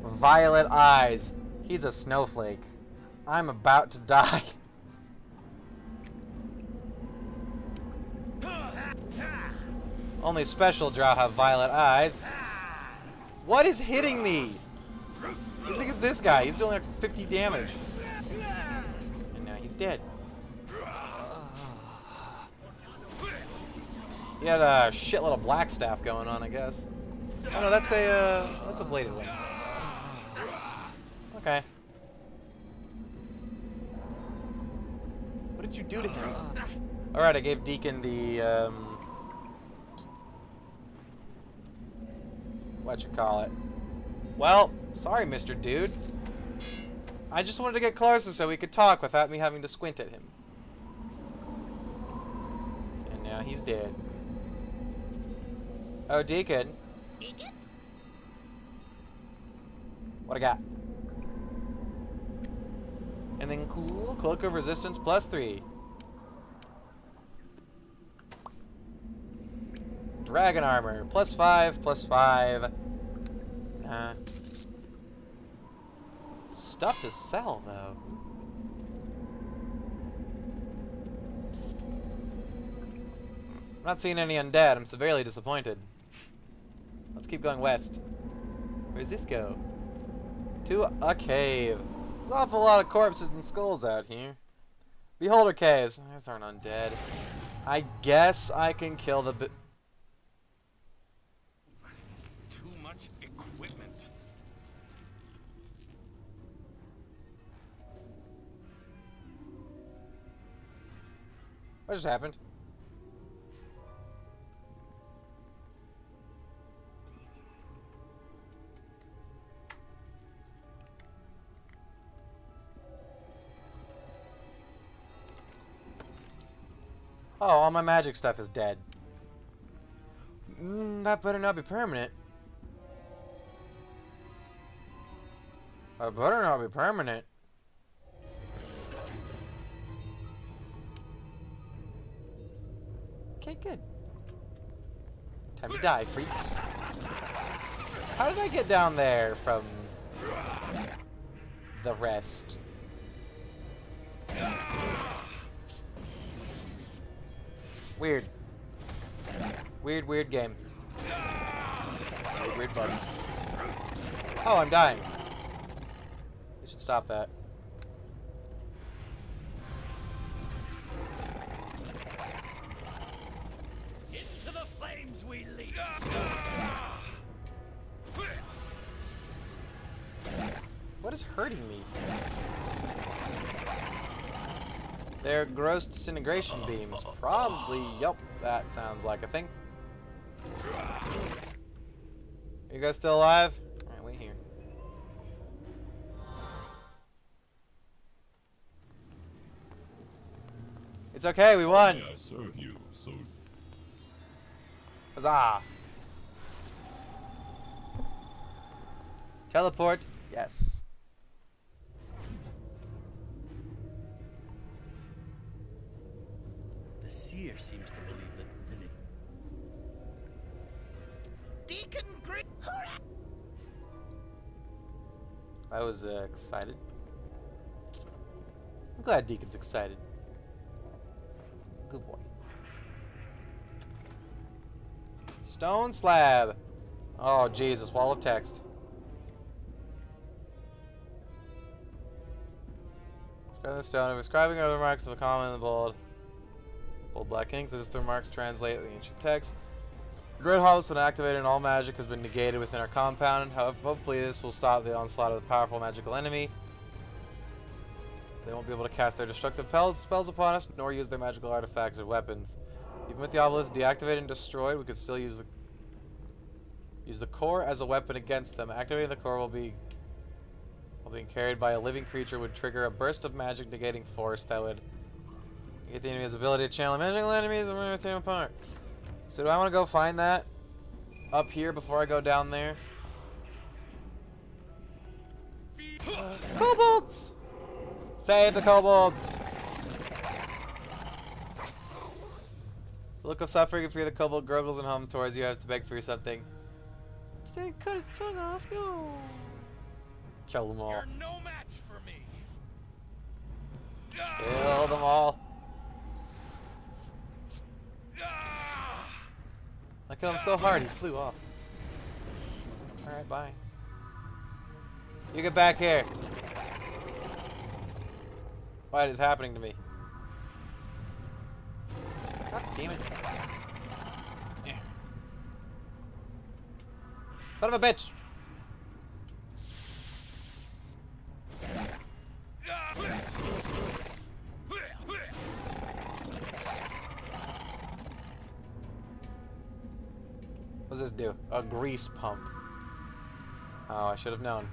Speaker 1: Violet eyes. He's a snowflake. I'm about to die. Only special Drow have violet eyes. What is hitting me? I think it's this guy. He's doing like 50 damage. And now he's dead. He had a shitload of black staff going on, I guess. Oh no, that's a bladed one. Okay. What did you do to him? Alright, I gave Deacon the, what you call it? Well, sorry, Mr. Dude. I just wanted to get closer so we could talk without me having to squint at him. And now he's dead. Oh, Deacon.
Speaker 3: Deacon?
Speaker 1: What I got? And then cool, cloak of resistance +3. Dragon armor +5, +5. Stuff to sell though. I'm not seeing any undead. I'm severely disappointed. Let's keep going west. Where does this go? To a cave. There's an awful lot of corpses and skulls out here. Beholder caves. These aren't undead. I guess I can kill the
Speaker 9: Too much equipment.
Speaker 1: What just happened? Oh, all my magic stuff is dead. That better not be permanent. That better not be permanent. Okay, good. Time to die, freaks. How did I get down there from the rest? Weird. Weird game. Weird bugs. Oh, I'm dying. I should stop that.
Speaker 7: Into the flames we leap.
Speaker 1: What is hurting me? They're gross disintegration beams. Probably, yep, that sounds like a thing. Are you guys still alive? Alright, wait here. It's okay, we won!
Speaker 5: I serve you, so
Speaker 1: Huzzah! Teleport, yes.
Speaker 10: The seer seems to believe that
Speaker 4: Deacon Green.
Speaker 1: I was excited. I'm glad Deacon's excited. Good boy. Stone slab. Oh, Jesus, wall of text. Describing the stone, describing other marks of a comma in the bold. Bold black ink, as if the remarks translate the ancient text. The Great House, when activated, and all magic has been negated within our compound. However, hopefully this will stop the onslaught of the powerful magical enemy. So they won't be able to cast their destructive spells upon us, nor use their magical artifacts or weapons. Even with the obelisk deactivated and destroyed, we could still use the core as a weapon against them. Activating the core while being carried by a living creature would trigger a burst of magic negating force that would get the enemy's ability to channel magical enemies and tear them apart. So do I want to go find that up here before I go down there? Kobolds! Save the kobolds! The look of suffering if you're the kobold gurgles and hums towards you, has to beg for something. Say, cut his tongue off, no! Kill them all.
Speaker 7: You're no match for me.
Speaker 1: Kill them all. I killed him so hard he flew off. Alright. Alright, bye. You get back here. What is happening to me? God damn it. Yeah. Son of a bitch! What does this do? A grease pump. Oh, I should have known.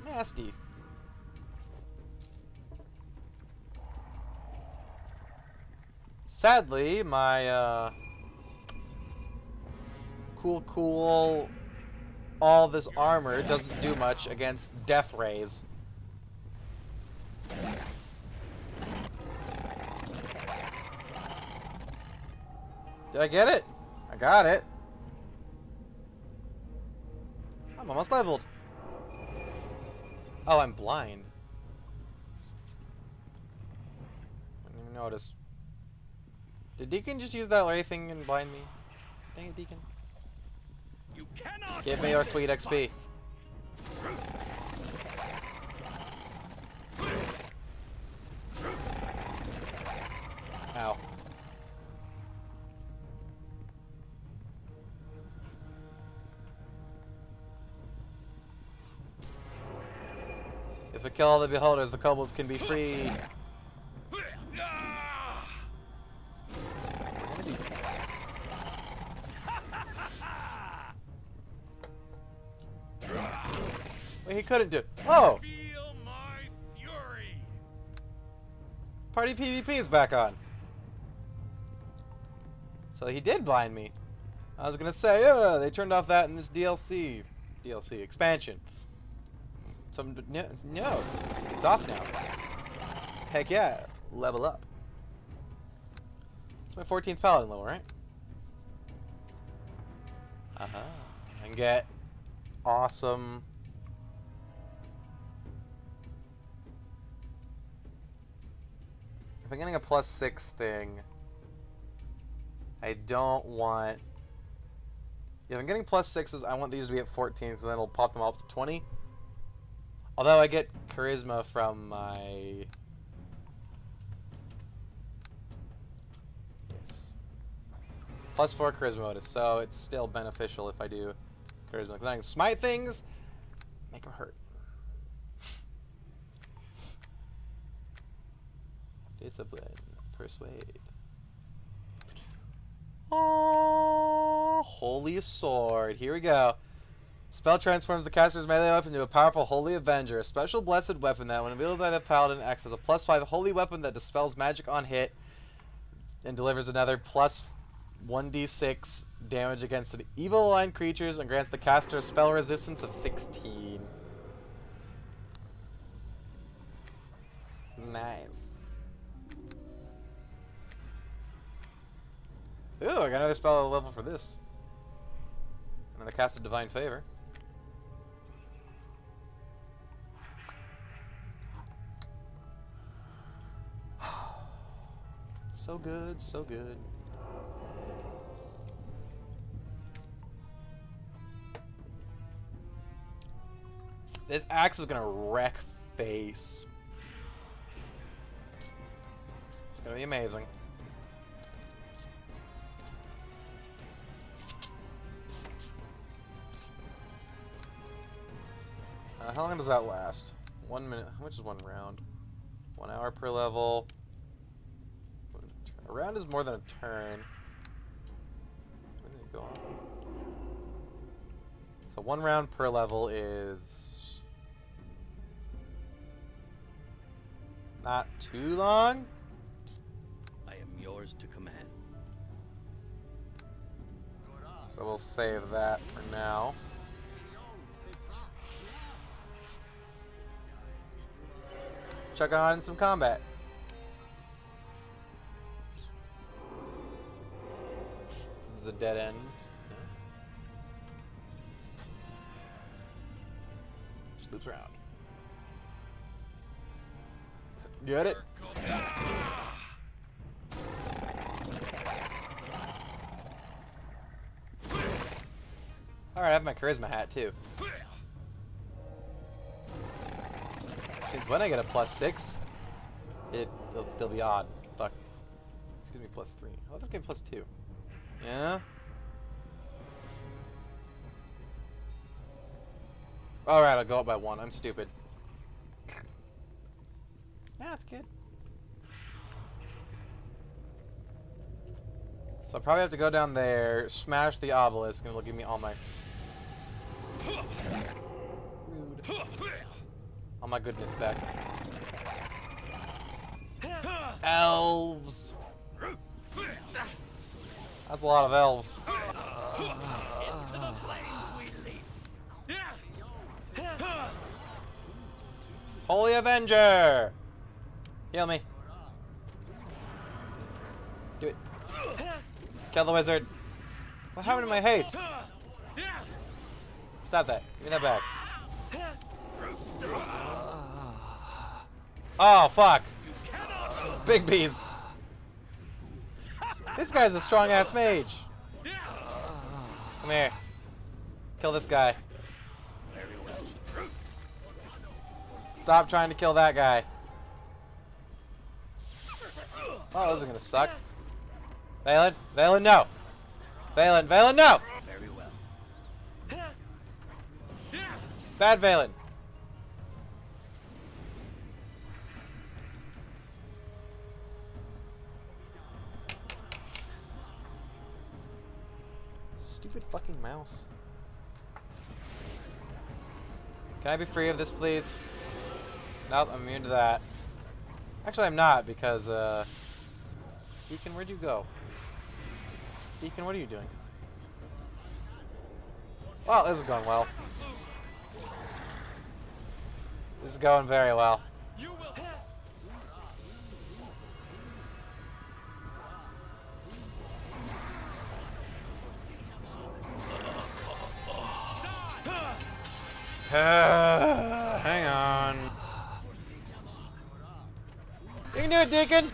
Speaker 1: Nasty. Sadly, my cool all this armor doesn't do much against death rays. Did I get it? I got it. I'm almost leveled. Oh, I'm blind. I didn't even notice. Did Deacon just use that ray thing and blind me? Dang it, Deacon.
Speaker 7: You cannot
Speaker 1: Give me your sweet XP. Ow. If we kill all the beholders, the kobolds can be free. Wait, he couldn't do it. Oh!
Speaker 7: Feel my fury.
Speaker 1: Party PvP is back on. So he did blind me. I was gonna say, they turned off that in this DLC expansion. No, it's off now. Heck yeah, level up. It's my 14th paladin level, right? And get awesome. If I'm getting a +6 thing, I don't want. If I'm getting +6s, I want these to be at 14, so then it'll pop them all up to 20. Although I get charisma from my. Yes. +4 charisma bonus, so it's still beneficial if I do charisma. Because I can smite things, make them hurt. Discipline, persuade. Oh, holy sword. Here we go. Spell transforms the caster's melee weapon into a powerful Holy Avenger, a special blessed weapon that, when wielded by the paladin, acts as a +5 holy weapon that dispels magic on hit and delivers another +1d6 damage against an evil aligned creatures and grants the caster a spell resistance of 16. Nice. Ooh, I got another spell level for this. Another cast of Divine Favor. So good, so good. This axe is gonna wreck face. It's gonna be amazing. How long does that last? 1 minute. How much is one round? 1 hour per level. A round is more than a turn. When did it go on? So 1 round per level is not too long.
Speaker 10: I am yours to command.
Speaker 1: So we'll save that for now. Check on some combat. This is a dead end. Just loops around. Get it? have my charisma hat too. Since when I get a +6, it'll still be odd. Fuck. It's gonna be +3. Oh, this game +2. Yeah. All right, I'll go up by 1. I'm stupid. Nah, that's good. So I'll probably have to go down there, smash the obelisk, and it'll give me all my... Rude. All my goodness back. Elves! That's a lot of elves. Holy Avenger! Heal me. Do it. Kill the wizard. What happened to my haste? Stop that. Give me that back. Oh, fuck. Big bees. This guy's a strong-ass mage. Come here. Kill this guy. Stop trying to kill that guy. Oh, this is gonna suck. Valen? Valen, no! Valen, Valen, no!
Speaker 10: Very well.
Speaker 1: Bad Valen. Stupid fucking mouse. Can I be free of this, please? Nope, I'm immune to that. Actually, I'm not, because, Deacon, where'd you go? Deacon, what are you doing? Well, this is going well. This is going very well. Hang on. You can do it, Deacon!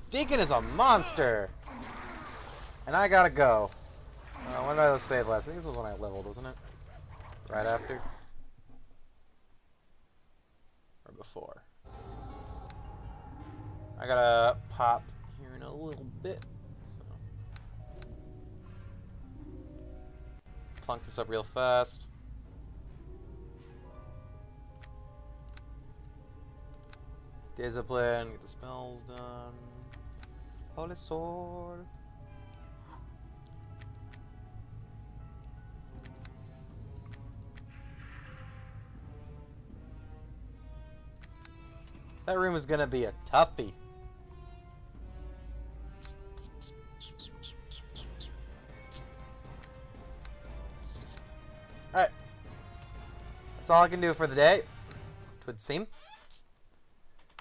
Speaker 1: Deacon is a monster! And I gotta go. When did I save last? I think this was when I leveled, wasn't it? Right after? Or before? I gotta pop here in a little bit. So. Plunk this up real fast. Discipline, get the spells done. Holy sword. That room is gonna be a toughie. Alright. That's all I can do for the day, it would seem.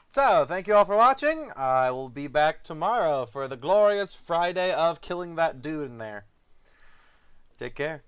Speaker 1: So, thank you all for watching. I will be back tomorrow for the glorious Friday of killing that dude in there. Take care.